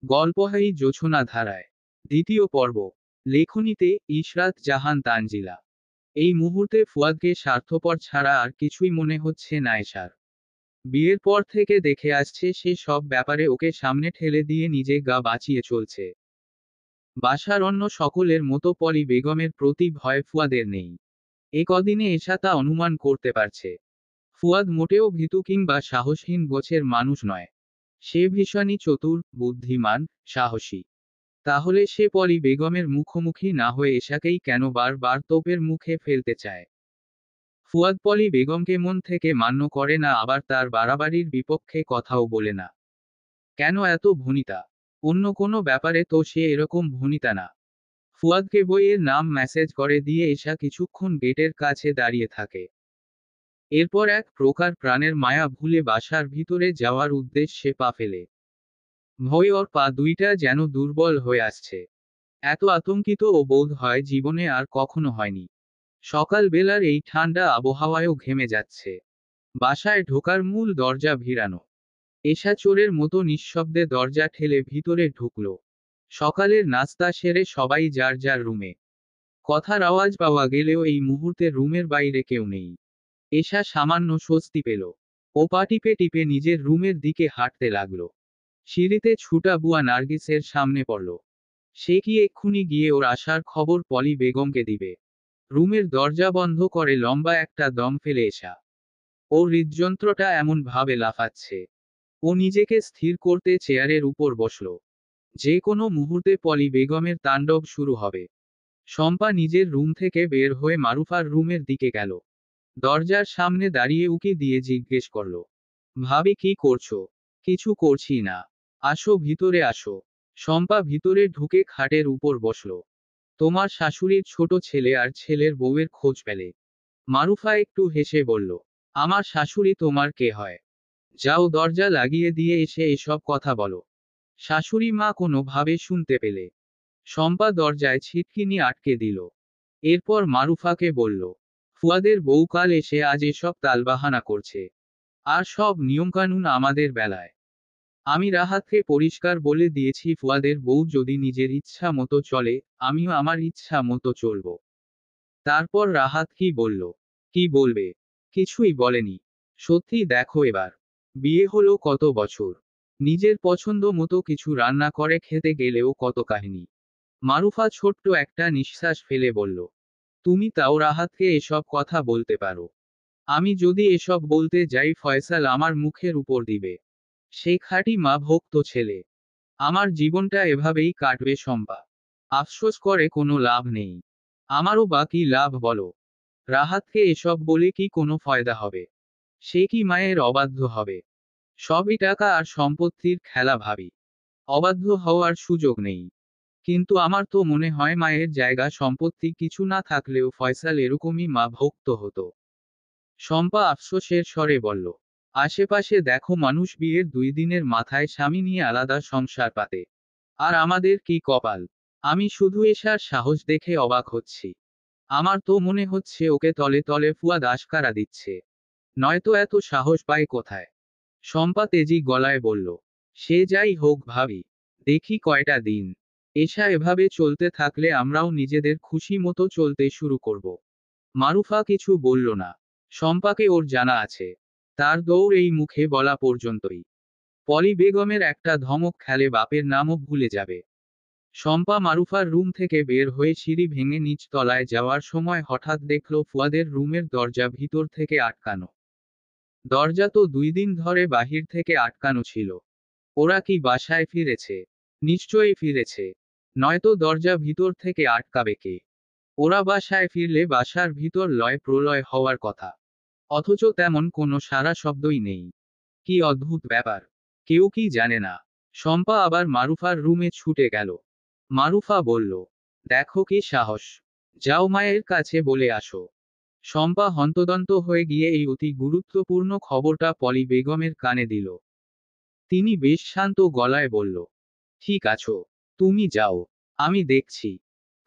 গল্পহাই জোছনা ধারায় দ্বিতীয় পর্ব। লেখনীতে ইশরাত জাহান তানজিলা। এই মুহূর্তে ফুয়াদকে স্বার্থপর ছাড়া আর কিছুই মনে হচ্ছে না এশার। বিয়ের পর থেকে দেখে আসছে সে সব ব্যাপারে ওকে সামনে ঠেলে দিয়ে নিজে গা বাঁচিয়ে চলছে। বাসার অন্য সকলের মতো পলি বেগমের প্রতি ভয় ফুয়াদের নেই। এ কদিনে এশা তা অনুমান করতে পারছে। ফুয়াদ মোটেও ভীতু কিংবা সাহসহীন গোছের মানুষ নয়। সে ভীষণই চতুর, বুদ্ধিমান, সাহসী। তাহলে সে পলি বেগমের মুখোমুখি না হয়ে এশাকেই কেন বারবার তোপের মুখে ফেলতে চায়? ফুয়াদ পলি বেগমকে মন থেকে মান্য করে না, আবার তার বাড়াবাড়ির বিপক্ষে কথাও বলে না। কেন এত ভনিতা? অন্য কোনো ব্যাপারে তো সে এরকম ভনিতা না। ফুয়াদকে বইয়ের নাম মেসেজ করে দিয়ে এশা কিছুক্ষণ গেটের কাছে দাঁড়িয়ে থাকে। এরপর এক প্রকার প্রাণের মায়া ভুলে বাসার ভিতরে যাওয়ার উদ্দেশ্যে পা ফেলে। ভয় ওর পা দুইটা যেন দুর্বল হয়ে আসছে। এত আতঙ্কিত ও বোধ হয় জীবনে আর কখনো হয়নি। সকাল বেলার এই ঠান্ডা আবহাওয়ায়ও ঘেমে যাচ্ছে। বাসায় ঢোকার মূল দরজা ভিড়ানো। এশা চোরের মতো নিঃশব্দে দরজা ঠেলে ভিতরে ঢুকলো। সকালের নাস্তা সেরে সবাই যার যার রুমে। কথার আওয়াজ পাওয়া গেলেও এই মুহূর্তে রুমের বাইরে কেউ নেই। এশা সামান্য স্বস্তি পেল। ও পা টিপে টিপে নিজের রুমের দিকে হাঁটতে লাগলো। সিঁড়িতে ছুটা বুয়া নার্গিসের সামনে পড়ল। সে কি এক্ষুনি গিয়ে ওর আসার খবর পলি বেগমকে দিবে? রুমের দরজা বন্ধ করে লম্বা একটা দম ফেলে এশা। ওর হৃদযন্ত্রটা এমন ভাবে লাফাচ্ছে। ও নিজেকে স্থির করতে চেয়ারের উপর বসল। যে কোনো মুহূর্তে পলি বেগমের তাণ্ডব শুরু হবে। শম্পা নিজের রুম থেকে বের হয়ে মারুফার রুমের দিকে গেল। দরজার সামনে দাঁড়িয়ে উকি দিয়ে জিজ্ঞেস করল, ভাবি কি করছো? কিছু করছি না। আসো ভিতরে আসো। শম্পা ভিতরে ঢুকে খাটের উপর বসল। তোমার শাশুড়ির ছোট ছেলে আর ছেলের বউয়ের খোঁজ পেলে? মারুফা একটু হেসে বলল, আমার শাশুড়ি তোমার কে হয়? যাও দরজা লাগিয়ে দিয়ে এসে এসব কথা বলো। শাশুড়ি মা কোনো ভাবে শুনতে পেলে। শম্পা দরজায় ছিটকিনি আটকে দিল। এরপর মারুফাকে বলল, ফুয়াদের বউ কাল এসে আজ এসব তালবাহানা করছে। আর সব নিয়মকানুন আমাদের বেলায়। আমি রাহাতকে পরিষ্কার বলে দিয়েছি ফুয়াদের বউ যদি নিজের ইচ্ছা মতো চলে, আমিও আমার ইচ্ছা মতো চলব। তারপর রাহাত কি বলল? কি বলবে? কিছুই বলেনি। সত্যি দেখো এবার বিয়ে হলো কত বছর। নিজের পছন্দ মতো কিছু রান্না করে খেতে গেলেও কত কাহিনী। মারুফা ছোট্ট একটা নিঃশ্বাস ফেলে বলল, তুমি তাও রাহাতকে এসব কথা বলতে পারো? আমি যদি এসব বলতে যাই ফয়সাল আমার মুখের উপর দিবে। সে খাঁটি মা ভক্ত ছেলে। আমার জীবনটা এভাবেই কাটবে শম্পা। আফসোস করে কোনো লাভ নেই। আমারও বা কি লাভ বলো? রাহাতকে এসব বলে কি কোনো ফয়দা হবে? সে কি মায়ের অবাধ্য হবে? সবই টাকা আর সম্পত্তির খেলা ভাবি। অবাধ্য হওয়ার সুযোগ নেই। কিন্তু আমার তো মনে হয় মায়ের জায়গা সম্পত্তি কিছু না থাকলেও ফয়সাল এরকমই মা ভক্ত হতো। শম্পা আফসোসের স্বরে বলল, আশেপাশে দেখো মানুষ বিয়ের 2 দিনের মাথায় স্বামী নিয়ে আলাদা সংসার পাতে। আর আমাদের কি কপাল! আমি শুধু এশার সাহস দেখে অবাক হচ্ছি। আমার তো মনে হচ্ছে ওকে তলে তলে ফুয়াদ আশকারা দিচ্ছে। নয়তো এত সাহস পায় কোথায়? শম্পা তেজি গলায় বলল, সে যাই হোক ভাবি, দেখি কয়টা দিন। এশা এভাবে চলতে থাকলে আমরাও নিজেদের খুশি মতো চলতে শুরু করব। মারুফা কিছু বলল না। শম্পাকে ওর জানা আছে। তার দৌড় এই মুখে বলা পর্যন্তই। পলি বেগমের একটা ধমক খেলে বাপের নামও ভুলে যাবে। শম্পা মারুফার রুম থেকে বের হয়ে সিঁড়ি ভেঙে নিচ তলায় যাওয়ার সময় হঠাৎ দেখল ফুয়াদের রুমের দরজা ভিতর থেকে আটকানো। দরজা তো 2 দিন ধরে বাহির থেকে আটকানো ছিল। ওরা কি বাসায় ফিরেছে? নিশ্চয়ই ফিরেছে। নয়তো দরজা ভিতর থেকে আটকাবে কে? ওরা বাসায় ফিরলে বাসার ভিতর লয় প্রলয় হওয়ার কথা। অথচ তেমন কোনো সারা শব্দই নেই। কি অদ্ভুত ব্যাপার! কেউ কি জানে না? শম্পা আবার মারুফার রুমে ছুটে গেল। মারুফা বলল, দেখো কি সাহস! যাও মায়ের কাছে বলে আসো। শম্পা হন্তদন্ত হয়ে গিয়ে এই অতি গুরুত্বপূর্ণ খবরটা পলি বেগমের কানে দিল। তিনি বেশ শান্ত গলায় বলল, ঠিক আছো, তুমি যাও, আমি দেখছি।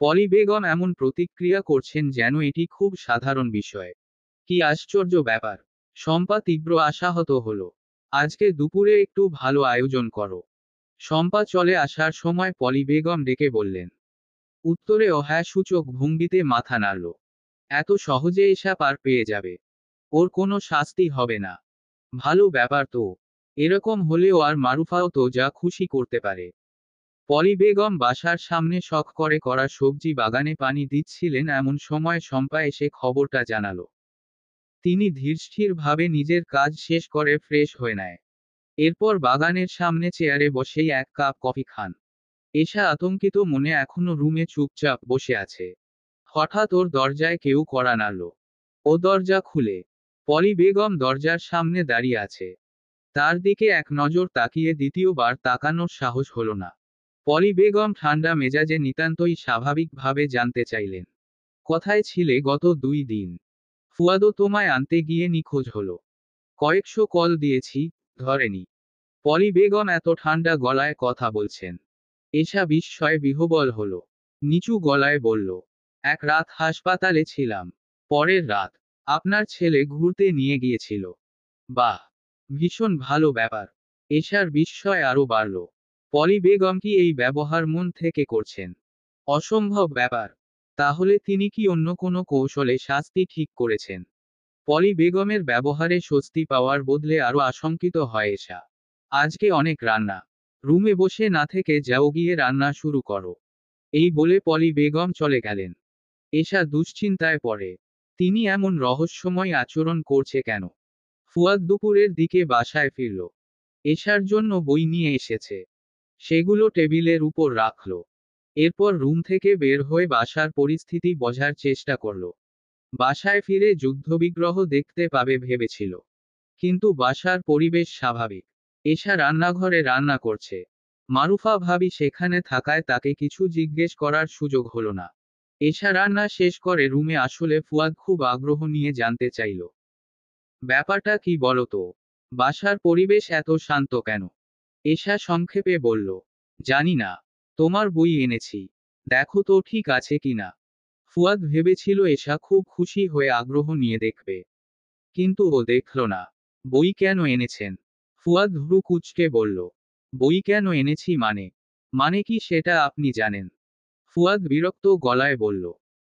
পলি বেগম এমন প্রতিক্রিয়া করছেন যেন এটি খুব সাধারণ বিষয়। কি আশ্চর্য ব্যাপার! শম্পা তীব্র আশাহত হলো। আজকে দুপুরে একটু ভালো আয়োজন করো। শম্পা চলে আসার সময় পলি বেগম ডেকে বললেন। উত্তরে ও হ্যাঁ সূচক ভঙ্গিতে মাথা নাড়ল। এত সহজে এসা পার পেয়ে যাবে। ওর কোনো শাস্তি হবে না। ভালো ব্যাপার তো। এরকম হলেও আর মারুফাও তো যা খুশি করতে পারে। পলি বেগম বাসার সামনে শখ করে করা সবজি বাগানে পানি দিচ্ছিলেন, এমন সময় শম্পা এসে খবরটা জানালো। তিনি ধীরস্থিরভাবে নিজের কাজ শেষ করে ফ্রেশ হয়ে নেয়। এরপর বাগানের সামনে চেয়ারে বসেই এক কাপ কফি খান। এশা আতঙ্কিত মনে এখনো রুমে চুপচাপ বসে আছে। হঠাৎ ওর দরজায় কেউ কড়া নাড়ল। ও দরজা খুলে পলি বেগম দরজার সামনে দাঁড়িয়ে আছে। তার দিকে এক নজর তাকিয়ে দ্বিতীয়বার তাকানোর সাহস হলো না। পলি বেগম ঠান্ডা মেজাজে নিতান্তই স্বাভাবিকভাবে জানতে চাইলেন, কোথায় ছিলে গত 2 দিন? ফুয়াদও তোমায় আনতে গিয়ে নিখোঁজ হলো। কয়েকশো কল দিয়েছি, ধরেনি। পলি বেগম এত ঠান্ডা গলায় কথা বলছেন। এশা বিস্ময়ে বিহ্বল হলো। নিচু গলায় বলল, এক রাত হাসপাতালে ছিলাম। পরের রাত আপনার ছেলে ঘুরতে নিয়ে গিয়েছিল। বাহ, ভীষণ ভালো ব্যাপার। এশার বিস্ময় আরো বাড়ল। পলি বেগম কি এই ব্যবহার মন থেকে করছেন? অসম্ভব ব্যাপার। তাহলে তিনি কি অন্য কোনো কৌশলে শাস্তি ঠিক করেছেন? পলি বেগমের ব্যবহারে স্বস্তি পাওয়ার বদলে আরো আশঙ্কিত হয় এশা। আজকে অনেক রান্না। রুমে বসে না থেকে যাও, গিয়ে রান্না শুরু করো। এই বলে পলি বেগম চলে গেলেন। এশা দুশ্চিন্তায় পড়ে। তিনি এমন রহস্যময় আচরণ করছে কেন? ফুয়াদ দুপুরের দিকে বাসায় ফিরল। এশার জন্য বই নিয়ে এসেছে। সেগুলো টেবিলের উপর রাখল। এরপর রুম থেকে বের হয়ে বাসার পরিস্থিতি বোঝার চেষ্টা করল। বাসায় ফিরে যুদ্ধবিগ্রহ দেখতে পাবে ভেবেছিল। কিন্তু বাসার পরিবেশ স্বাভাবিক। এশা রান্নাঘরে রান্না করছে। মারুফা ভাবি সেখানে থাকায় তাকে কিছু জিজ্ঞেস করার সুযোগ হলো না। এশা রান্না শেষ করে রুমে আসলে ফুয়াদ খুব আগ্রহ নিয়ে জানতে চাইল, ব্যাপারটা কি বলতো? বাসার পরিবেশ এত শান্ত কেন? এশা সংক্ষেপে বলল, জানি না। তোমার বই এনেছি, দেখো তো ঠিক আছে কিনা। ফুয়াদ ভেবেছিল এশা খুব খুশি হয়ে আগ্রহ নিয়ে দেখবে। কিন্তু ও দেখল না। বই কেন এনেছেন? ফুয়াদ ভ্রু কুঁচকে বলল, বই কেন এনেছি মানে? মানে কি সেটা আপনি জানেন? ফুয়াদ বিরক্ত গলায় বলল,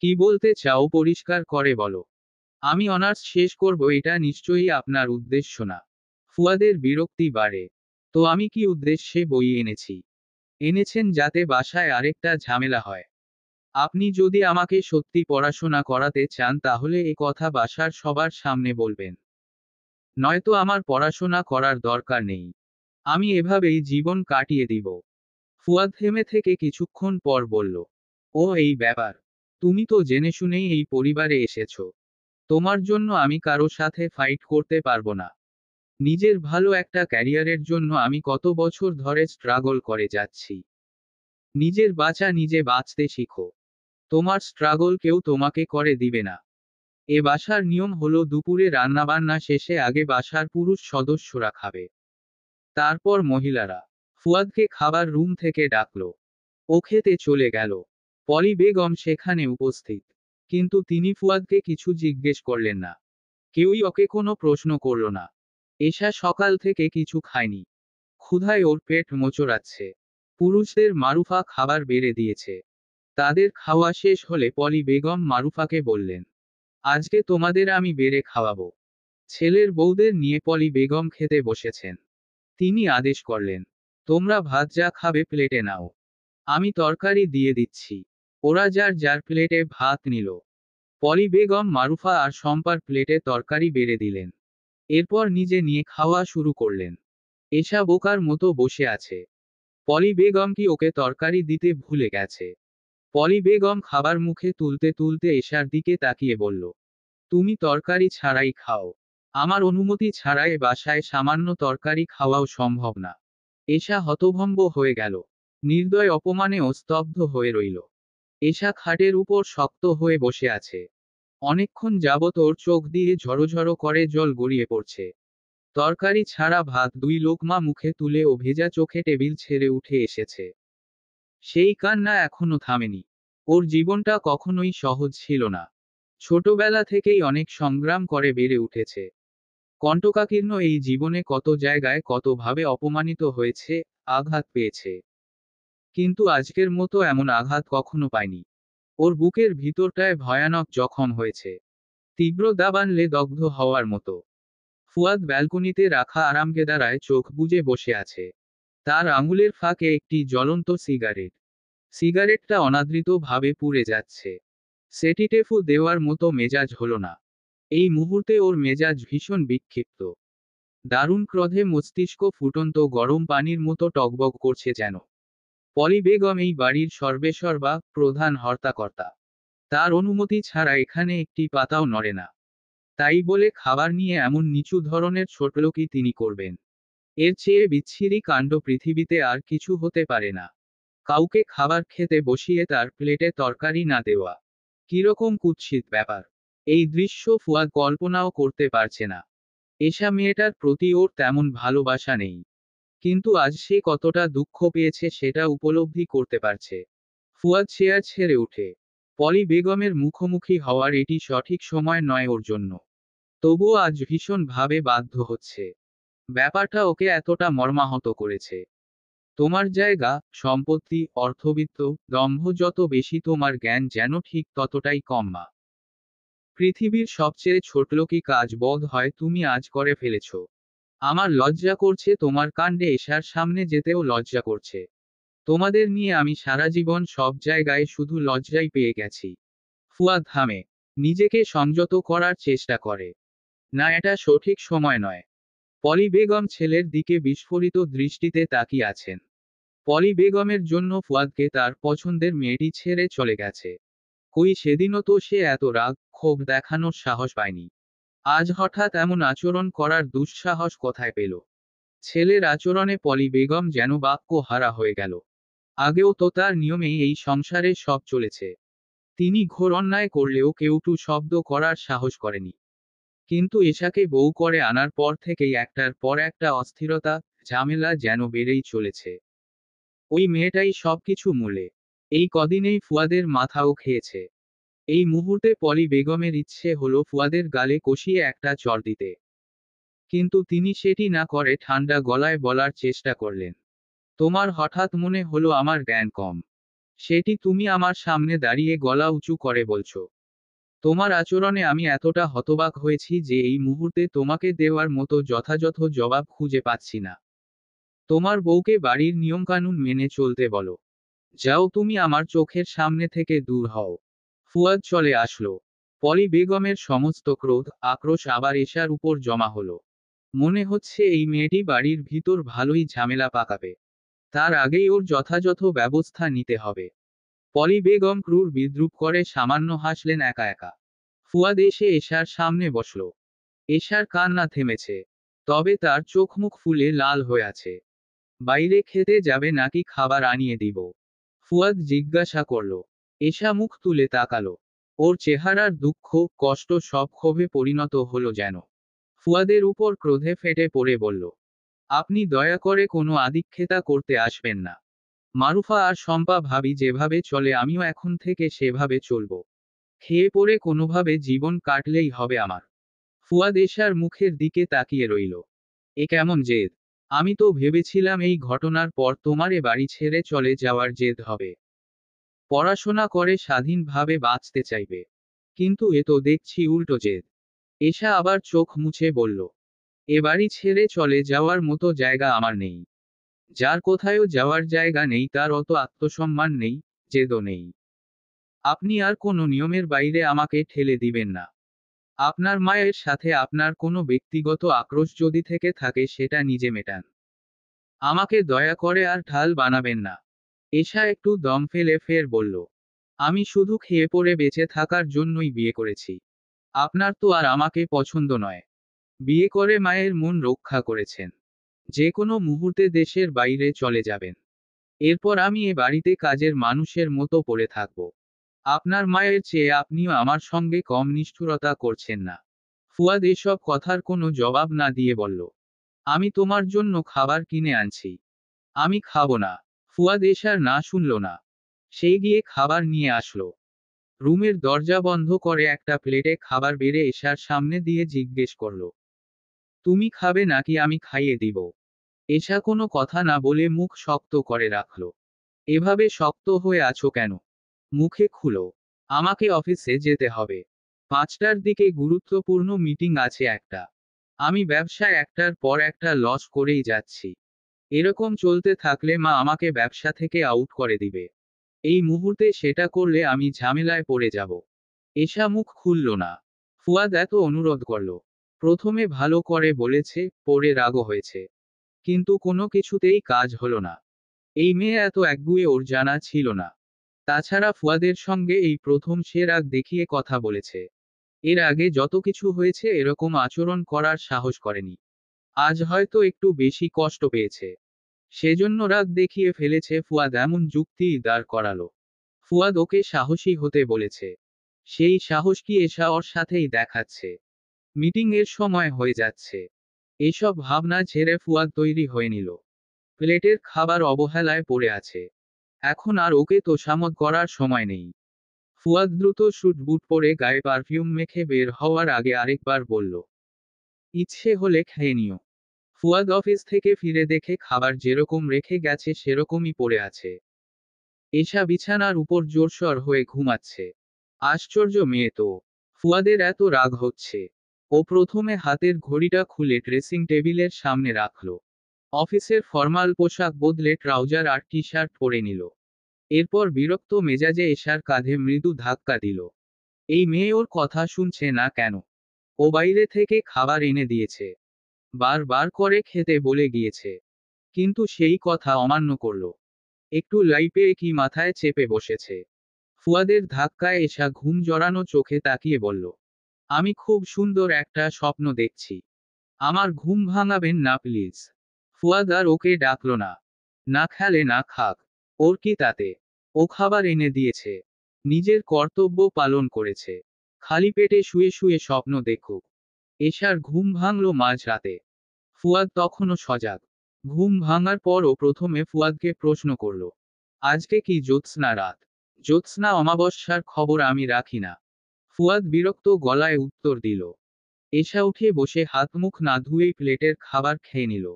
কি বলতে চাও পরিষ্কার করে বলো। আমি অনার্স শেষ করব, এটা নিশ্চয়ই আপনার উদ্দেশ্য না। ফুয়াদের বিরক্তি বাড়ে। তো আমি কি উদ্দেশ্যে বই এনেছি? এনেছেন যাতে বাসায় আরেকটা ঝামেলা হয়। আপনি যদি আমাকে সত্যি পড়াশোনা করাতে চান তাহলে এ কথা বাসার সবার সামনে বলবেন। নয়তো আমার পড়াশোনা করার দরকার নেই। আমি এভাবেই জীবন কাটিয়ে দিব। ফুয়াদ থেমে থেকে কিছুক্ষণ পর বলল, ও এই ব্যাপার। তুমি তো জেনেশুনেই এই পরিবারে এসেছো। তোমার জন্য আমি কারো সাথে ফাইট করতে পারবো না। নিজের ভালো একটা ক্যারিয়ারের জন্য আমি কত বছর ধরে স্ট্রাগল করে যাচ্ছি। নিজের বাঁচা নিজে বাঁচতে শিখো। তোমার স্ট্রাগল কেউ তোমাকে করে দিবে না। এ বাসার নিয়ম হলো দুপুরে রান্নাবান্না শেষে আগে বাসার পুরুষ সদস্যরা খাবে, তারপর মহিলারা। ফুয়াদকে খাবার রুম থেকে ডাকলো। ও খেতে চলে গেল। পলি বেগম সেখানে উপস্থিত। কিন্তু তিনি ফুয়াদকে কিছু জিজ্ঞেস করলেন না। কেউই ওকে কোনো প্রশ্ন করল না। এশা সকাল থেকে কিছু খায়নি। ক্ষুধায় ওর পেট মোচড়াচ্ছে। পুরুষদের মারুফা খাবার বেড়ে দিয়েছে। তাদের খাওয়া শেষ হলে পলি বেগম মারুফাকে বললেন, আজকে তোমাদের আমি বেড়ে খাওয়াবো। ছেলের বউদের নিয়ে পলি বেগম খেতে বসেছেন। তিনি আদেশ করলেন, তোমরা ভাত যা খাবে প্লেটে নাও। আমি তরকারি দিয়ে দিচ্ছি। ওরা যার যার প্লেটে ভাত নিল। পলি বেগম মারুফা আর শম্পার প্লেটে তরকারি বেড়ে দিলেন। এরপর নিজে নিয়ে খাওয়া শুরু করলেন। এশা বোকার মতো বসে আছে। পলি বেগম কি ওকে তরকারি দিতে ভুলে গেছে? পলি বেগম খাবার মুখে তুলতে তুলতে এশার দিকে তাকিয়ে বলল, তুমি তরকারি ছাড়াই খাও। আমার অনুমতি ছাড়াই বাসায় সামান্য তরকারি খাওয়াও সম্ভব না। এশা হতভম্ব হয়ে গেল। নির্দয় অপমানে ও স্তব্ধ হয়ে রইল। এশা খাটের উপর শক্ত হয়ে বসে আছে। অনেকক্ষণ যাবত ওর চোখ দিয়ে ঝরঝর করে জল গড়িয়ে পড়ছে। তরকারি ছাড়া ভাত 2 লোকমা মুখে তুলে ও ভেজা চোখে টেবিল ছেড়ে উঠে এসেছে। সেই কান্না এখনো থামেনি। ওর জীবনটা কখনোই সহজ ছিল না। ছোটবেলা থেকেই অনেক সংগ্রাম করে বেড়ে উঠেছে। কণ্টকাকীর্ণ এই জীবনে কত জায়গায় কতভাবে অপমানিত হয়েছে, আঘাত পেয়েছে। কিন্তু আজকের মতো এমন আঘাত কখনো পায়নি। ওর বুকের ভিতরটায় ভয়ানক জখম হয়েছে, তীব্র দাবানলে দগ্ধ হওয়ার মতো। ফুয়াদ ব্যালকনিতে রাখা আরামকেদারায় চোখ বুজে বসে আছে। তার আঙুলের ফাঁকে একটি জ্বলন্ত সিগারেট। সিগারেটটা অনাদৃতভাবে পুড়ে যাচ্ছে। সেটিতে ফু দেওয়ার মতো মেজাজ হলো না। এই মুহূর্তে ওর মেজাজ ভীষণ বিক্ষিপ্ত। দারুণ ক্রোধে মস্তিষ্ক ফুটন্ত গরম পানির মতো টগবগ করছে যেন। পলি বেগম এই বাড়ির সর্বেসর্বা, প্রধান হর্তাকর্তা। তার অনুমতি ছাড়া এখানে একটি পাতাও নড়ে না। তাই বলে খাবার নিয়ে এমন নিচু ধরনের ছোটলোকি তিনি করবেন? এর চেয়ে বিচ্ছিরি কাণ্ড পৃথিবীতে আর কিছু হতে পারে না। কাউকে খাবার খেতে বসিয়ে তার প্লেটে তরকারি না দেওয়া কিরকম কুৎসিত ব্যাপার। এই দৃশ্য ফুয়াদ কল্পনাও করতে পারছে না। এশা মেয়েটার প্রতি ওর তেমন ভালোবাসা নেই, কিন্তু আজ সে কতটা দুঃখ পেয়েছে সেটা উপলব্ধি করতে পারছে। ফুয়াদ চেয়ার ছেড়ে উঠে। পলি বেগমের মুখোমুখি হওয়ার এটি সঠিক সময় নয় ওর জন্য। তবুও আজ ভীষণভাবে বাধ্য হচ্ছে। ব্যাপারটা ওকে এতটা মর্মাহত করেছে। তোমার জায়গা, সম্পত্তি, অর্থবিত্ত, দম্ভ যত বেশি তোমার জ্ঞান যেন ঠিক ততটাই কম মা। পৃথিবীর সবচেয়ে ছোটলোকি কাজ বোধ হয় তুমি আজ করে ফেলেছ। আমার লজ্জা করছে, তোমার কাণ্ডে এশার সামনে যেতেও লজ্জা করছে। তোমাদের নিয়ে আমি সারা জীবন সব জায়গায় শুধু লজ্জাই পেয়ে গেছি। ফুয়াদ থামে। নিজেকে সংযত করার চেষ্টা করে। না, এটা সঠিক সময় নয়। পলি বেগম ছেলের দিকে বিস্ফোরিত দৃষ্টিতে তাকিয়ে আছেন। পলি বেগমের জন্য ফুয়াদকে তার পছন্দের মেয়েটি ছেড়ে চলে গেছে। কই সেদিনও তো সে এত রাগ ক্ষোভ দেখানোর সাহস পায়নি। আজ হঠাৎ এমন আচরণ করার দুঃসাহস কোথায় পেল? ছেলের আচরণে পলি বেগম যেন বাক্য হারা হয়ে গেল। আগেও তো তার নিয়মেই এই সংসারে সব চলেছে। তিনি ঘোর অন্যায় করলেও কেউটু শব্দ করার সাহস করেনি। কিন্তু এশাকে বউ করে আনার পর থেকেই একটার পর একটা অস্থিরতা, ঝামেলা যেন বেড়েই চলেছে। ওই মেয়েটাই সবকিছু মূলে। এই কদিনেই ফুয়াদের মাথাও খেয়েছে। এই মুহূর্তে পলি বেগমের ইচ্ছে হলো ফুয়াদের গালে কষিয়ে একটা চড় দিতে। কিন্তু তিনি সেটি না করে ঠান্ডা গলায় বলার চেষ্টা করলেন, তোমার হঠাৎ মনে হলো আমার জ্ঞান কম। সেটি তুমি আমার সামনে দাঁড়িয়ে গলা উঁচু করে বলছো? তোমার আচরণে আমি এতটা হতবাক হয়েছি যে এই মুহূর্তে তোমাকে দেওয়ার মতো যথাযথ জবাব খুঁজে পাচ্ছি না। তোমার বউকে বাড়ির নিয়মকানুন মেনে চলতে বলো। যাও, তুমি আমার চোখের সামনে থেকে দূর হও। ফুয়াদ চলে আসলো। পলি বেগমের সমস্ত ক্রোধ, আক্রোশ আবার এশার উপর জমা হলো। মনে হচ্ছে এই মেয়েটি বাড়ির ভিতর ভালোই ঝামেলা পাকাবে। তার আগেই ওর যথাযথ ব্যবস্থা নিতে হবে। পলি বেগম ক্রুর বিদ্রুপ করে সামান্য হাসলেন একা একা। ফুয়াদ এসে এশার সামনে বসল। এশার কান্না থেমেছে, তবে তার চোখ মুখ ফুলে লাল হয়ে আছে। বাইরে খেতে যাবে নাকি খাবার আনিয়ে দিব? ফুয়াদ জিজ্ঞাসা করল। এশা মুখ তুলে তাকালো। ওর চেহারার দুঃখ, কষ্ট সব ক্ষোভে পরিণত হলো যেন। ফুয়াদের উপর ক্রোধে ফেটে পড়ে বলল, আপনি দয়া করে কোনো আদিক্ষেতা করতে আসবেন না। মারুফা আর শম্পা ভাবি যেভাবে চলে আমিও এখন থেকে সেভাবে চলব। খেয়ে পড়ে কোনোভাবে জীবন কাটলেই হবে আমার। ফুয়াদ এশার মুখের দিকে তাকিয়ে রইল। এ কেমন জেদ? আমি তো ভেবেছিলাম এই ঘটনার পর তোমার এ বাড়ি ছেড়ে চলে যাওয়ার জেদ হবে। পড়াশোনা করে স্বাধীনভাবে বাঁচতে চাইবে। কিন্তু এ তো দেখছি উল্টো জেদ। এশা আবার চোখ মুছে বলল, এ বাড়ি ছেড়ে চলে যাওয়ার মতো জায়গা আমার নেই। যার কোথায়ও যাওয়ার জায়গা নেই তার অত আত্মসম্মান নেই, জেদও নেই। আপনি আর কোনো নিয়মের বাইরে আমাকে ঠেলে দিবেন না। আপনার মায়ের সাথে আপনার কোনো ব্যক্তিগত আক্রোশ যদি থেকে থাকে সেটা নিজে মেটান। আমাকে দয়া করে আর ঢাল বানাবেন না। এশা একটু দম ফেলে ফের বলল, আমি শুধু খেয়ে পড়ে বেঁচে থাকার জন্যই বিয়ে করেছি। আপনার তো আর আমাকে পছন্দ নয়। বিয়ে করে মায়ের মন রক্ষা করেছেন। যে কোনো মুহূর্তে দেশের বাইরে চলে যাবেন। এরপর আমি এ বাড়িতে কাজের মানুষের মতো পড়ে থাকব। আপনার মায়ের চেয়ে আপনিও আমার সঙ্গে কম নিষ্ঠুরতা করছেন না। ফুয়াদ এসব কথার কোনো জবাব না দিয়ে বলল, আমি তোমার জন্য খাবার কিনে আনছি। আমি খাবো না। ফুয়াদ এশার না শুনল না। সে গিয়ে খাবার নিয়ে আসলো। রুমের দরজা বন্ধ করে একটা প্লেটে খাবার বেড়ে এশার সামনে দিয়ে জিজ্ঞেস করল, তুমি খাবে নাকি আমি খাইয়ে দিব? এশা কোনো কথা না বলে মুখ শক্ত করে রাখল। এভাবে শক্ত হয়ে আছো কেন? মুখে খুলো। আমাকে অফিসে যেতে হবে। 5টার দিকে গুরুত্বপূর্ণ মিটিং আছে একটা। আমি ব্যবসায় একটার পর একটা লস করেই যাচ্ছি। এরকম চলতে থাকলে মা আমাকে ব্যবসা থেকে আউট করে দিবে। এই মুহূর্তে সেটা করলে আমি ঝামেলায় পড়ে যাব। এশা মুখ খুলল না। ফুয়াদ এত অনুরোধ করল। প্রথমে ভালো করে বলেছে, পরে রাগও হয়েছে। কিন্তু কোনো কিছুতেই কাজ হলো না। এই মেয়ে এত একগুঁয়ে ওর জানা ছিল না। তাছাড়া ফুয়াদের সঙ্গে এই প্রথম সে রাগ দেখিয়ে কথা বলেছে। এর আগে যত কিছু হয়েছে এরকম আচরণ করার সাহস করেনি। আজ হয়তো একটু বেশি কষ্ট পেয়েছে। সেজন্য রাগ দেখিয়ে ফেলেছে। ফুয়াদ এমন যুক্তি দাঁড় করালো। ফুয়াদ ওকে সাহসী হতে বলেছে। সেই সাহস কি এশা ওর সাথেই দেখাচ্ছে? মিটিং এর সময় হয়ে যাচ্ছে। এসব ভাবনা ছেড়ে ফুয়াদ তৈরি হয়ে নিল। প্লেটের খাবার অবহেলায় পড়ে আছে। এখন আর ওকে তোষামোদ করার সময় নেই। ফুয়াদ দ্রুত স্যুট বুট পরে গায়ে পারফিউম মেখে বের হওয়ার আগে আরেকবার বলল, ইচ্ছে হলে খেয়ে নিও। ফুয়াদ অফিস থেকে ফিরে দেখে খাবার যেরকম রেখে গেছে সেরকমই পড়ে আছে। এশা বিছানার উপর জোরসর হয়ে ঘুমাচ্ছে। আশ্চর্য মেয়ে তো। ফুয়াদের এত রাগ হচ্ছে। ও প্রথমে হাতের ঘড়িটা খুলে ড্রেসিং টেবিলের সামনে রাখল। অফিসের ফর্মাল পোশাক বদলে ট্রাউজার আর টি শার্ট পরে নিল। এরপর বিরক্ত মেজাজে এশার কাঁধে মৃদু ধাক্কা দিল। এই মেয়ে ওর কথা শুনছে না কেন? ও বাইরে থেকে খাবার এনে দিয়েছে। বারবার করে খেতে বলে গিয়েছে। কিন্তু সেই কথা অমান্য করল। একটু লাই পেয়ে কি মাথায় চেপে বসেছে। ফুয়াদের ধাক্কায় এশা ঘুম জড়ানো চোখে তাকিয়ে বলল, আমি খুব সুন্দর একটা স্বপ্ন দেখছি। আমার ঘুম ভাঙাবেন না প্লিজ। ফুয়াদ আর ওকে ডাকল না। না খেলে না খাক। ওর কি তাতে? ও খাবার এনে দিয়েছে। নিজের কর্তব্য পালন করেছে। খালি পেটে শুয়ে শুয়ে স্বপ্ন দেখুক। এশার ঘুম ভাঙল মাঝরাতে। ফুয়াদ তখনও সজাগ। ঘুম ভাঙার পরও প্রথমে ফুয়াদকে প্রশ্ন করল, আজকে কি জ্যোৎস্না রাত? জ্যোৎস্না অমাবস্যার খবর আমি রাখি না। ফুয়াদ বিরক্ত গলায় উত্তর দিল। এশা উঠে বসে হাত মুখ না ধুয়েই প্লেটের খাবার খেয়ে নিল।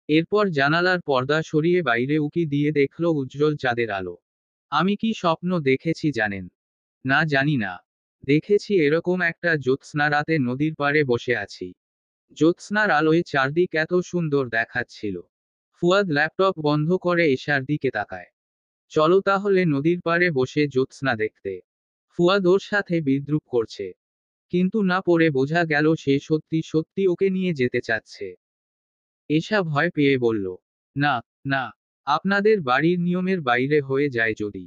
এরপর জানালার পর্দা সরিয়ে বাইরে উকি দিয়ে দেখল উজ্জ্বল চাঁদের আলো। আমি কি স্বপ্ন দেখেছি জানেন? না জানি না। দেখেছি এরকম একটা জ্যোৎস্না রাতে নদীর পাড়ে বসে আছি। জ্যোৎস্নার আলোয় চারদিক এত সুন্দর দেখাচ্ছিল। ফুয়াদ ল্যাপটপ বন্ধ করে এশার দিকে তাকায়। চলো তাহলে নদীর পাড়ে বসে জ্যোৎস্না দেখতে। ফুয়াদ ওর সাথে বিদ্রূপ করছে। কিন্তু না পড়ে বোঝা গেল সে সত্যি সত্যি ওকে নিয়ে যেতে চাচ্ছে। এশা ভয় পেয়ে বলল, না, না, আপনাদের বাড়ির নিয়মের বাইরে হয়ে যায় যদি।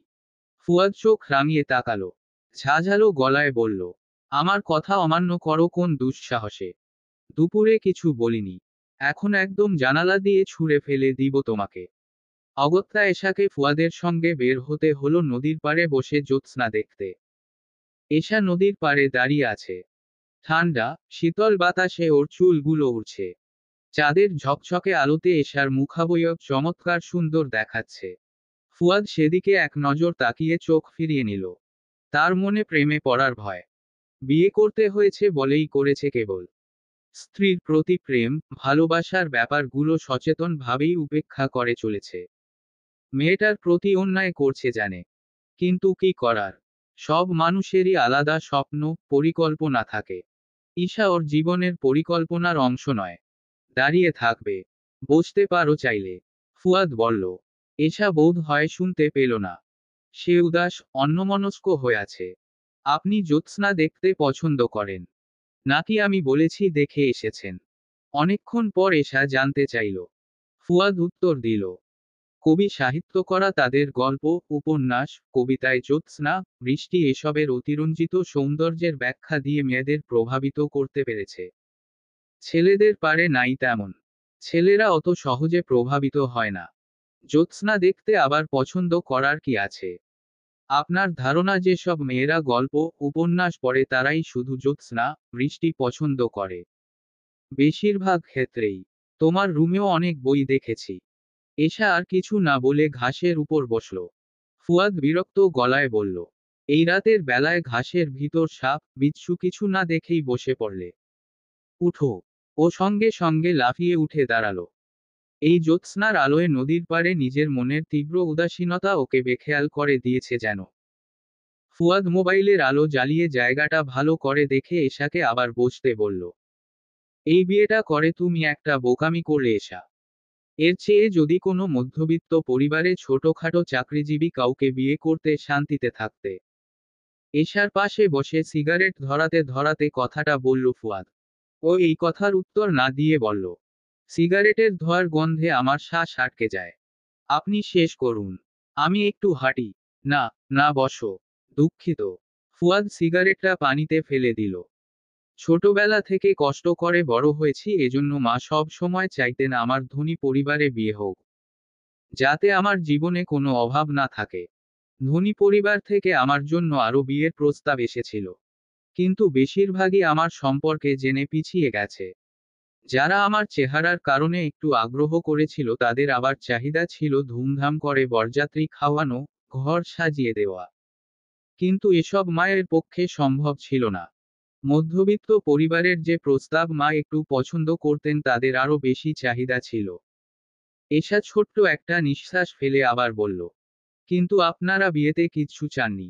ফুয়াদ চোখ রাঙিয়ে তাকালো। ঝাঁঝালো গলায় বলল, আমার কথা অমান্য করো কোন দুঃসাহসে? দুপুরে কিছু বলিনি। এখন একদম জানালা দিয়ে ছুঁড়ে ফেলে দিব তোমাকে। অগত্যা এশাকে ফুয়াদের সঙ্গে বের হতে হলো নদীর পাড়ে বসে জ্যোৎস্না দেখতে। এশা নদীর পাড়ে দাঁড়িয়ে আছে। ঠান্ডা, শীতল বাতাসে ওর চুলগুলো উড়ছে। চাঁদের ঝকঝকে আলোতে এশার মুখাবয়ব চমৎকার সুন্দর দেখাচ্ছে। ফুয়াদ সেদিকে এক নজর তাকিয়ে চোখ ফিরিয়ে নিল। তার মনে প্রেমে পড়ার ভয়। বিয়ে করতে হয়েছে বলেই করেছে কেবল। স্ত্রীর প্রতি প্রেম, ভালোবাসার ব্যাপারগুলো সচেতনভাবেই উপেক্ষা করে চলেছে। মেয়েটার প্রতি অন্যায় করছে জানে। কিন্তু কি করার? সব মানুষেরই আলাদা স্বপ্ন, পরিকল্পনা থাকে। ঈশা ওর জীবনের পরিকল্পনার অংশ নয়। দাঁড়িয়ে থাকবে। বসতে পারো চাইলে। ফুয়াদ বলল। এশা বোধ হয় শুনতে পেল না। সে উদাস, অন্যমনস্ক হয়ে আছে। আপনি জ্যোৎস্না দেখতে পছন্দ করেন? নাকি আমি বলেছি দেখে এসেছেন? অনেকক্ষণ পর এশা জানতে চাইল। ফুয়াদ উত্তর দিল, কবি সাহিত্যকরা তাদের গল্প, উপন্যাস, কবিতায় জ্যোৎস্না, বৃষ্টি এসবের অতিরঞ্জিত সৌন্দর্যের ব্যাখ্যা দিয়ে মেয়েদের প্রভাবিত করতে পেরেছে। ছেলেদের পারে নাই তেমন। ছেলেরা অত সহজে প্রভাবিত হয় না। জ্যোৎস্না দেখতে আবার পছন্দ করার কি আছে? আপনার ধারণা যেসব মেয়েরা গল্প, উপন্যাস পড়ে তারাই শুধু জ্যোৎস্না, বৃষ্টি পছন্দ করে? বেশিরভাগ ক্ষেত্রেই। তোমার রুমেও অনেক বই দেখেছি। এশা আর কিছু না বলে ঘাসের উপর বসল। ফুয়াদ বিরক্ত গলায় বলল, এই রাতের বেলায় ঘাসের ভিতর সাপ, বিচ্ছু কিছু না দেখেই বসে পড়লে? উঠো। ও সঙ্গে সঙ্গে লাফিয়ে উঠে দাঁড়ালো। এই জ্যোৎস্নার আলোয় নদীর পাড়ে নিজের মনের তীব্র উদাসীনতা ওকে বেখেয়াল করে দিয়েছে যেন। ফুয়াদ মোবাইলের আলো জ্বালিয়ে জায়গাটা ভালো করে দেখে এশাকে আবার বসতে বলল। এই বিয়েটা করে তুমি একটা বোকামি করলে এশা। এর চেয়ে যদি কোনো মধ্যবিত্ত পরিবারে ছোটখাটো চাকরিজীবী কাউকে বিয়ে করতে শান্তিতে থাকতে। এশার পাশে বসে সিগারেট ধরাতে ধরাতে কথাটা বলল ফুয়াদ। ও এই কথার উত্তর না দিয়ে বলল, সিগারেটের ধোঁয়ার গন্ধে আমার শ্বাস আটকে যায়। আপনি শেষ করুন, আমি একটু হাঁটি। না, না বসো। দুঃখিত। ফুয়াদ সিগারেটটা পানিতে ফেলে দিল। ছোটবেলা থেকে কষ্ট করে বড় হয়েছি, এজন্য মা সব সময় চাইতেন আমার ধনী পরিবারে বিয়ে হোক, যাতে আমার জীবনে কোনো অভাব না থাকে। ধনী পরিবার থেকে আমার জন্য আরো বিয়ের প্রস্তাব এসেছিল, কিন্তু বেশিরভাগই আমার সম্পর্কে জেনে পিছিয়ে গেছে। যারা আমার চেহারার কারণে একটু আগ্রহ করেছিল তাদের আবার চাহিদা ছিল ধুমধাম করে বরযাত্রী খাওয়ানো, ঘর সাজিয়ে দেওয়া। কিন্তু এসব মায়ের পক্ষে সম্ভব ছিল না। মধ্যবিত্ত পরিবারের যে প্রস্তাব মা একটু পছন্দ করতেন তাদের আরো বেশি চাহিদা ছিল। এশা ছোট্ট একটা নিঃশ্বাস ফেলে আবার বলল, কিন্তু আপনারা বিয়েতে কিচ্ছু চাননি।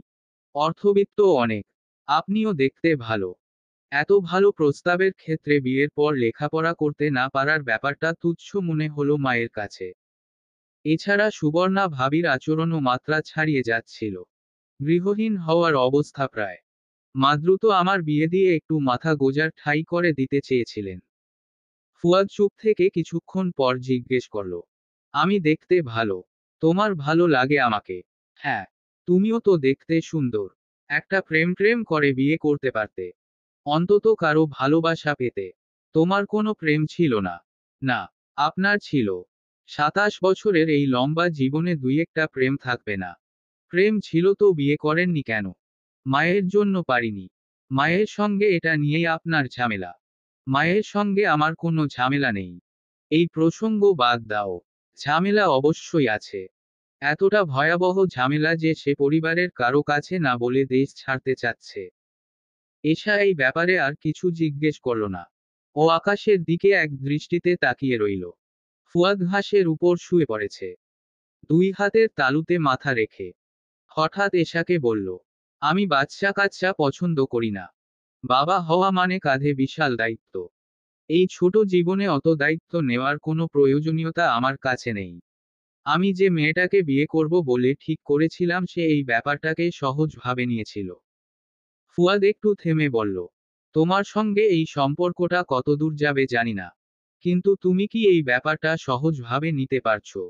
অর্থবিত্ত অনেক। আপনিও দেখতে ভালো। এত ভালো প্রস্তাবের ক্ষেত্রে বিয়ের পর লেখাপড়া করতে না পারার ব্যাপারটা তুচ্ছ মনে হলো মায়ের কাছে। এছাড়া সুবর্ণা ভাবির আচরণও মাত্রা ছাড়িয়ে যাচ্ছিল। গৃহহীন হওয়ার অবস্থা প্রায়। মা দ্রুত আমার বিয়ে দিয়ে একটু মাথা গোজার ঠাঁই করে দিতে চেয়েছিলেন। ফুয়াদ চুপ থেকে কিছুক্ষণ পর জিজ্ঞেস করল, আমি দেখতে ভালো? তোমার ভালো লাগে আমাকে? হ্যাঁ। তুমিও তো দেখতে সুন্দর। একটা প্রেম প্রেম করে বিয়ে করতে পারতে। অন্তত কারো ভালোবাসা পেতে। তোমার কোনো প্রেম ছিল না? না। আপনার ছিল। 27 বছরের এই লম্বা জীবনে দুই একটা প্রেম থাকবে না? প্রেম ছিল তো বিয়ে করেননি কেন? মায়ের জন্য পারিনি। মায়ের সঙ্গে এটা নিয়েই আপনার ঝামেলা। মায়ের সঙ্গে আমার কোনো ঝামেলা নেই। এই প্রসঙ্গ বাদ দাও। ঝামেলা অবশ্যই আছে। এতটা ভয়াবহ ঝামেলা যে সে পরিবারের কারো কাছে না বলে দেশ ছাড়তে চাচ্ছে। এশা এই ব্যাপারে আর কিছু জিজ্ঞেস করল না। ও আকাশের দিকে এক দৃষ্টিতে তাকিয়ে রইল। ফুয়াদ ঘাসের উপর শুয়ে পড়েছে, দুই হাতের তালুতে মাথা রেখে। হঠাৎ এশাকে বলল, আমি বাচ্চা কাচ্চা পছন্দ করি না। বাবা হওয়া মানে কাঁধে বিশাল দায়িত্ব। এই ছোট জীবনে অত দায়িত্ব নেওয়ার কোনো প্রয়োজনীয়তা আমার কাছে নেই। আমি যে মেয়েটাকে বিয়ে করব বলে ঠিক করেছিলাম সে এই ব্যাপারটাকে সহজভাবে নিয়েছিল। ফুয়াদ একটু থেমে বলল, তোমার সঙ্গে এই সম্পর্কটা কতদূর যাবে জানি না, কিন্তু তুমি কি এই ব্যাপারটা সহজভাবে নিতে পারছো?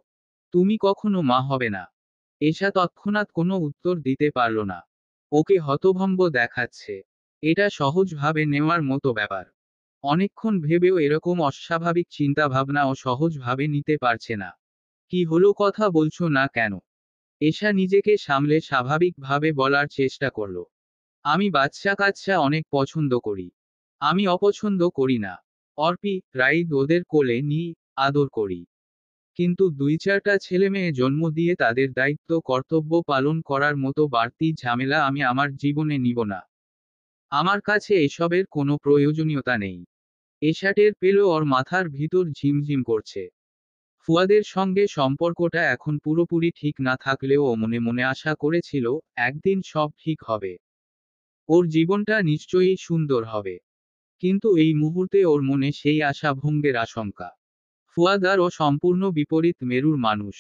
তুমি কখনো মা হবে না। এশা তৎক্ষণাৎ কোনো উত্তর দিতে পারল না। ওকে হতভম্ব দেখাচ্ছে। এটা সহজভাবে নেওয়ার মতো ব্যাপার। অনেকক্ষণ ভেবেও এরকম অস্বাভাবিক চিন্তাভাবনা ও সহজভাবে নিতে পারছে না। কি হলো, কথা বলছো না কেন? এশা নিজেকে সামলে স্বাভাবিকভাবে বলার চেষ্টা করল, আমি বাচ্চা কাচ্চা অনেক পছন্দ করি। আমি অপছন্দ করি না। অর্পি, রাইদ ওদের কোলে নিই, আদর করি। কিন্তু দুই চারটা ছেলেমেয়ে জন্ম দিয়ে তাদের দায়িত্ব কর্তব্য পালন করার মতো বাড়তি ঝামেলা আমি আমার জীবনে নিব না। আমার কাছে এসবের কোনো প্রয়োজনীয়তা নেই। এশা টের পেল ওর মাথার ভিতর ঝিমঝিম করছে। ফুয়াদের সঙ্গে সম্পর্কটা এখন পুরোপুরি ঠিক না থাকলেও ও মনে মনে আশা করেছিল একদিন সব ঠিক হবে। ওর জীবনটা নিশ্চয়ই সুন্দর হবে। কিন্তু এই মুহূর্তে ওর মনে সেই আশা ভঙ্গের আশঙ্কা। ফুয়াদ আরও সম্পূর্ণ বিপরীত মেরুর মানুষ।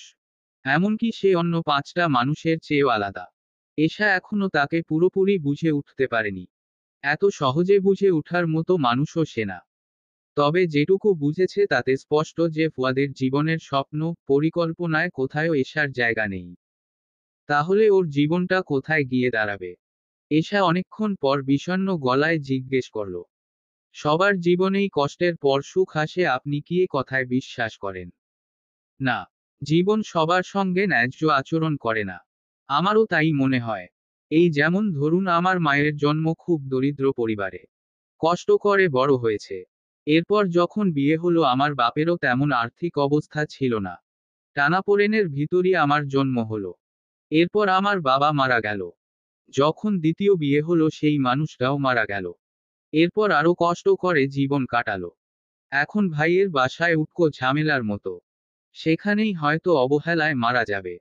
এমনকি সে অন্য 5টা মানুষের চেয়েও আলাদা। এশা এখনো তাকে পুরোপুরি বুঝে উঠতে পারেনি। এত সহজে বুঝে উঠার মতো মানুষও সে না। তবে যেটুকু বুঝেছে তাতে স্পষ্ট যে ফুয়াদের জীবনের স্বপ্ন, পরিকল্পনায় কোথাও এশার জায়গা নেই। তাহলে ওর জীবনটা কোথায় গিয়ে দাঁড়াবে? এশা অনেকক্ষণ পর বিষণ্ণ গলায় জিজ্ঞেস করল, সবার জীবনেই কষ্টের পর সুখ আসে, আপনি কি এ কথায় বিশ্বাস করেন? না। জীবন সবার সঙ্গে ন্যায্য আচরণ করে না। আমারও তাই মনে হয়। এই যেমন ধরুন আমার মায়ের জন্ম খুব দরিদ্র পরিবারে। কষ্ট করে বড় হয়েছে। এরপর যখন বিয়ে হলো আমার বাপেরও তেমন আর্থিক অবস্থা ছিল না। টানাপোড়েনের ভিতরই আমার জন্ম হলো। এরপর আমার বাবা মারা গেল। যখন দ্বিতীয় বিয়ে হলো সেই মানুষটাও মারা গেল। এরপর আরো কষ্ট করে জীবন কাটালো। এখন ভাইয়ের বাসায় উটকো ঝামেলার মতো। সেখানেই হয়তো অবহেলায় মারা যাবে।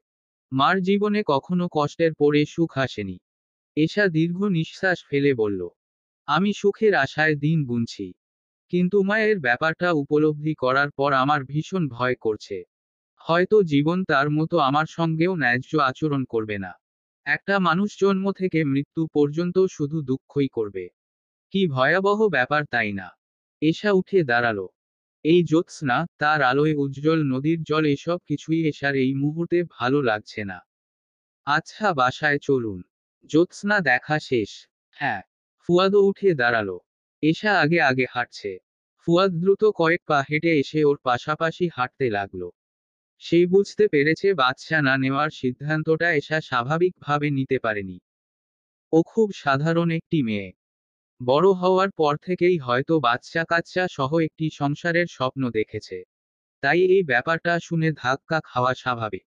মার জীবনে কখনো কষ্টের পরে সুখ আসেনি। এশা দীর্ঘ নিঃশ্বাস ফেলে বলল, আমি সুখের আশায় দিন গুনছি। কিন্তু মায়ের ব্যাপারটা উপলব্ধি করার পর আমার ভীষণ ভয় করছে। হয়তো জীবন তার মতো আমার সঙ্গেও ন্যায্য আচরণ করবে না। একটা মানুষ জন্ম থেকে মৃত্যু পর্যন্ত শুধু দুঃখই করবে। কি ভয়াবহ ব্যাপার, তাই না? এশা উঠে দাঁড়ালো। এই জ্যোৎস্না, তার আলোয় উজ্জ্বল নদীর জল, এসব কিছুই এশার এই মুহূর্তে ভালো লাগছে না। আচ্ছা, বাসায় চলুন। জ্যোৎস্না দেখা শেষ। হ্যাঁ। ফুয়াদও উঠে দাঁড়ালো। এশা আগে আগে হাঁটছে। ফুয়াদ দ্রুত কয়েক পা হেঁটে এসে ওর পাশাপাশি হাঁটতে লাগলো। সেই বুঝতে পেরেছে বাচ্চা না নেওয়ার সিদ্ধান্তটা এশা স্বাভাবিকভাবে নিতে পারেনি। ও খুব সাধারণ একটি মেয়ে। বড় হওয়ার পর থেকেই হয়তো বাচ্চা কাচ্চা সহ একটি সংসারের স্বপ্ন দেখেছে। তাই এই ব্যাপারটা শুনে ধাক্কা খাওয়া স্বাভাবিক।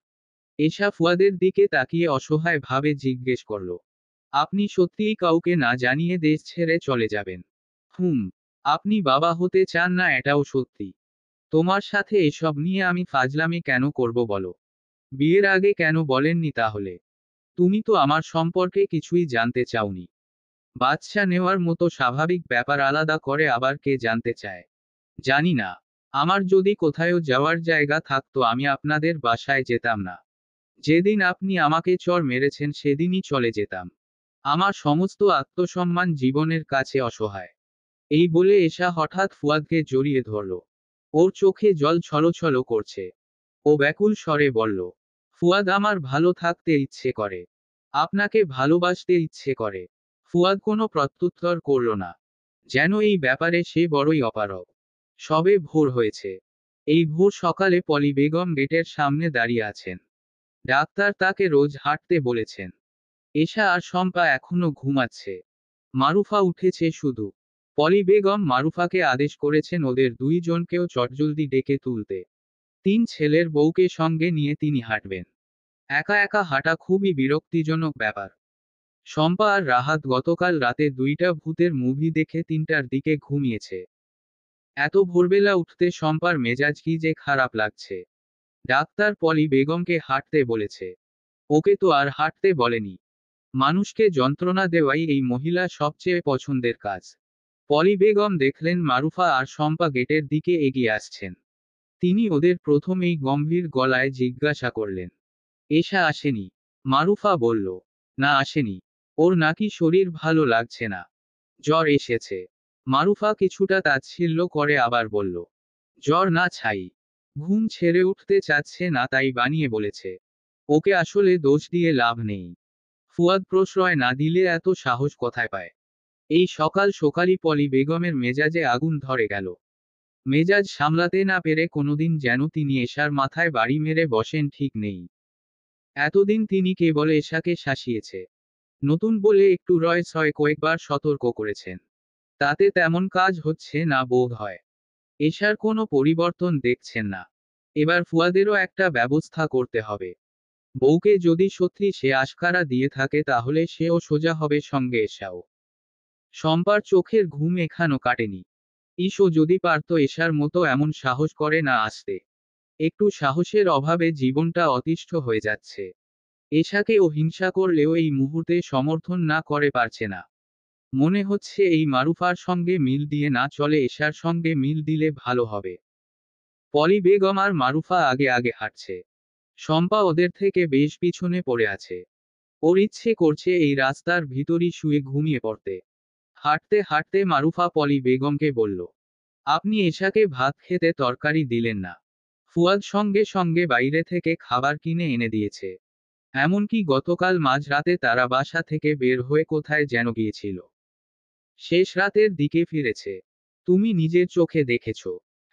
এশা ফুয়াদের দিকে তাকিয়ে অসহায় ভাবে জিজ্ঞেস করল, আপনি সত্যিই কাউকে না জানিয়ে দেশ ছেড়ে চলে যাবেন? হুম। আপনি বাবা হতে চান না, এটাও সত্যি। তোমার সাথে এসব নিয়ে আমি ফাজলামি কেন করব বলো? বিয়ের আগে কেন বলেননি তাহলে? তুমি তো আমার সম্পর্কে কিছুই জানতে চাওনি। বাচ্চা নেওয়ার মতো স্বাভাবিক ব্যাপার আলাদা করে আবার কে জানতে চায়? জানি না। আমার যদি কোথাও যাওয়ার জায়গা থাকতো আমি আপনাদের বাসায় যেতাম না। যেদিন আপনি আমাকে চড় মেরেছেন সেদিনই চলে যেতাম। আমার সমস্ত আত্মসম্মান জীবনের কাছে অসহায়। এই বলে এশা হঠাৎ ফুয়াদকে জড়িয়ে ধরল। ওর চোখে জল ছলছল করছে। ও ব্যাকুল স্বরে বলল, ফুয়াদ, আমার ভালো থাকতে ইচ্ছে করে। আপনাকে ভালোবাসতে ইচ্ছে করে। ফুয়াদ কোনো প্রত্যুত্তর করল না। যেন এই ব্যাপারে সে বড়ই অপারগ। সবে ভোর হয়েছে। এই ভোর সকালে পলি বেগম গেটের সামনে দাঁড়িয়ে আছেন। ডাক্তার তাকে রোজ হাঁটতে বলেছেন। এশা আর শম্পা এখনো ঘুমাচ্ছে। মারুফা উঠেছে শুধু। পলি বেগম মারুফাকে আদেশ করেছেন ওদের দুইজনকেও চটজলদি ডেকে তুলতে। 3 ছেলের বউকে সঙ্গে নিয়ে তিনি হাঁটবেন। একা একা হাঁটা খুবই বিরক্তিজনক ব্যাপার। শম্পা আর রাহাত গতকাল রাতে 2টা ভূতের মুভি দেখে 3টার দিকে ঘুমিয়েছে। এত ভোরবেলা উঠতে শম্পার মেজাজ কি যে খারাপ লাগছে। ডাক্তার পলি বেগমকে হাঁটতে বলেছে। ওকে তো আর হাঁটতে বলেনি। মানুষকে যন্ত্রণা দেওয়াই এই মহিলা সবচেয়ে পছন্দের কাজ। পলি বেগম দেখলেন মারুফা আর শম্পা গেটের দিকে এগিয়ে আসছেন। তিনি ওদের প্রথমেই গম্ভীর গলায় জিজ্ঞাসা করলেন, এশা আসেনি? মারুফা বলল, না, আসেনি। ওর নাকি শরীর ভালো লাগছে না। জ্বর এসেছে। মারুফা কিছুটা তাচ্ছিল্য করে আবার বলল, জ্বর না ছাই। ঘুম ছেড়ে উঠতে চাচ্ছে না তাই বানিয়ে বলেছে। ওকে আসলে দোষ দিয়ে লাভ নেই। ফুয়াদ প্রশ্রয় না দিলে এত সাহস কোথায় পায়? এই সকাল সকালই পলি বেগমের মেজাজে আগুন ধরে গেল। মেজাজ সামলাতে না পেরে কোনোদিন যেন তিনি এশার মাথায় বাড়ি মেরে বসেন ঠিক নেই। এতদিন তিনি কেবল এশাকে শাসিয়েছে। নতুন বলে একটু রয় ছয় কয়েকবার সতর্ক করেছেন। তাতে তেমন কাজ হচ্ছে না বোধ হয়। এশার কোনো পরিবর্তন দেখছেন না। এবার ফুয়াদেরও একটা ব্যবস্থা করতে হবে। বউকে যদি সত্যি সে আশকারা দিয়ে থাকে তাহলে সেও সোজা হবে, সঙ্গে এশাও। শম্পার চোখের ঘুম এখানো কাটেনি। ঈশও যদি পারত এশার মতো এমন সাহস করে না আসতে। একটু সাহসের অভাবে জীবনটা অতিষ্ঠ হয়ে যাচ্ছে। এশাকে ও হিংসা করলেও এই মুহূর্তে সমর্থন না করে পারছে না। মনে হচ্ছে এই মারুফার সঙ্গে মিল দিয়ে না চলে এশার সঙ্গে মিল দিলে ভালো হবে। পলি বেগম আর মারুফা আগে আগে হাঁটছে। শম্পা ওদের থেকে বেশ পিছনে পড়ে আছে। ওর ইচ্ছে করছে এই রাস্তার ভিতরই শুয়ে ঘুমিয়ে পড়তে। হাঁটতে হাঁটতে মারুফা পলি বেগমকে বলল, আপনি এশাকে ভাত খেতে তরকারি দিলেন না। ফুয়াদ সঙ্গে সঙ্গে বাইরে থেকে খাবার কিনে এনে দিয়েছে। এমনকি গতকাল মাঝরাতে তারা বাসা থেকে বের হয়ে কোথায় যেন গিয়েছিল। শেষ রাতের দিকে ফিরেছে। তুমি নিজের চোখে দেখেছ?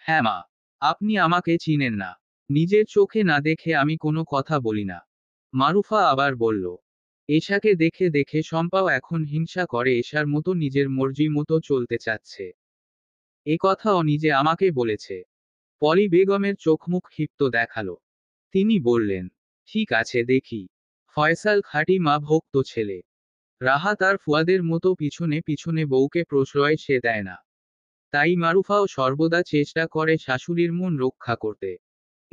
হ্যাঁ মা। আপনি আমাকে চিনেন না। নিজের চোখে না দেখে আমি কোনো কথা বলি না। মারুফা আবার বলল, এশাকে দেখে দেখে শম্পাও এখন হিংসা করে, এশার মতো নিজের মর্জি মতো চলতে চাচ্ছে। এ কথাও নিজে আমাকে বলেছে। পলি বেগমের চোখমুখ ক্ষিপ্ত দেখালো। তিনি বললেন, ঠিক আছে, দেখি। ফয়সাল খাঁটি মা ভক্ত ছেলে। রাহাত আর ফুয়াদের মতো পিছনে পিছনে বউকে প্রশ্রয় সে দেয় না। তাই মারুফাও সর্বদা চেষ্টা করে শাশুড়ির মন রক্ষা করতে।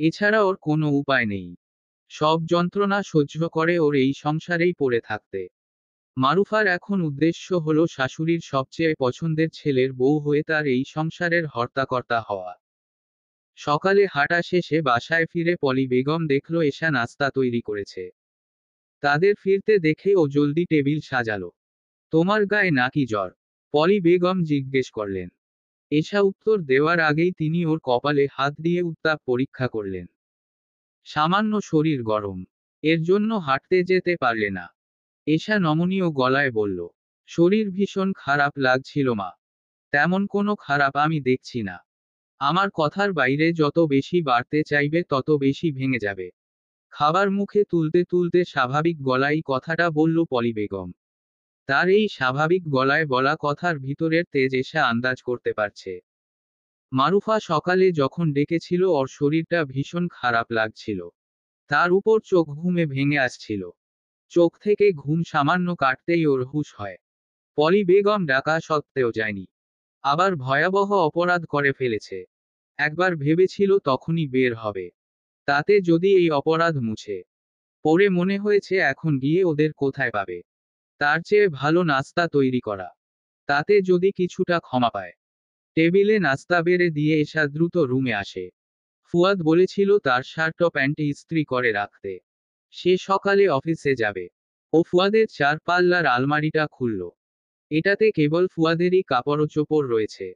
এছাড়া ওর কোনো উপায় নেই। সব যন্ত্রণা সহ্য করে ওর এই সংসারেই পড়ে থাকতে। মারুফার এখন উদ্দেশ্য হলো শাশুড়ির সবচেয়ে পছন্দের ছেলের বউ হয়ে তার এই সংসারের হর্তাকর্তা হওয়া। সকালে হাঁটা শেষে বাসায় ফিরে পলি বেগম দেখল এশা নাস্তা তৈরি করেছে। তাদের ফিরতে দেখে ও জলদি টেবিল সাজালো। তোমার গায়ে নাকি জ্বর? পলি বেগম জিজ্ঞেস করলেন। এশা উত্তর দেওয়ার আগেই তিনি ওর কপালে হাত দিয়ে উত্তাপ পরীক্ষা করলেন। সামান্য শরীর গরম, এর জন্য হাঁটতে যেতে পারলে না? এশা নমনীয় গলায় বলল। শরীর ভীষণ খারাপ লাগছিল মা। তেমন কোনো খারাপ আমি দেখছি না। আমার কথার বাইরে যত বেশি বাড়তে চাইবে তত বেশি ভেঙে যাবে। খাবার মুখে তুলতে তুলতে স্বাভাবিক গলায় কথাটা বলল পলি বেগম। তার এই স্বাভাবিক গলায় বলা কথার ভিতরের তেজ এশা আন্দাজ করতে পারছে। মারুফা সকালে যখন ডেকেছিল ওর শরীরটা ভীষণ খারাপ লাগছিল। তার উপর চোখ ঘুমে ভেঙে আসছিল। চোখ থেকে ঘুম সামান্য কাটতেই ওর হুঁশ হয়। পলি বেগম ডাকা সত্ত্বেও যায়নি। আবার ভয়াবহ অপরাধ করে ফেলেছে। একবার ভেবেছিল তখনই বের হবে। তাতে যদি এই অপরাধ মুছে পরে মনে হয়েছে এখন গিয়ে ওদের কোথায় পাবে। তার চেয়ে ভালো নাস্তা তৈরি করা। তাতে যদি কিছুটা ক্ষমা পায়। টেবিলে নাস্তা বেড়ে দিয়ে এশা দ্রুত রুমে আসে। ফুয়াদ বলেছিল তার শার্ট ও প্যান্ট ইস্ত্রি করে রাখতে। সে সকালে অফিসে যাবে। ও ফুয়াদের 4 পাল্লার আলমারিটা খুলল। এটাতে কেবল ফুয়াদেরই কাপড়চোপড় রয়েছে।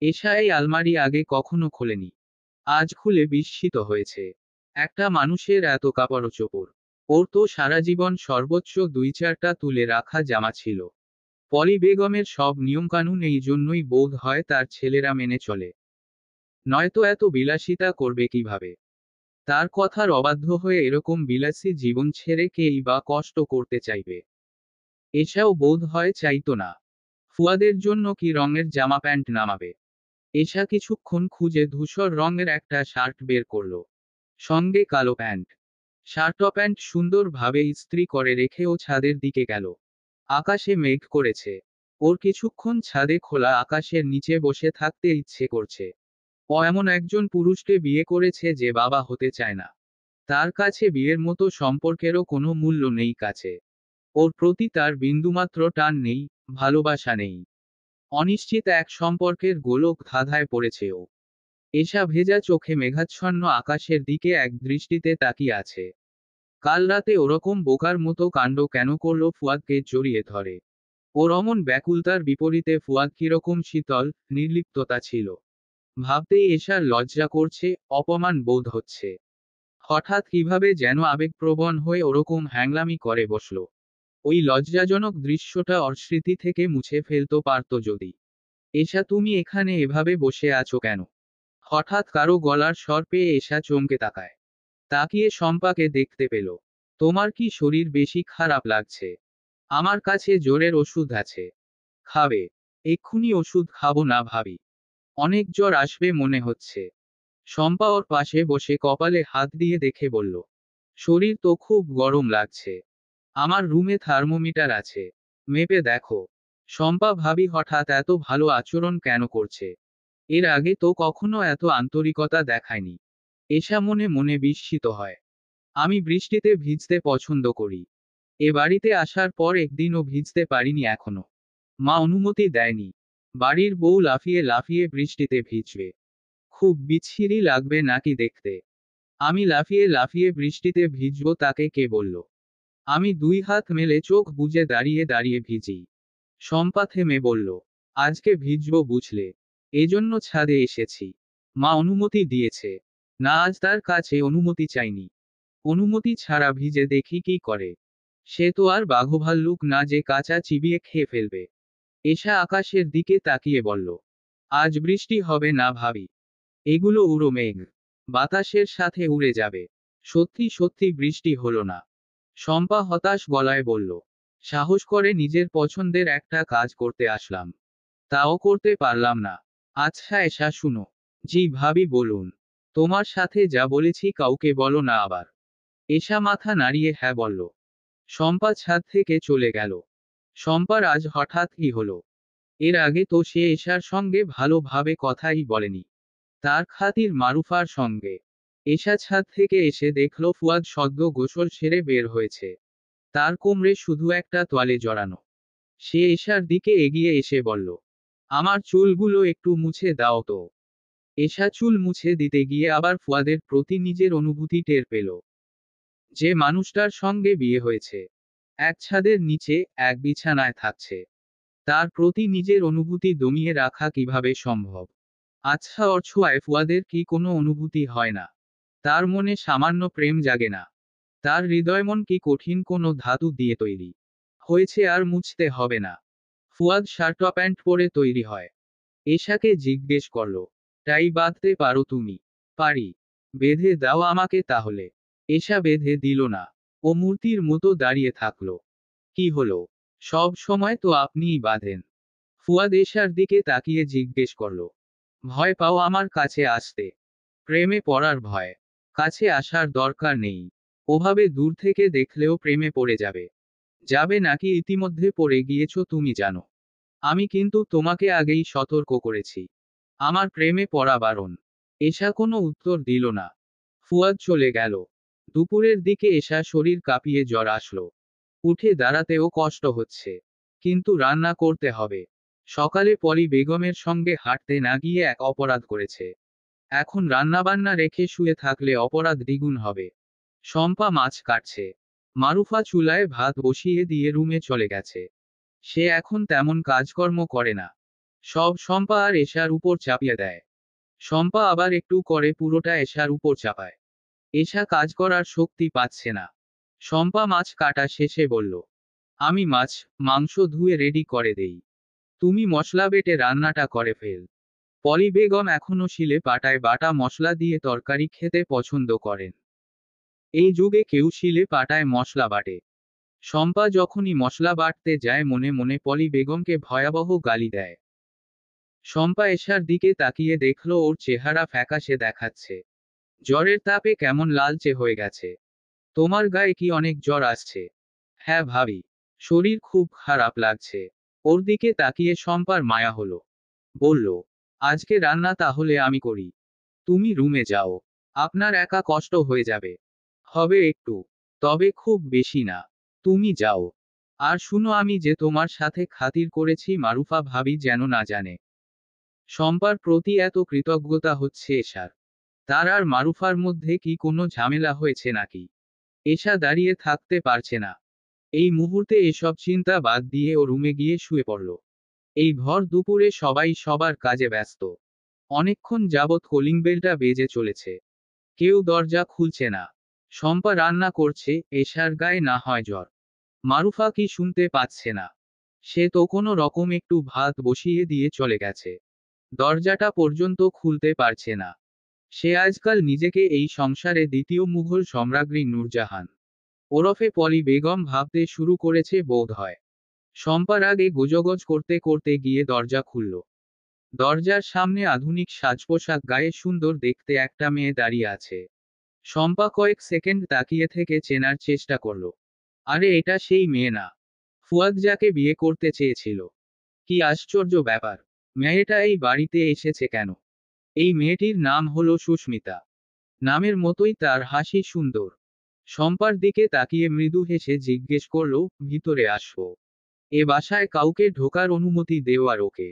এশা এই আলমারি আগে কখনো খোলেনি। আজ খুলে বিস্মিত হয়েছে। একটা মানুষের এত কাপড়চোপড়! ওর তো সারা জীবন সর্বোচ্চ 2-4টা তুলে রাখা জামা ছিল। পলি বেগমের সব নিয়মকানুন এই জন্যই বোধ হয় তার ছেলেরা মেনে চলে। নয়তো এত বিলাসিতা করবে কিভাবে? তার কথার অবাধ্য হয়ে এরকম বিলাসী জীবন ছেড়ে কেই বা কষ্ট করতে চাইবে? এশাও বোধ হয় চাইতো না। ফুয়াদের জন্য কি রঙের জামা প্যান্ট নামাবে? এশা কিছুক্ষণ খুঁজে ধূসর রঙের একটা শার্ট বের করল। সঙ্গে কালো প্যান্ট। শার্ট ও প্যান্ট সুন্দরভাবে ইস্ত্রি করে রেখে ও ছাদের দিকে গেল। আকাশে মেঘ করেছে। ওর কিছুক্ষণ ছাদে খোলা আকাশের নিচে বসে থাকতে ইচ্ছে করছে। ও এমন একজন পুরুষকে বিয়ে করেছে যে বাবা হতে চায় না। তার কাছে বিয়ের মতো সম্পর্কেরও কোনো মূল্য নেই কাছে। ওর প্রতি তার বিন্দুমাত্র টান নেই, ভালোবাসা নেই। অনিশ্চিত এক সম্পর্কের গোলক ধাঁধায় পড়েছে ও। এশা ভেজা চোখে মেঘাচ্ছন্ন আকাশের দিকে এক দৃষ্টিতে তাকিয়ে আছে। কাল রাতে ওরকম বোকার মতো কাণ্ড কেন করলো ফুয়াদকে জড়িয়ে ধরে। ওর অমন ব্যাকুলতার বিপরীতে ফুয়াদ কিরকম শীতল, নির্লিপ্ততা ছিল। ভাবতেই এশার লজ্জা করছে, অপমান বোধ হচ্ছে। হঠাৎ কিভাবে যেন আবেগপ্রবণ হয়ে ওরকম হ্যাংলামি করে বসল। ওই লজ্জাজনক দৃশ্যটা ওর স্মৃতি থেকে মুছে ফেলতে পারত যদি। এশা তুমি এখানে এভাবে বসে আছো কেন? হঠাৎ কারো গলার স্বর পেয়ে এশা চমকে তাকায়। তাকিয়ে শম্পাকে দেখতে পেল। তোমার কি শরীর বেশি খারাপ লাগছে? আমার কাছে জ্বরের ওষুধ আছে। খাবে? এক্ষুনি ওষুধ খাবো না ভাবি। অনেক জ্বর আসবে মনে হচ্ছে। শম্পা ওর পাশে বসে কপালে হাত দিয়ে দেখে বলল। শরীর তো খুব গরম লাগছে। আমার রুমে থার্মোমিটার আছে। মেপে দেখো। শম্পা ভাবি হঠাৎ এত ভালো আচরণ কেন করছে? এর আগে তো কখনো এত আন্তরিকতা দেখায়নি। এশা মনে মনে বিস্মিত হয়। আমি বৃষ্টিতে ভিজতে পছন্দ করি। এ বাড়িতে আসার পর একদিনও ভিজতে পারিনি এখনো। মা অনুমতি দেয়নি। বাড়ির বউ লাফিয়ে লাফিয়ে বৃষ্টিতে ভিজবে। খুব বিচ্ছিরি লাগবে নাকি দেখতে? আমি লাফিয়ে লাফিয়ে বৃষ্টিতে ভিজব তাকে কে বলল? আমি 2 হাত মেলে চোখ বুজে দাঁড়িয়ে দাঁড়িয়ে ভিজি। শম্পা থেমে বলল। আজকে ভিজব বুঝলে। এজন্য ছাদে এসেছি। মা অনুমতি দিয়েছে। না আজ তার কাছে অনুমতি চাইনি। অনুমতি ছাড়া ভিজে দেখি কি করে। সে তো আর বাঘভাল্লুক না যে কাঁচা চিবিয়ে খেয়ে ফেলবে। এশা আকাশের দিকে তাকিয়ে বলল। আজ বৃষ্টি হবে না ভাবি। এগুলো উড়ো মেঘ। বাতাসের সাথে উড়ে যাবে। সত্যি সত্যি বৃষ্টি হলো না। শম্পা হতাশ গলায় বলল। সাহস করে নিজের পছন্দের একটা কাজ করতে আসলাম। তাও করতে পারলাম না। আচ্ছা এশা শুনো। জি ভাবি বলুন। তোমার সাথে যা বলেছি কাউকে বলো না আবার। এশা মাথা নাড়িয়ে হ্যাঁ বলল। শম্পা ছাদ থেকে চলে গেল। শম্পার আজ হঠাৎ কি হলো? এর আগে তো সে এশার সঙ্গে ভালোভাবে কথাই বলেনি। তার খাতির মারুফার সঙ্গে। এশা ছাদ থেকে এসে দেখল ফুয়াদ সদ্য গোসল সেরে বের হয়েছে। তার কোমরে শুধু একটা তোয়ালে জড়ানো। সে এশার দিকে এগিয়ে এসে বলল, আমার চুলগুলো একটু মুছে দাও তো। এশা চুল মুছে দিতে গিয়ে আবার ফুয়াদের প্রতি নিজের অনুভূতি টের পেল। যে মানুষটার সঙ্গে বিয়ে হয়েছে, এক ছাদের নিচে, এক বিছানায় থাকছে, তার প্রতি নিজের অনুভূতি দমিয়ে রাখা কিভাবে সম্ভব? আচ্ছা, ওর ছোঁয়ায় ফুয়াদের কি কোনো অনুভূতি হয় না? তার মনে সামান্য প্রেম জাগে না? তার হৃদয়মন কি কঠিন কোনো ধাতু দিয়ে তৈরি? হয়েছে আর মুছতে হবে না। ফুয়াদ শার্ট প্যান্ট পরে তৈরি হয়। এশাকে জিজ্ঞেস করল, টাই বাঁধতে পারো তুমি? পারি। বেঁধে দাও আমাকে তাহলে। এশা বেঁধে দিল না। ও মূর্তির মতো দাঁড়িয়ে থাকল। কি হলো? সব সময় তো আপনিই বাঁধেন। ফুয়াদ এশার দিকে তাকিয়ে জিজ্ঞেস করল, ভয় পাও আমার কাছে আসতে? প্রেমে পড়ার ভয়? কাছে আসার দরকার নেই। ওভাবে দূর থেকে দেখলেও প্রেমে পড়ে যাবে। যাবে নাকি ইতিমধ্যে পড়ে গিয়েছো তুমি জানো। আমি কিন্তু তোমাকে আগেই সতর্ক করেছি। আমার প্রেমে পড়া বারণ। এশা কোনো উত্তর দিল না। ফুয়াদ চলে গেল। দুপুরের দিকে এশা শরীর কাঁপিয়ে জ্বর আসলো। উঠে দাঁড়াতেও কষ্ট হচ্ছে। কিন্তু রান্না করতে হবে। সকালে পলি বেগমের সঙ্গে হাঁটতে না গিয়ে এক অপরাধ করেছে। এখন রান্নাবান্না রেখে শুয়ে থাকলে অপরাধ দ্বিগুণ হবে। শম্পা মাছ কাটছে। মারুফা চুলায় ভাত বসিয়ে দিয়ে রুমে চলে গেছে। সে এখন তেমন কাজকর্ম করে না। সব শম্পা আর এশার উপর চাপিয়ে দেয়। শম্পা আবার একটু করে পুরোটা এশার উপর চাপায়। এশা কাজ করার শক্তি পাচ্ছে না। শম্পা মাছ কাটা শেষে বলল, আমি মাছ, মাংস ধুয়ে রেডি করে দেই। তুমি মশলা বেটে রান্নাটা করে ফেল। পলি বেগম এখনো শিলে পাটায় বাটা মশলা দিয়ে তরকারি খেতে পছন্দ করেন। এই যুগে কেউ শিলে পাটায় মশলা বাটে? শম্পা যখনই মশলা বাটতে যায় মনে মনে পলি বেগমকে ভয়াবহ গালি দেয়। শম্পা এশার দিকে তাকিয়ে দেখল ওর চেহারা ফ্যাকাশে দেখাচ্ছে। জ্বরের তাপে কেমন লালচে হয়ে গেছে। তোমার গায়ে কি অনেক জ্বর আসছে? হ্যাঁ ভাবি। শরীর খুব খারাপ লাগছে। ওর দিকে তাকিয়ে শম্পার মায়া হলো। বলল, আজকে রান্না তাহলে আমি করি। তুমি রুমে যাও। আপনার একা কষ্ট হয়ে যাবে। হবে একটু। তবে খুব বেশি না। তুমি যাও। আর শুনো, আমি যে তোমার সাথে খাতির করেছি মারুফা ভাবি যেন না জানে। শম্পার প্রতি এত কৃতজ্ঞতা হচ্ছে এশার। তার আর মারুফার মধ্যে কি কোনো ঝামেলা হয়েছে নাকি? এশা দাঁড়িয়ে থাকতে পারছে না। এই মুহূর্তে এসব চিন্তা বাদ দিয়ে ও রুমে গিয়ে শুয়ে পড়ল। এই ভর দুপুরে সবাই সবার কাজে ব্যস্ত। অনেকক্ষণ যাবৎ কলিং বেলটা বেজে চলেছে। কেউ দরজা খুলছে না। শম্পা রান্না করছে, এশার গায়ে না হয় জ্বর। মারুফা কি শুনতে পাচ্ছে না? সে তো কোনো রকম একটু ভাত বসিয়ে দিয়ে চলে গেছে। দরজাটা পর্যন্ত খুলতে পারছে না। সে আজকাল নিজেকে এই সংসারে দ্বিতীয় মুঘল সম্রাজ্ঞী নূরজাহান ওরফে পলি বেগম ভাবতে শুরু করেছে বোধ হয়। শম্পার আগে গোজগজ করতে করতে গিয়ে দরজা খুলল। দরজার সামনে আধুনিক সাজপোশাক গায়ে সুন্দর দেখতে একটা মেয়ে দাঁড়িয়ে আছে। শম্পা কয়েক সেকেন্ড তাকিয়ে থেকে চেনার চেষ্টা করল। আরে এটা সেই মেয়ে না? ফুয়াদ যাকে বিয়ে করতে চেয়েছিল। কি আশ্চর্য ব্যাপার! মেয়েটা এই বাড়িতে এসেছে কেন? এই মেয়েটির নাম হলো সুস্মিতা। নামের মতোই তার হাসি সুন্দর। শম্পার দিকে তাকিয়ে মৃদু হেসে জিজ্ঞেস করল, ভিতরে আসো। এ বাসায় কাউকে ঢোকার অনুমতি দেওয়ার ওকে?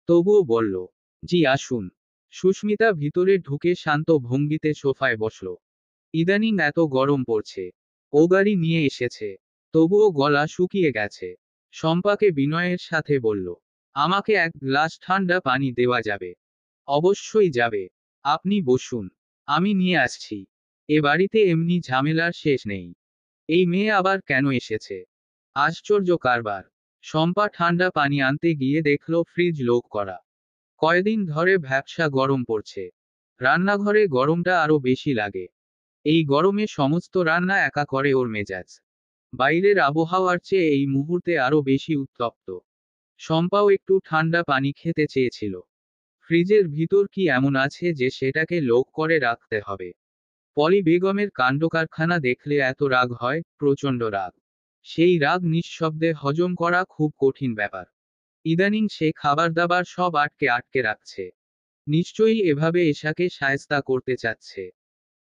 তবুও বলল, জি আসুন। সুস্মিতা ভিতরে ঢুকে শান্ত ভঙ্গিতে সোফায় বসল। ইদানিং এত গরম পড়ছে। ও গাড়ি নিয়ে এসেছে। তবুও গলা শুকিয়ে গেছে। শম্পাকে বিনয়ের সাথে বলল, আমাকে এক গ্লাস ঠান্ডা পানি দেওয়া যাবে? অবশ্যই যাবে। আপনি বসুন। আমি নিয়ে আসছি। এ বাড়িতে এমনি ঝামেলার শেষ নেই। এই মেয়ে আবার কেন এসেছে? আশ্চর্য কারবার। শম্পা ঠান্ডা পানি আনতে গিয়ে দেখল ফ্রিজ লোক করা। কয়দিন ধরে ভ্যাপসা গরম পড়ছে। রান্নাঘরে গরমটা আরো বেশি লাগে। এই গরমে সমস্ত রান্না একা করে ওর মেজাজ। বাইরের আবহাওয়ার চেয়ে এই মুহূর্তে আরো বেশি উত্তপ্ত। শম্পাও একটু ঠান্ডা পানি খেতে চেয়েছিল। ফ্রিজের ভিতর কি এমন আছে যে সেটাকে লোক করে রাখতে হবে? পলি বেগমের কাণ্ডকারখানা দেখলে এত রাগ হয়, প্রচণ্ড রাগ। সেই রাগ নিঃশব্দে হজম করা খুব কঠিন ব্যাপার। ইদানিং সে খাবার দাবার সব আটকে আটকে রাখছে। নিশ্চয়ই এভাবে এশাকে শায়েস্তা করতে চাচ্ছে।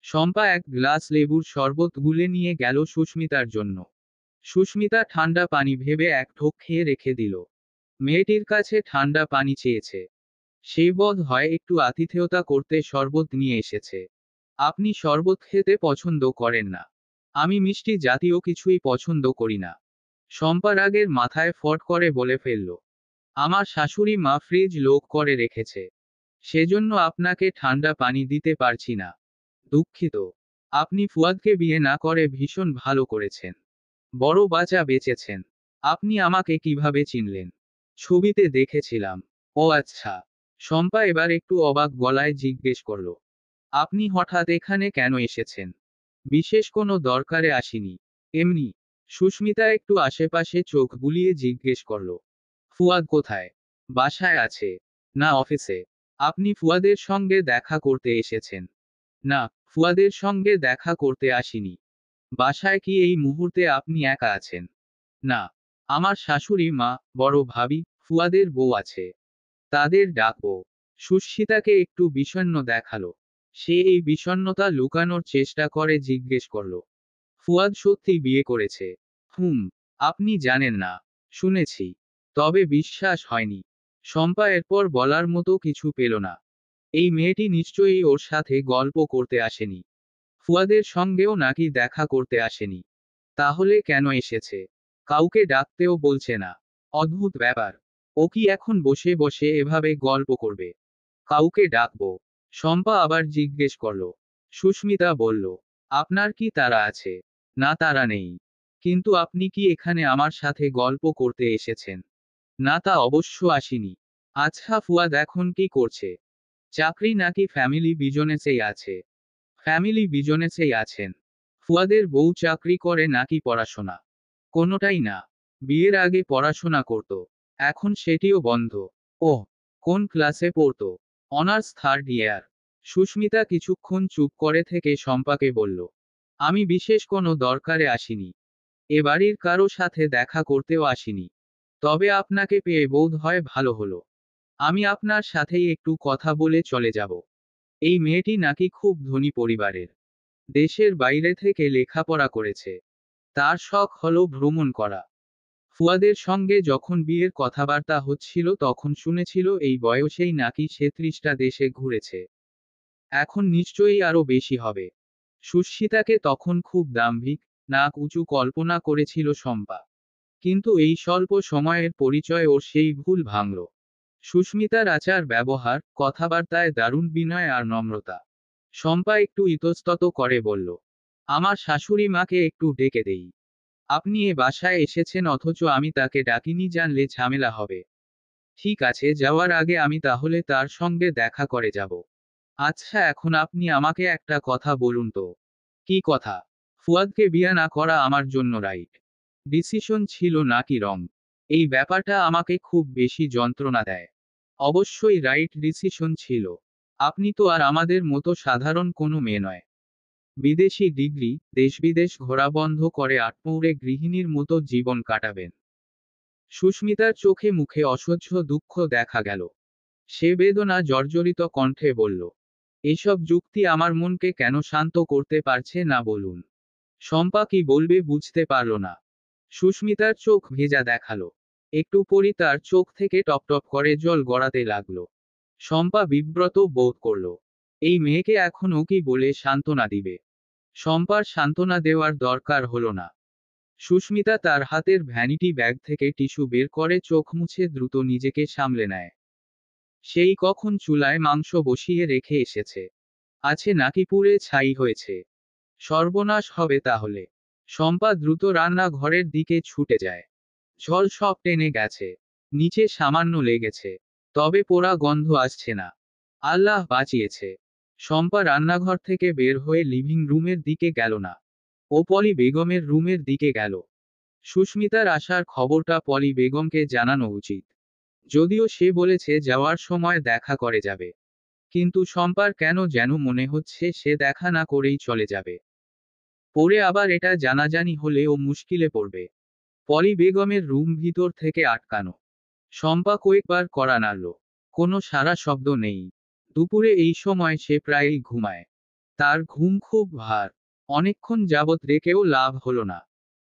শম্পা এক গ্লাস লেবুর শরবত গুলে নিয়ে গেল সুস্মিতার জন্য। সুস্মিতা ঠান্ডা পানি ভেবে এক ঢোক খেয়ে রেখে দিল। মেয়েটির কাছে ঠান্ডা পানি চেয়েছে। সে বোধ হয় একটু আতিথেয়তা করতে শরবত নিয়ে এসেছে। আপনি শরবত খেতে পছন্দ করেন না? আমি মিষ্টি জাতীয় কিছুই পছন্দ করি না। শম্পা রাগের মাথায় ফট করে বলে ফেলল। আমার শাশুড়ি মা ফ্রিজ লোক করে রেখেছে, সেজন্য আপনাকে ঠান্ডা পানি দিতে পারছি না। দুঃখিত। আপনি ফুয়াদকে বিয়ে না করে ভীষণ ভালো করেছেন। বড় বাঁচা বেঁচেছেন। আপনি আমাকে কিভাবে চিনলেন? ছবিতে দেখেছিলাম। ও আচ্ছা। শম্পা এবার একটু অবাক গলায় জিজ্ঞেস করল। আপনি হঠাৎ এখানে কেন এসেছেন? বিশেষ কোনো দরকারে আসিনি। এমনি। সুস্মিতা একটু আশেপাশে চোখ বুলিয়ে জিজ্ঞেস করল। ফুয়াদ কোথায়? বাসায় আছে। না অফিসে? আপনি ফুয়াদের সঙ্গে দেখা করতে এসেছেন? না, ফুয়াদের সঙ্গে দেখা করতে আসিনি। বাসায় কি এই মুহূর্তে আপনি একা আছেন? না, আমার শাশুড়ি মা, বড় ভাবি, ফুয়াদের বউ আছে। তাদের ডাকবো? সুস্মিতাকে একটু বিষণ্ণ দেখালো। সে এই বিষণ্ণতা লুকানোর চেষ্টা করে জিজ্ঞেস করল। ফুয়াদ সত্যি বিয়ে করেছে? হুম। আপনি জানেন না? শুনেছি। তবে বিশ্বাস হয়নি। শম্পা এরপর বলার মতো কিছু পেল না। এই মেয়েটি নিশ্চয়ই ওর সাথে গল্প করতে আসেনি। ফুয়াদের সঙ্গেও নাকি দেখা করতে আসেনি। তাহলে কেন এসেছে? কাউকে ডাকতেও বলছে না। অদ্ভুত ব্যাপার। ও কি এখন বসে বসে এভাবে গল্প করবে? কাউকে ডাকবো? শম্পা আবার জিজ্ঞেস করল। সুস্মিতা বলল, আপনার কি তারা আছে? না, তারা নেই। কিন্তু আপনি কি এখানে আমার সাথে গল্প করতে এসেছেন? না, তা অবশ্য আসিনি। আচ্ছা, ফুয়াদ এখন কি করছে? চাকরি নাকি ফ্যামিলি বিজনেসেই আছে? ফ্যামিলি বিজনেসেই আছেন। ফুয়াদের বউ চাকরি করে নাকি পড়াশোনা? কোনোটাই না। বিয়ের আগে পড়াশোনা করত। এখন সেটিও বন্ধ। ওহ। কোন ক্লাসে পড়তো? Honours third year. সুস্মিতা কিছুক্ষণ চুপ করে থেকে শম্পাকে বলল, আমি বিশেষ কোনো দরকারে আসিনি। এ বাড়ির কারো সাথে দেখা করতেও আসিনি। তবে আপনাকে পেয়ে বোধ হয় ভালো হলো। আমি আপনার সাথেই একটু কথা বলে চলে যাব। এই মেয়েটি নাকি খুব ধনী পরিবারের। দেশের বাইরে থেকে লেখাপড়া করেছে। তার শখ হলো ভ্রমণ করা। ফুয়াদের সঙ্গে যখন বিয়ের কথাবার্তা হচ্ছিল তখন শুনেছিল এই বয়সেই নাকি সে 30টা দেশে ঘুরেছে। এখন নিশ্চয়ই আরো বেশি হবে। সুস্মিতাকে তখন খুব দাম্ভিক, নাক উঁচু কল্পনা করেছিল শম্পা। কিন্তু এই স্বল্প সময়ের পরিচয় ওর সেই ভুল ভাঙল। সুস্মিতার আচার ব্যবহার, কথাবার্তায় দারুণ বিনয় আর নম্রতা। শম্পা একটু ইতস্তত করে বলল, আমার শাশুড়ি মাকে একটু ডেকে দেই। আপনি এ বাসায় এসেছেন অথচ আমি তাকে ডাকিনি, জানলে ঝামেলা হবে। ঠিক আছে, যাওয়ার আগে আমি তাহলে তার সঙ্গে দেখা করে যাব। আচ্ছা, এখন আপনি আমাকে একটা কথা বলুন তো। কি কথা? ফুয়াদকে বিয়ে না করা আমার জন্য রাইট ডিসিশন ছিল নাকি রং? এই ব্যাপারটা আমাকে খুব বেশি যন্ত্রণা দেয়। অবশ্যই রাইট ডিসিশন ছিল। আপনি তো আর আমাদের মতো সাধারণ কোনো মেয়ে নয়। বিদেশি ডিগ্রি, দেশ বিদেশ ঘোরা বন্ধ করে আটপৌরে গৃহিণীর মতো জীবন কাটাবেন। সুস্মিতার চোখে মুখে অসহ্য দুঃখ দেখা গেল। সে বেদনা জর্জরিত কণ্ঠে বলল, এসব যুক্তি আমার মনকে কেন শান্ত করতে পারছে না বলুন। শম্পা কি বলবে বুঝতে পারল না। সুস্মিতার চোখ ভেজা দেখালো। একটু পরই তার চোখ থেকে টপটপ করে জল গড়াতে লাগলো। শম্পা বিব্রত বোধ করল। এই মেয়েকে এখনও কি বলে সান্ত্বনা দিবে? শম্পার সান্ত্বনা দেওয়ার দরকার হলো না। সুস্মিতা তার হাতের ভ্যানিটি ব্যাগ থেকে টিস্যু বের করে চোখ মুছে দ্রুত নিজেকে সামলে নেয়। সেই কখন চুলায় মাংস বসিয়ে রেখে এসেছে। আছে নাকি পুড়ে ছাই হয়েছে? সর্বনাশ হবে তাহলে। শম্পা দ্রুত রান্নাঘরের দিকে ছুটে যায়। ঝোল সব টেনে গেছে। নিচে সামান্য লেগেছে। তবে পোড়া গন্ধ আসছে না। আল্লাহ বাঁচিয়েছে। শম্পা রান্নাঘর থেকে বের হয়ে লিভিং রুমের দিকে গেল না। ও পলি বেগমের রুমের দিকে গেল। সুস্মিতার আসার খবরটা পলি বেগমকে জানানো উচিত। যদিও সে বলেছে যাওয়ার সময় দেখা করে যাবে। কিন্তু শম্পার কেন যেন মনে হচ্ছে সে দেখা না করেই চলে যাবে। পরে আবার এটা জানাজানি হলে ও মুশকিলে পড়বে। পলি বেগমের রুম ভিতর থেকে আটকানো। শম্পা কয়েকবার কড়া নাড়ল। কোনো সাড়া শব্দ নেই। দুপুরে এই সময় সে প্রায়ই ঘুমায়। তার ঘুম খুব ভার। অনেকক্ষণ যাবৎ রেখেও লাভ হলো না।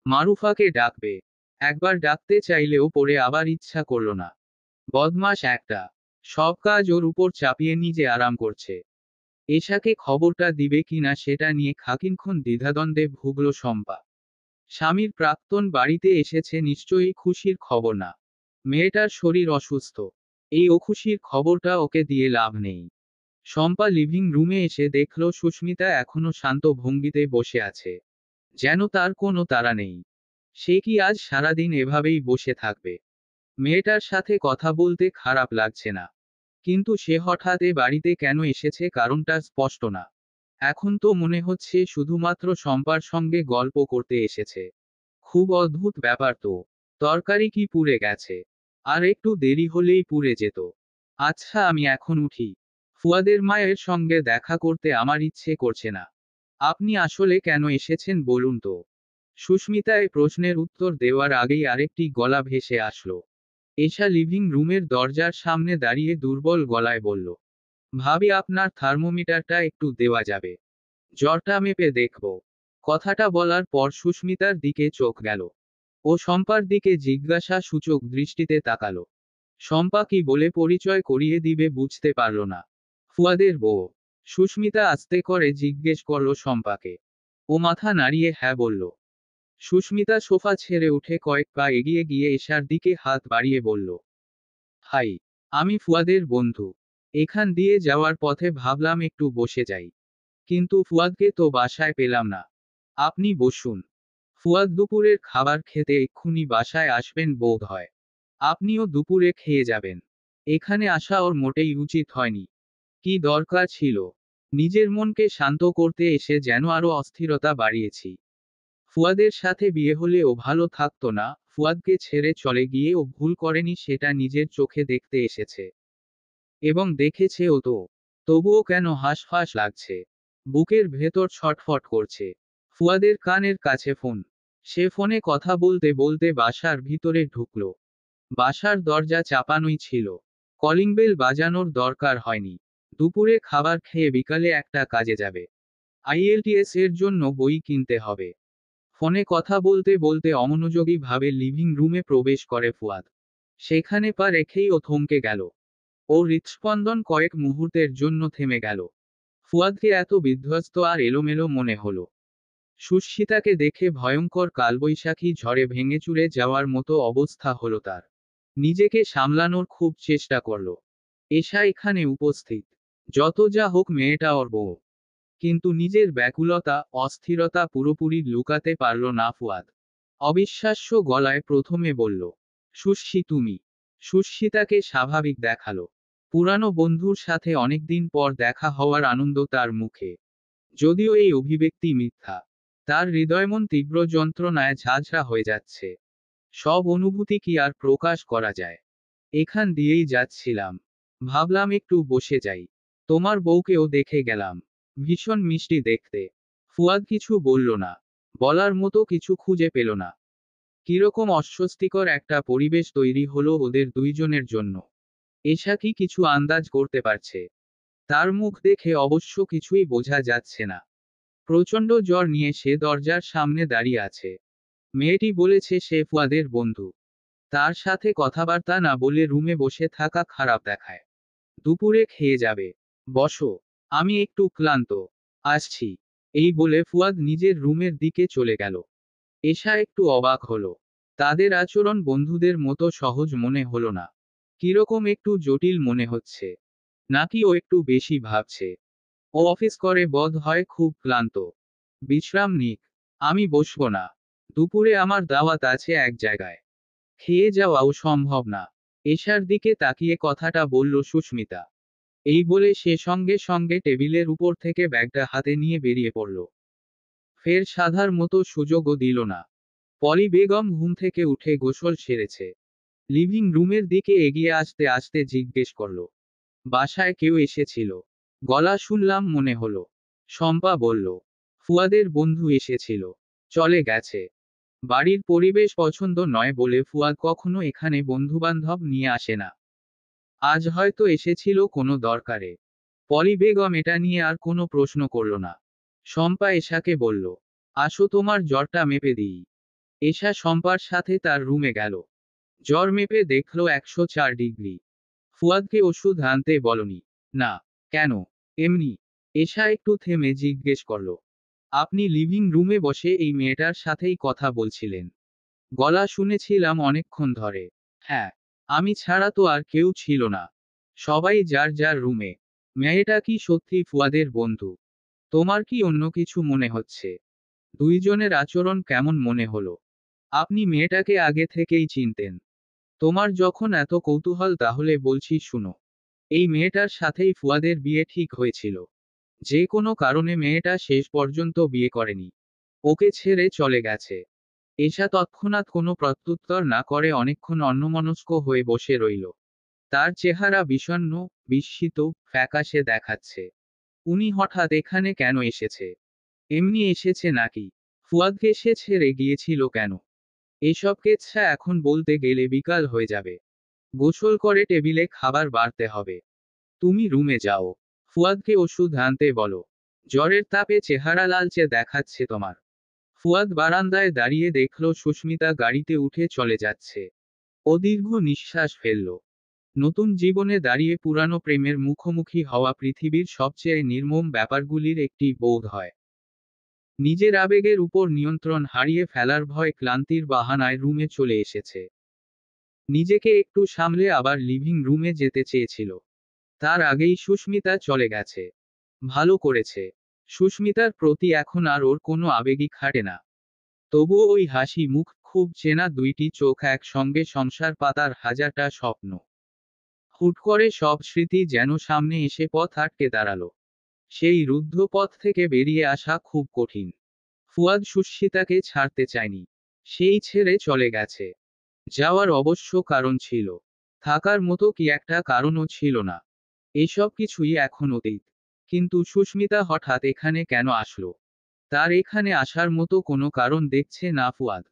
মারুফাকে ডাকবে। একবার ডাকতে চাইলেও পরে আবার ইচ্ছা করল না। বদমাস একটা। সব কাজ ওর উপর চাপিয়ে নিজে আরাম করছে। এশাকে খবরটা দিবে কিনা সেটা নিয়ে খানিকক্ষণ দ্বিধাদ্বন্দ্বে ভুগল শম্পা। স্বামীর প্রাক্তন বাড়িতে এসেছে, নিশ্চয়ই খুশির খবর না। মেয়েটার শরীর অসুস্থ। এই অখুশির খবরটা ওকে দিয়ে লাভ নেই। শম্পা লিভিং রুমে এসে দেখল সুস্মিতা এখনো শান্ত ভঙ্গিতে বসে আছে। যেন তার কোনো তাড়া নেই। সে কি আজ সারাদিন এভাবেই বসে থাকবে? মেয়েটার সাথে কথা বলতে খারাপ লাগছে না। কিন্তু সে হঠাৎ এ বাড়িতে কেন এসেছে কারণটা স্পষ্ট না। এখন তো মনে হচ্ছে শুধুমাত্র শম্পার সঙ্গে গল্প করতে এসেছে। খুব অদ্ভুত ব্যাপার তো। তরকারি কি পুড়ে গেছে? আর একটু দেরি হলেই পুড়ে যেত। আচ্ছা, আমি এখন উঠি। ফুয়াদের মায়ের সঙ্গে দেখা করতে আমার ইচ্ছে করছে না। আপনি আসলে কেন এসেছেন বলুন তো? সুস্মিতা এই প্রশ্নের উত্তর দেওয়ার আগেই আরেকটি গলা ভেসে আসলো। এশা লিভিং রুমের দরজার সামনে দাঁড়িয়ে দুর্বল গলায় বলল, ভাবি আপনার থার্মোমিটারটা একটু দেওয়া যাবে? জ্বরটা মেপে দেখব। কথাটা বলার পর সুস্মিতার দিকে চোখ গেল। ও শম্পার দিকে জিজ্ঞাসা সূচক দৃষ্টিতে তাকালো। শম্পা কি বলে পরিচয় করিয়ে দিবে বুঝতে পারল না। ফুয়াদের বউ। সুস্মিতা আস্তে করে জিজ্ঞেস করল শম্পাকে। ও মাথা নাড়িয়ে হ্যাঁ বলল। সুস্মিতা সোফা ছেড়ে উঠে কয়েক পা এগিয়ে গিয়ে এশার দিকে হাত বাড়িয়ে বলল, হাই, আমি ফুয়াদের বন্ধু। এখান দিয়ে যাওয়ার পথে ভাবলাম একটু বসে যাই। কিন্তু ফুয়াদকে তো বাসায় পেলাম না। আপনি বসুন। ফুয়াদ দুপুরের খাবার খেতে এক্ষুনি বাসায় আসবেন বোধ হয়। আপনিও দুপুরে খেয়ে যাবেন। এখানে আসা ওর মোটেই উচিত হয়নি। কি দরকার ছিল? নিজের মনকে শান্ত করতে এসে যেন আরো অস্থিরতা বাড়িয়েছি। ফুয়াদের সাথে বিয়ে হলে ও ভালো থাকতো না, ফুয়াদকে ছেড়ে চলে গিয়ে ও ভুল করেনি সেটা নিজের চোখে দেখতে এসেছে। এবং দেখেছেও তো। তবুও কেন হাঁসফাঁস লাগছে? বুকের ভেতর ছটফট করছে। ফুয়াদের কানের কাছে ফোন। সে ফোনে কথা বলতে বলতে বাসার ভিতরে ঢুকল। বাসার দরজা চাপানোই ছিল। কলিং বেল বাজানোর দরকার হয়নি। দুপুরে খাবার খেয়ে বিকালে একটা কাজে যাবে। আইএলটিএস এর জন্য বই কিনতে হবে। ফোনে কথা বলতে বলতে অমনোযোগী ভাবে লিভিং রুমে প্রবেশ করে ফুয়াদ। সেখানে পা রেখেই ও থমকে গেল। ওর হৃৎস্পন্দন কয়েক মুহূর্তের জন্য থেমে গেল। ফুয়াদকে এত বিধ্বস্ত আর এলোমেলো মনে হলো। সুস্মিতাকে দেখে ভয়ঙ্কর কালবৈশাখী ঝড়ে ভেঙেচুরে যাওয়ার মতো অবস্থা হলো তার। নিজেকে সামলানোর খুব চেষ্টা করল। এশা এখানে উপস্থিত। যত যা হোক মেয়েটা ওর বউ। কিন্তু নিজের ব্যাকুলতা, অস্থিরতা পুরোপুরি লুকাতে পারল না ফুয়াদ। অবিশ্বাস্য গলায় প্রথমে বলল, সুস্মি তুমি? সুস্মিতাকে স্বাভাবিক দেখালো। পুরানো বন্ধুর সাথে অনেকদিন পর দেখা হওয়ার আনন্দ তার মুখে। যদিও এই অভিব্যক্তি মিথ্যা। তার হৃদয়মন তীব্র যন্ত্রণায় ঝাঁঝরা হয়ে যাচ্ছে। সব অনুভূতি কি আর প্রকাশ করা যায়? এখান দিয়েই যাচ্ছিলাম। ভাবলাম একটু বসে যাই। তোমার বউকেও দেখে গেলাম। ভীষণ মিষ্টি দেখতে। ফুয়াদ কিছু বলল না। বলার মতো কিছু খুঁজে পেল না। কিরকম অস্বস্তিকর একটা পরিবেশ তৈরি হলো ওদের দুইজনের জন্য। এশা কি কিছু আন্দাজ করতে পারছে? তার মুখ দেখে অবশ্য কিছুই বোঝা যাচ্ছে না। প্রচণ্ড জ্বর নিয়ে সে দরজার সামনে দাঁড়িয়ে আছে। মেয়েটি বলেছে সে ফুয়াদের বন্ধু। তার সাথে কথাবার্তা না বলে রুমে বসে থাকা খারাপ দেখায়। দুপুরে খেয়ে যাবে। বসো। আমি একটু ক্লান্ত। আসছি। এই বলে ফুয়াদ নিজের রুমের দিকে চলে গেল। এশা একটু অবাক হলো। তাদের আচরণ বন্ধুদের মতো সহজ মনে হলো না। কিরকম একটু জটিল মনে হচ্ছে। নাকি ও একটু বেশি ভাবছে? ও অফিস করে বোধ হয় খুব ক্লান্ত। বিশ্রাম নিক। আমি বসবো না। দুপুরে আমার দাওয়াত আছে এক জায়গায়। খেয়ে যাওয়াও সম্ভব না। এশার দিকে তাকিয়ে কথাটা বলল সুস্মিতা। এই বলে সে সঙ্গে সঙ্গে টেবিলের উপর থেকে ব্যাগটা হাতে নিয়ে বেরিয়ে পড়ল। ফের সাধার মতো সুযোগও দিল না। পলি বেগম ঘুম থেকে উঠে গোসল সেরেছে। লিভিং রুমের দিকে এগিয়ে আসতে আসতে জিজ্ঞেস করল, বাসায় কেউ এসেছিল? গলা শুনলাম মনে হলো। শম্পা বলল, ফুয়াদের বন্ধু এসেছিল। চলে গেছে। বাড়ির পরিবেশ পছন্দ নয় বলে ফুয়াদ কখনো এখানে বন্ধুবান্ধব নিয়ে আসে না। আজ হয়তো এসেছিল কোনো দরকারে। পলি বেগম এটা নিয়ে আর কোনো প্রশ্ন করল না। শম্পা এশাকে বলল, আসো তোমার জ্বরটা মেপে দিই। এশা শম্পার সাথে তার রুমে গেল। জ্বর মেপে দেখল 104 ডিগ্রি। ফুয়াদকে ওষুধ আনতে বলনি? না। কেন? এমনি। এশা একটু থেমে জিজ্ঞেস করল, আপনি লিভিং রুমে বসে এই মেয়েটার সাথেই কথা বলছিলেন? গলা শুনেছিলাম অনেকক্ষণ ধরে। হ্যাঁ। আমি ছাড়া তো আর কেউ ছিল না। সবাই যার যার রুমে। মেয়েটা কি সত্যি ফুয়াদের বন্ধু? তোমার কি অন্য কিছু মনে হচ্ছে? দুইজনের আচরণ কেমন মনে হলো? আপনি মেয়েটাকে আগে থেকেই চিনতেন? তোমার যখন এত কৌতূহল তাহলে বলছি শুনো। এই মেয়েটার সাথেই ফুয়াদের বিয়ে ঠিক হয়েছিল। যে কোনো কারণে মেয়েটা শেষ পর্যন্ত বিয়ে করেনি। ওকে ছেড়ে চলে গেছে। এশা তৎক্ষণাৎ কোনো প্রত্যুত্তর না করে অনেকক্ষণ অন্যমনস্ক হয়ে বসে রইল। তার চেহারা বিষণ্ণ, বিস্মিত, ফ্যাকাশে দেখাচ্ছে। উনি হঠাৎ এখানে কেন এসেছে? এমনি এসেছে নাকি? ফুয়াদকে সে ছেড়ে গিয়েছিল কেন? এসব কেচ্ছা এখন বলতে গেলে বিকাল হয়ে যাবে। গোসল করে টেবিলে খাবার বাড়তে হবে। তুমি রুমে যাও। ফুয়াদকে ওষুধ আনতে বলো। জ্বরের তাপে চেহারা লালচে দেখাচ্ছে তোমার। ফুয়াদ বারান্দায় দাঁড়িয়ে দেখল সুস্মিতা গাড়িতে উঠে চলে যাচ্ছে। ও দীর্ঘ নিঃশ্বাস ফেলল। নতুন জীবনে দাঁড়িয়ে পুরানো প্রেমের মুখোমুখি হওয়া পৃথিবীর সবচেয়ে নির্মম ব্যাপারগুলির একটি বোধ হয়। নিজের আবেগের উপর নিয়ন্ত্রণ হারিয়ে ফেলার ভয় ক্লান্তির বাহানায় রুমে চলে এসেছে। নিজেকে একটু সামলে আবার লিভিং রুমে যেতে চেয়েছিল। তার আগেই সুস্মিতা চলে গেছে। ভালো করেছে। সুস্মিতার প্রতি এখন আর ওর কোনো আবেগই খাটে না। তবুও ওই হাসি মুখ, খুব চেনা দুইটি চোখ একসঙ্গে সংসার পাতার হাজারটা স্বপ্ন। হুট করে সব স্মৃতি যেন সামনে এসে পথ আটকে দাঁড়ালো। সেই রুদ্ধ পথ থেকে বেরিয়ে আসা খুব কঠিন। ফুয়াদ সুস্মিতাকে ছাড়তে চায়নি। সেই ছেড়ে চলে গেছে। যাওয়ার অবশ্য কারণ ছিল। থাকার মতো কি একটা কারণও ছিল না। এসব কিছুই এখন অতীত। কিন্তু সুস্মিতা হঠাৎ এখানে কেন আসলো? তার এখানে আসার মতো কোনো কারণ দেখছে না ফুয়াদ।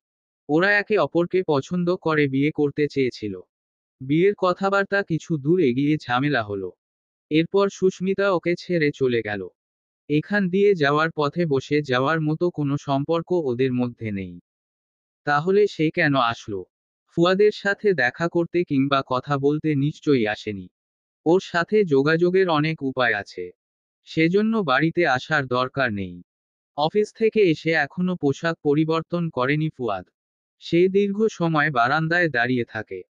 ওরা একে অপরকে পছন্দ করে বিয়ে করতে চেয়েছিল। বিয়ের কথাবার্তা কিছু দূর এগিয়ে ঝামেলা হলো। এরপর সুস্মিতা ওকে ছেড়ে চলে গেল। এখান দিয়ে যাওয়ার পথে বসে যাওয়ার মতো কোনো সম্পর্ক ওদের মধ্যে নেই। তাহলে সে কেন আসলো? ফুয়াদের সাথে দেখা করতে কিংবা কথা বলতে নিশ্চয়ই আসেনি। ওর সাথে যোগাযোগের অনেক উপায় আছে। সেজন্য বাড়িতে আসার দরকার নেই। অফিস থেকে এসে এখনো পোশাক পরিবর্তন করেনি ফুয়াদ। সে দীর্ঘ সময় বারান্দায় দাঁড়িয়ে থাকে।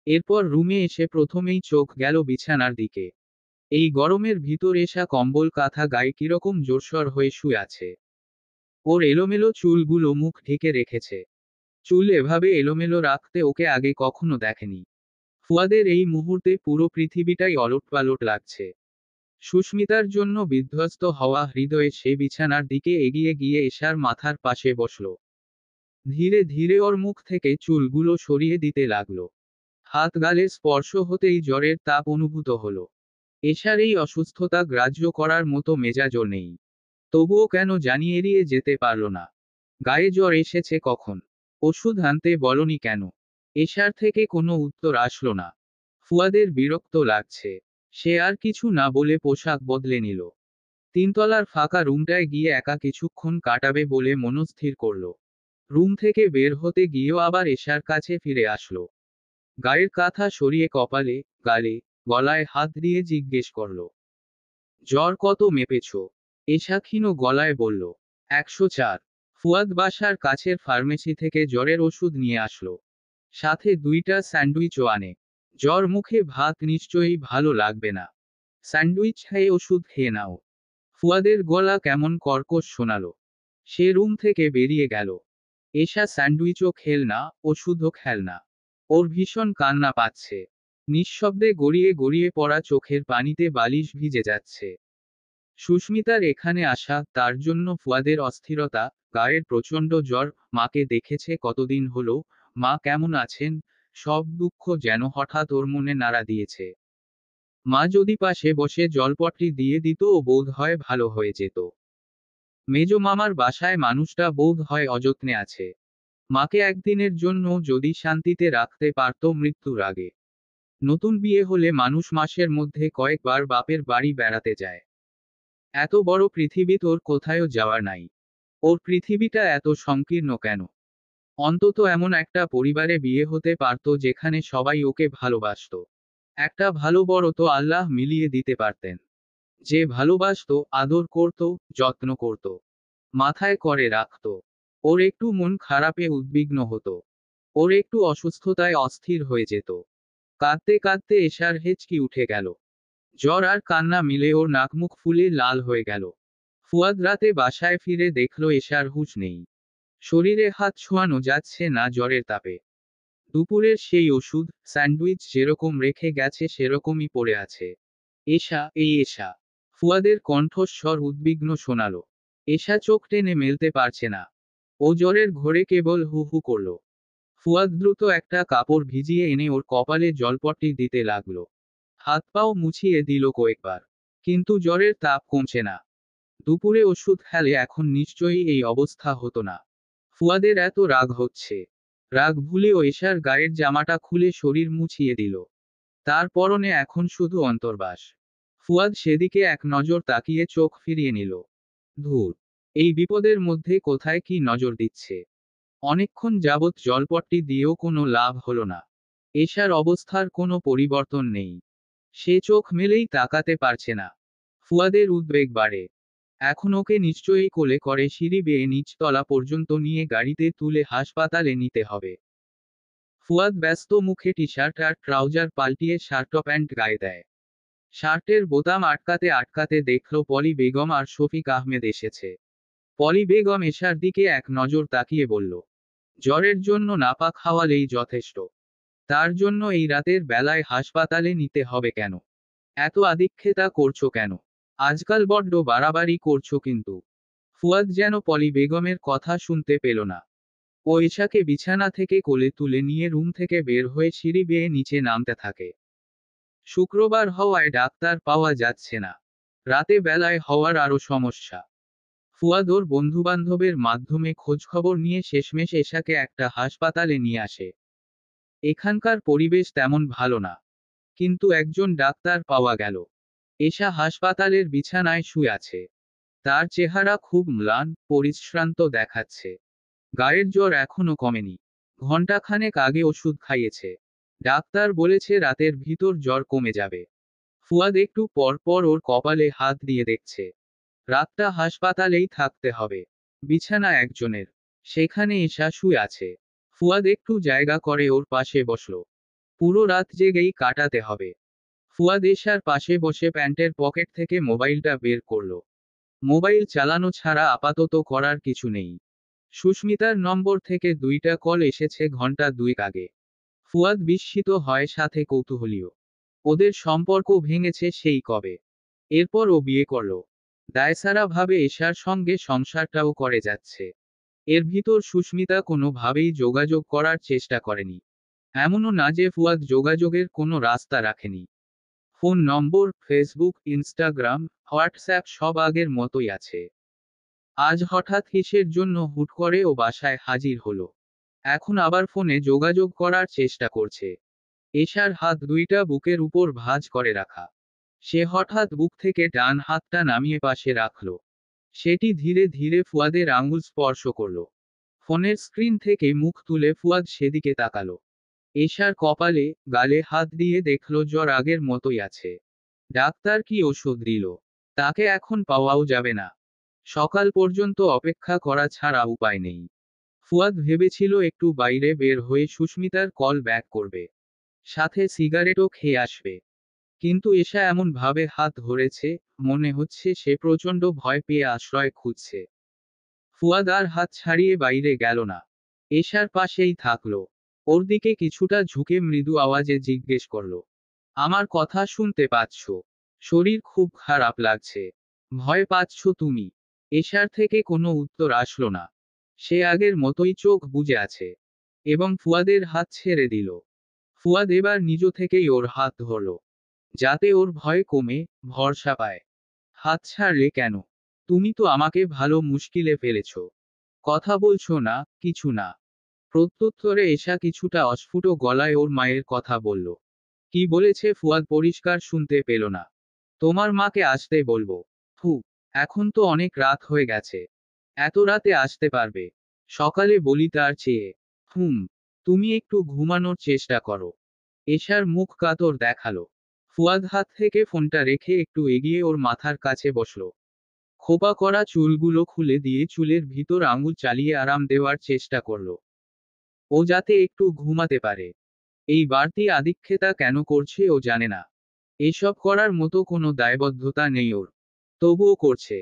এরপর রুমে এসে প্রথমেই চোখ গেল বিছানার দিকে। এই গরমের ভিতর এসা কম্বল কাঁথা গায়ে কিরকম জোরসর হয়ে শুয়ে আছে। ওর এলোমেলো চুলগুলো মুখ ঢেকে রেখেছে। চুল এভাবে এলোমেলো রাখতে ওকে আগে কখনো দেখেনি। ফুয়াদের এই মুহূর্তে পুরো পৃথিবীটাই ওলটপালট লাগছে। সুস্মিতার জন্য বিধ্বস্ত হওয়া হৃদয়ে সে বিছানার দিকে এগিয়ে গিয়ে এশার মাথার পাশে বসল। ধীরে ধীরে ওর মুখ থেকে চুলগুলো সরিয়ে দিতে লাগল। হাত গালে স্পর্শ হতেই জ্বরের তাপ অনুভূত হলো। এশার এই অসুস্থতা গ্রাহ্য করার মতো মেজাজও নেই। তবুও কেন জানি এড়িয়ে যেতে পারল না। গায়ে জ্বর এসেছে কখন? ওষুধ আনতে বলনি কেন? এশার থেকে কোনো উত্তর আসলো না। ফুয়াদের বিরক্ত লাগছে। সে আর কিছু না বলে পোশাক বদলে নিল। তিনতলার ফাঁকা রুমটায় গিয়ে একা কিছুক্ষণ কাটাবে বলে মনস্থির করল। রুম থেকে বের হতে গিয়েও আবার এশার কাছে ফিরে আসলো। গায়ের কাঁথা সরিয়ে কপালে, গালে, গলায় হাত দিয়ে জিজ্ঞেস করল, জ্বর কত মেপেছ? এশা ক্ষীণ গলায় বলল, 104। ফুয়াদ বাসার কাছের ফার্মেসি থেকে জ্বরের ওষুধ নিয়ে আসলো। সাথে 2টা স্যান্ডউইচও আনে। জ্বর মুখে ভাত নিশ্চয়ই ভালো লাগবে না। স্যান্ডউইচ খেয়ে ওষুধ খেয়ে নাও। ফুয়াদের গলা কেমন কর্কশ শোনালো। সে রুম থেকে বেরিয়ে গেল। এশা স্যান্ডউইচও খেল না, ওষুধও খেল না। ওর ভীষণ কান্না পাচ্ছে। নিঃশব্দে গড়িয়ে গড়িয়ে পড়া চোখের পানিতে বালিশ ভিজে যাচ্ছে। সুস্মিতার এখানে আসা, তার জন্য ফুয়াদের অস্থিরতা, গায়ের প্রচণ্ড জ্বর, মাকে দেখেছে কতদিন হলো, মা কেমন আছেন, সব দুঃখ যেন হঠাৎ ওর মনে নাড়া দিয়েছে। মা যদি পাশে বসে জলপট্টি দিয়ে দিত ও বোধ হয় ভালো হয়ে যেত। মেজো মামার বাসায় মানুষটা বোধ হয় অযত্নে আছে। মাকে একদিনের জন্য যদি শান্তিতে রাখতে পারত মৃত্যুর আগে। নতুন বিয়ে হলে মানুষ মাসের মধ্যে কয়েকবার বাপের বাড়ি বেড়াতে যায়। এত বড় পৃথিবী তোর কোথায়ও যাওয়ার নাই। ওর পৃথিবীটা এত সংকীর্ণ কেন? অন্তত এমন একটা পরিবারে বিয়ে হতে পারত যেখানে সবাই ওকে ভালোবাসতো। একটা ভালো বড় তো আল্লাহ মিলিয়ে দিতে পারতেন। যে ভালোবাসতো, আদর করত, যত্ন করত, মাথায় করে রাখত। ওর একটু মন খারাপে উদ্বিগ্ন হতো। ওর একটু অসুস্থতায় অস্থির হয়ে যেত। কাঁদতে কাঁদতে এশার হেঁচকি উঠে গেল। জ্বর আর কান্না মিলে ওর নাকমুখ ফুলে লাল হয়ে গেল। ফুয়াদ রাতে বাসায় ফিরে দেখল এশার হুঁশ নেই। শরীরে হাত ছোঁয়ানো যাচ্ছে না জ্বরের তাপে। দুপুরের সেই ওষুধ, স্যান্ডউইচ যেরকম রেখে গেছে সেরকমই পড়ে আছে। এশা, এই এশা। ফুয়াদের কণ্ঠস্বর উদ্বিগ্ন শোনালো। এশা চোখ টেনে মেলতে পারছে না। ও জ্বরের ঘোরে কেবল হু হু করল। ফুয়াদ দ্রুত একটা কাপড় ভিজিয়ে এনে ওর কপালে জলপট্টি দিতে লাগলো। হাত পাও মুছিয়ে দিল কয়েকবার। কিন্তু জ্বরের তাপ কমছে না। দুপুরে ওষুধ খেলে এখন নিশ্চয়ই এই অবস্থা হতো না। ফুয়াদের এত রাগ হচ্ছে। রাগ ভুলেও এশার গায়ের জামাটা খুলে শরীর মুছিয়ে দিল। তার পরনে এখন শুধু অন্তর্বাস। ফুয়াদ সেদিকে এক নজর তাকিয়ে চোখ ফিরিয়ে নিল। ধুর, এই বিপদের মধ্যে কোথায় কি নজর দিচ্ছে। অনেকক্ষণ যাবৎ জলপট্টি দিয়েও কোনো লাভ হলো না। এশার অবস্থার কোনো পরিবর্তন নেই। সে চোখ মেলেই তাকাতে পারছে না। ফুয়াদের উদ্বেগ বাড়ে। এখন ওকে নিশ্চয়ই কোলে করে সিঁড়ি বেয়ে নিচতলা পর্যন্ত নিয়ে গাড়িতে তুলে হাসপাতালে নিতে হবে। ফুয়াদ ব্যস্ত মুখে টি শার্ট আর ট্রাউজার পাল্টিয়ে শার্ট প্যান্ট গায়ে দেয়। শার্টের বোতাম আটকাতে আটকাতে দেখল পলি বেগম আর শফিক আহমেদ এসেছে। পলি বেগম এশার দিকে এক নজর তাকিয়ে বলল, জ্বরের জন্য নাপা খাওয়ালেই যথেষ্ট। তার জন্য এই রাতের বেলায় হাসপাতালে নিতে হবে কেন? এত আদিক্ষেতা করছো কেন? আজকাল বড্ড বাড়াবাড়ি করছো কিন্তু। ফুয়াদ যেন পলি বেগমের কথা শুনতে পেল না। ও এশাকে বিছানা থেকে কোলে তুলে নিয়ে রুম থেকে বের হয়ে সিঁড়ি বেয়ে নিচে নামতে থাকে। শুক্রবার হওয়ায় ডাক্তার পাওয়া যাচ্ছে না। রাতে বেলায় হওয়ার আরও সমস্যা। ফুয়াদ ওর বন্ধুবান্ধবের মাধ্যমে খোঁজখবর নিয়ে শেষমেশ এশাকে একটা হাসপাতালে নিয়ে আসে। এখানকার পরিবেশ তেমন ভালো না। কিন্তু একজন ডাক্তার পাওয়া গেল। এশা হাসপাতালের বিছানায় শুয়ে আছে। তার চেহারা খুব ম্লান, পরিশ্রান্ত দেখাচ্ছে। গায়ের জ্বর এখনো কমেনি। ঘণ্টাখানেক আগে ওষুধ খাইয়েছে। ডাক্তার বলেছে রাতের ভিতর জ্বর কমে যাবে। ফুয়াদ একটু পর পর ওর কপালে হাত দিয়ে দেখছে। রাতটা হাসপাতালেই থাকতে হবে। বিছানা একজনের। সেখানে এশা শুয়ে আছে। ফুয়াদ একটু জায়গা করে ওর পাশে বসল। পুরো রাত জেগেই কাটাতে হবে। ফুয়াদ এশার পাশে বসে প্যান্টের পকেট থেকে মোবাইলটা বের করল। মোবাইল চালানো ছাড়া আপাতত করার কিছু নেই। সুস্মিতার নম্বর থেকে 2টা কল এসেছে ঘন্টা 2 আগে। ফুয়াদ বিস্মিত হয় সাথে কৌতূহলীও। ওদের সম্পর্ক ভেঙেছে সেই কবে। এরপর ও বিয়ে করল। দায়সারা ভাবে এশার সঙ্গে সংসারটাও করে যাচ্ছে। এর ভিতর সুস্মিতা কোনোভাবেই যোগাযোগ করার চেষ্টা করেনি। এমনও না যে ফুয়াদ যোগাযোগের কোনো রাস্তা রাখেনি। ফোন নম্বর, ফেসবুক, ইনস্টাগ্রাম, হোয়াটসঅ্যাপ সব আগের মতোই আছে। আজ হঠাৎ কিসের জন্য হুট করে ও বাসায় হাজির হলো। এখন আবার ফোনে যোগাযোগ করার চেষ্টা করছে। এশার হাত 2টা বুকের উপর ভাঁজ করে রাখা। সে হঠাৎ বুক থেকে ডান হাতটা নামিয়ে পাশে রাখল। সেটি ধীরে ধীরে ফুয়াদের আঙুল স্পর্শ করল। ফোনের স্ক্রিন থেকে মুখ তুলে ফুয়াদ সেদিকে তাকালো। এশার কপালে, গালে হাত দিয়ে দেখল জ্বর আগের মতোই আছে। ডাক্তার কি ওষুধ দিল? তাকে এখন পাওয়াও যাবে না। সকাল পর্যন্ত অপেক্ষা করা ছাড়া উপায় নেই। ফুয়াদ ভেবেছিল একটু বাইরে বের হয়ে সুস্মিতার কল ব্যাক করবে। সাথে সিগারেটও খেয়ে আসবে। কিন্তু এশা এমন ভাবে হাত ধরেছে, মনে হচ্ছে সে প্রচণ্ড ভয় পেয়ে আশ্রয় খুঁজছে। ফুয়াদ আর হাত ছাড়িয়ে বাইরে গেল না। এশার পাশেই থাকলো। ওর দিকে কিছুটা ঝুঁকে মৃদু আওয়াজে জিজ্ঞেস করল, আমার কথা শুনতে পাচ্ছ? শরীর খুব খারাপ লাগছে। ভয় পাচ্ছ তুমি? এশার থেকে কোনো উত্তর আসলো না। সে আগের মতোই চোখ বুজে আছে। এবং ফুয়াদের হাত ছেড়ে দিল। ফুয়াদ এবার নিজ থেকেই ওর হাত ধরল। যাতে ওর ভয় কমে, ভরসা পায়। হাত ছাড়লে কেন? তুমি তো আমাকে ভালো মুশকিলে ফেলেছ। কথা বলছো না, কিছু না। প্রত্যুত্তরে এশা কিছুটা অস্ফুট গলায় ওর মায়ের কথা বলল। কি বলেছে ফুয়াদ পরিষ্কার শুনতে পেল না। তোমার মাকে আসতে বলবো। হু, এখন তো অনেক রাত হয়ে গেছে। এত রাতে আসতে পারবে? সকালে বলি তার চেয়ে। হুম, তুমি একটু ঘুমানোর চেষ্টা করো। এশার মুখ কাতর দেখালো। ফুয়াদ হাত থেকে ফোনটা রেখে একটু এগিয়ে ওর মাথার কাছে বসলো। খোপা করা চুলগুলো খুলে দিয়ে চুলের ভিতর আঙুল চালিয়ে আরাম দেওয়ার চেষ্টা করলো। ও যাতে একটু ঘুমাতে পারে। এই বাড়তি আদিক্ষেতা কেন করছে ও জানে না। এসব করার মতো কোনো দায়বদ্ধতা নেই ওর। তবুও করছে।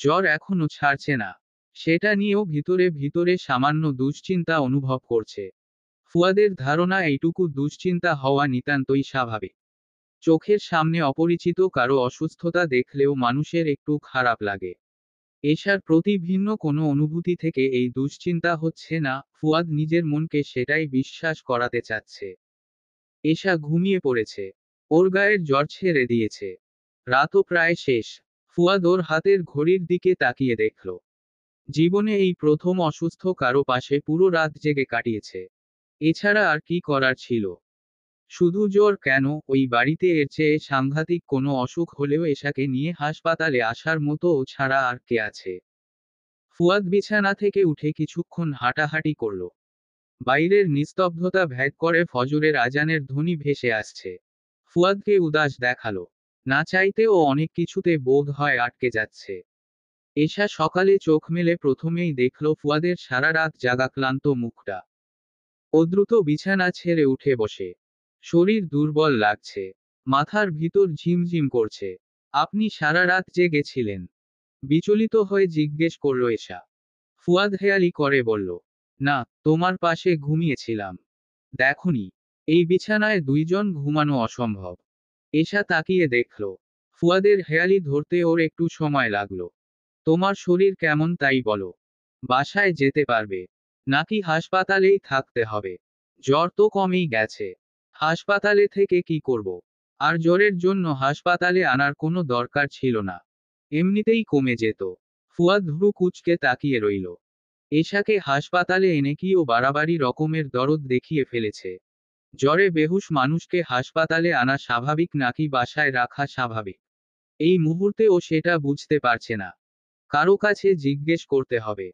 জ্বর এখনো ছাড়ছে না। সেটা নিয়েও ভিতরে ভিতরে সামান্য দুশ্চিন্তা অনুভব করছে। ফুয়াদের ধারণা এইটুকু দুশ্চিন্তা হওয়া নিতান্তই স্বাভাবিক। চোখের সামনে অপরিচিত কারো অসুস্থতা দেখলেও মানুষের একটু খারাপ লাগে। এশার প্রতি ভিন্ন কোনো অনুভূতি থেকে এই দুশ্চিন্তা হচ্ছে না, ফুয়াদ নিজের মনকে সেটাই বিশ্বাস করাতে চাচ্ছে। এশা ঘুমিয়ে পড়েছে। ওর গায়ের জ্বর ছেড়ে দিয়েছে। রাতও প্রায় শেষ। ফুয়াদ ওর হাতের ঘড়ির দিকে তাকিয়ে দেখল। জীবনে এই প্রথম অসুস্থ কারো পাশে পুরো রাত জেগে কাটিয়েছে। এছাড়া আর কি করার ছিল? শুধু জ্বর কেন, ওই বাড়িতে এর চেয়ে সাংঘাতিক কোনো অসুখ হলেও এশাকে নিয়ে হাসপাতালে আসার মতো ও ছাড়া আর কে আছে? ফুয়াদ বিছানা থেকে উঠে কিছুক্ষণ হাঁটাহাঁটি করল। বাইরের নিস্তব্ধতা ভেদ করে ফজরের আজানের ধ্বনি ভেসে আসছে। ফুয়াদকে উদাস দেখালো। না চাইতেও অনেক কিছুতে বোধ হয় আটকে যাচ্ছে। এশা সকালে চোখ মেলে প্রথমেই দেখল ফুয়াদের সারা রাত জাগা ক্লান্ত মুখটা। ও দ্রুত বিছানা ছেড়ে উঠে বসে। শরীর দুর্বল লাগছে। মাথার ভিতর ঝিমঝিম করছে। আপনি সারা রাত জেগেছিলেন? বিচলিত হয়ে জিজ্ঞেস করল এশা। ফুয়াদ হেয়ালি করে বলল, না, তোমার পাশে ঘুমিয়েছিলাম। দেখনি? এই বিছানায় দুইজন ঘুমানো অসম্ভব। এশা তাকিয়ে দেখল। ফুয়াদের হেয়ালি ধরতে ওর একটু সময় লাগলো। তোমার শরীর কেমন তাই বলো। বাসায় যেতে পারবে? নাকি হাসপাতালেই থাকতে হবে? জ্বর তো কমেই গেছে। হাসপাতালে থেকে কি করব? আর জ্বরের জন্য হাসপাতালে আনার কোনো দরকার ছিল না। এমনিতেই কমে যেত। ফুয়াদ ভ্রু কুঁচকে তাকিয়ে রইল। এশাকে হাসপাতালে এনে কি ও বাড়াবাড়ি রকমের দরদ দেখিয়ে ফেলেছে? জ্বরে বেহুশ মানুষকে হাসপাতালে আনা স্বাভাবিক নাকি বাসায় রাখা স্বাভাবিক? এই মুহূর্তে ও সেটা বুঝতে পারছে না। কারো কাছে জিজ্ঞেস করতে হবে।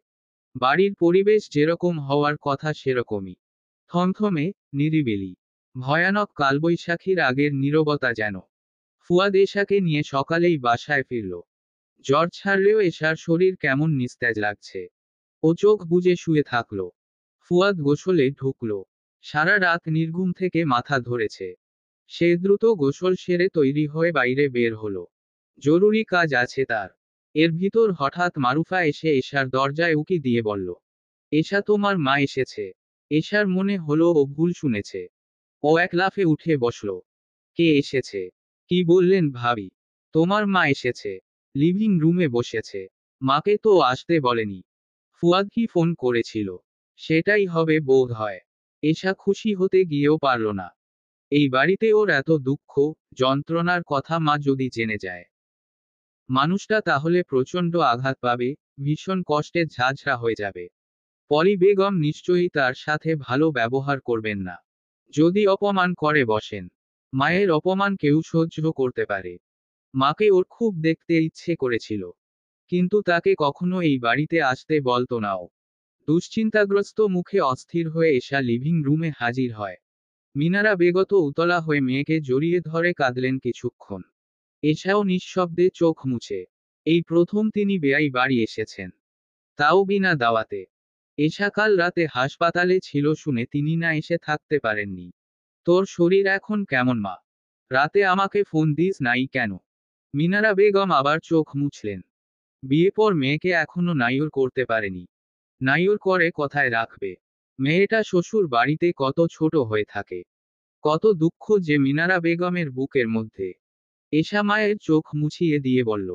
বাড়ির পরিবেশ যেরকম হওয়ার কথা সেরকমই। থমথমে, নিরিবিলি। ভয়ানক কালবৈশাখীর আগের নীরবতা যেন। ফুয়াদ এশাকে নিয়ে সকালেই বাসায় ফিরল। জ্বর ছাড়লেও এশার শরীর কেমন নিস্তেজ লাগছে। ও চোখ বুজে শুয়ে থাকল। ফুয়াদ গোসলে ঢুকল। সারা রাত নির্ঘুম থেকে মাথা ধরেছে। সে দ্রুত গোসল সেরে তৈরি হয়ে বাইরে বের হলো। জরুরি কাজ আছে তার। এর ভিতর হঠাৎ মারুফা এসে এশার দরজায় উকি দিয়ে বলল, এশা, তোমার মা এসেছে। এশার মনে হলো ও ভুল শুনেছে। ও এক লাফে উঠে বসল। কে এসেছে? কি বললেন ভাবি? তোমার মা এসেছে। লিভিং রুমে বসেছে। মাকে তো আসতে বলেনি। ফুয়াদ কি ফোন করেছিল? সেটাই হবে বোধ হয়। এশা খুশি হতে গিয়েও পারল না। এই বাড়িতে ওর এত দুঃখ, যন্ত্রণার কথা মা যদি জেনে যায়, মানুষটা তাহলে প্রচণ্ড আঘাত পাবে, ভীষণ কষ্টে ঝাঁঝরা হয়ে যাবে। পলি বেগম নিশ্চয়ই তার সাথে ভালো ব্যবহার করবেন না। যদি অপমান করে বসেন। মায়ের অপমান কেউ সহ্য করতে পারে। মাকে ওর খুব দেখতে ইচ্ছে করেছিল। কিন্তু তাকে কখনো এই বাড়িতে আসতে বলতো না ও। দুশ্চিন্তাগ্রস্ত মুখে অস্থির হয়ে এশা লিভিং রুমে হাজির হয়। মিনারা বেগত উতলা হয়ে মেয়েকে জড়িয়ে ধরে কাঁদলেন কিছুক্ষণ। এশাও নিঃশব্দে চোখ মুছে। এই প্রথম তিনি বেয়াই বাড়ি এসেছেন। তাও বিনা দাওয়াতে। এশা কাল রাতে হাসপাতালে ছিল শুনে তিনি না এসে থাকতে পারেননি। তোর শরীর এখন কেমন মা? রাতে আমাকে ফোন দিস নাই কেন? মিনারা বেগম আবার চোখ মুছলেন। বিয়ে পর মেয়েকে এখনো নাইর করতে পারেনি। নাইর করে কথায় রাখবে। মেয়েটা শ্বশুর বাড়িতে কত ছোট হয়ে থাকে। কত দুঃখ যে মিনারা বেগমের বুকের মধ্যে। এশা মায়ের চোখ মুছিয়ে দিয়ে বলল,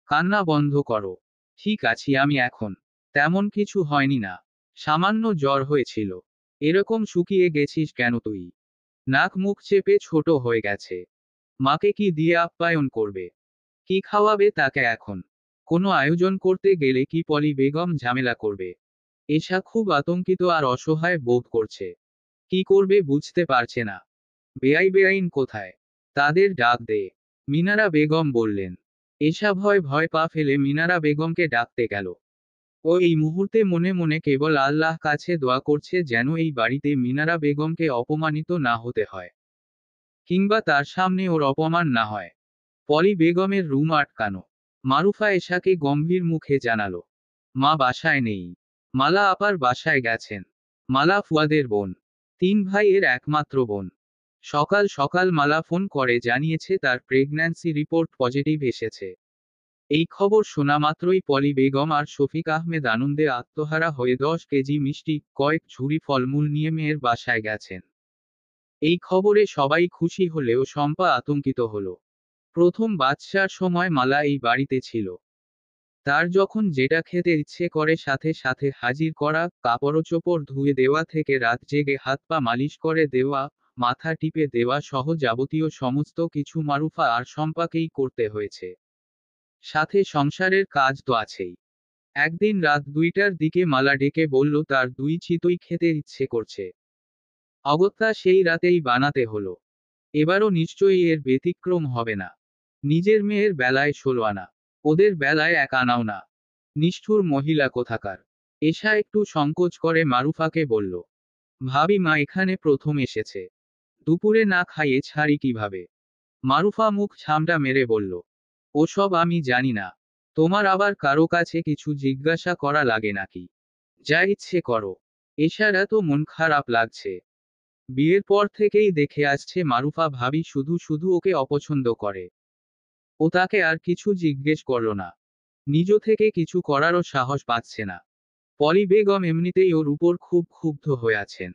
কান্না বন্ধ করো। ঠিক আছি আমি এখন। তেমন কিছু হয়নি না। সামান্য জ্বর হয়েছিল। এরকম শুকিয়ে গেছিস কেন তুই? নাক মুখ চেপে ছোট হয়ে গেছে। মাকে কি দিয়ে আপ্যায়ন করবে? কি খাওয়াবে তাকে এখন? কোনো আয়োজন করতে গেলে কি পলি বেগম ঝামেলা করবে? এশা খুব আতঙ্কিত আর অসহায় বোধ করছে। কি করবে বুঝতে পারছে না। বেআইন কোথায়? তাদের ডাক দে। মিনারা বেগম বললেন। এশা ভয় ভয় পা ফেলে মিনারা বেগমকে ডাকতে গেল। ও এই মুহূর্তে মনে মনে কেবল আল্লাহ কাছে দোয়া করছে যেন এই বাড়িতে মিনারা বেগমকে অপমানিত না হতে হয়, কিংবা তার সামনে ওর অপমান না হয়। পলি বেগমের রুম আটকানো। মারুফা এশাকে গম্ভীর মুখে জানালো, মা বাসায় নেই। মালা আপার বাসায় গেছেন। মালা ফুয়াদের বোন, 3 ভাইয়ের একমাত্র বোন। সকাল সকাল মালা ফোন করে জানিয়েছে তার প্রেগন্যান্সি রিপোর্ট পজিটিভ এসেছে। এই খবর শোনা মাত্রই পলি বেগম আর শফিক আহমেদ আনন্দে আত্মহারা হয়ে 10 কেজি মিষ্টি, কয়েক ঝুড়ি ফলমূল নিয়ে মেয়ের বাসায় গেছেন। এই খবরে সবাই খুশি হলেও শম্পা আতঙ্কিত হলো। প্রথম বাচ্চার সময় মালা এই বাড়িতে ছিল। তার যখন যেটা খেতে ইচ্ছে করে সাথে সাথে হাজির করা, কাপড়চোপড় ধুয়ে দেওয়া থেকে রাত জেগে হাত পা মালিশ করে দেওয়া, মাথা টিপে দেওয়া সহ যাবতীয় সমস্ত কিছু মারুফা আর শম্পাকেই করতে হয়েছে। সাথে সংসারের কাজ তো আছেই। একদিন রাত 2টার দিকে মালা ডেকে বলল তার 2 চিতই খেতে ইচ্ছে করছে। অগত্যা সেই রাতেই বানাতে হলো। এবারও নিশ্চয়ই এর ব্যতিক্রম হবে না। নিজের মেয়ের বেলায় 16 আনা, ওদের বেলায় 1 আনাও না। নিষ্ঠুর মহিলা কোথাকার। এশা একটু সংকোচ করে মারুফাকে বলল, ভাবি মা এখানে প্রথম এসেছে, দুপুরে না খাইয়ে ছাড়ি কিভাবে? মারুফা মুখ ছামটা মেরে বলল, ওসব আমি জানি না। তোমার আবার কারো কাছে কিছু জিজ্ঞাসা করা লাগে নাকি? যা ইচ্ছে করো। এশার এত মন খারাপ লাগছে। বিয়ের পর থেকেই দেখে আসছে মারুফা ভাবি শুধু শুধু ওকে অপছন্দ করে। ও তাকে আর কিছু জিজ্ঞেস করল না। নিজ থেকে কিছু করারও সাহস পাচ্ছে না। পলি বেগম এমনিতেই ওর উপর খুব ক্ষুব্ধ হয়ে আছেন।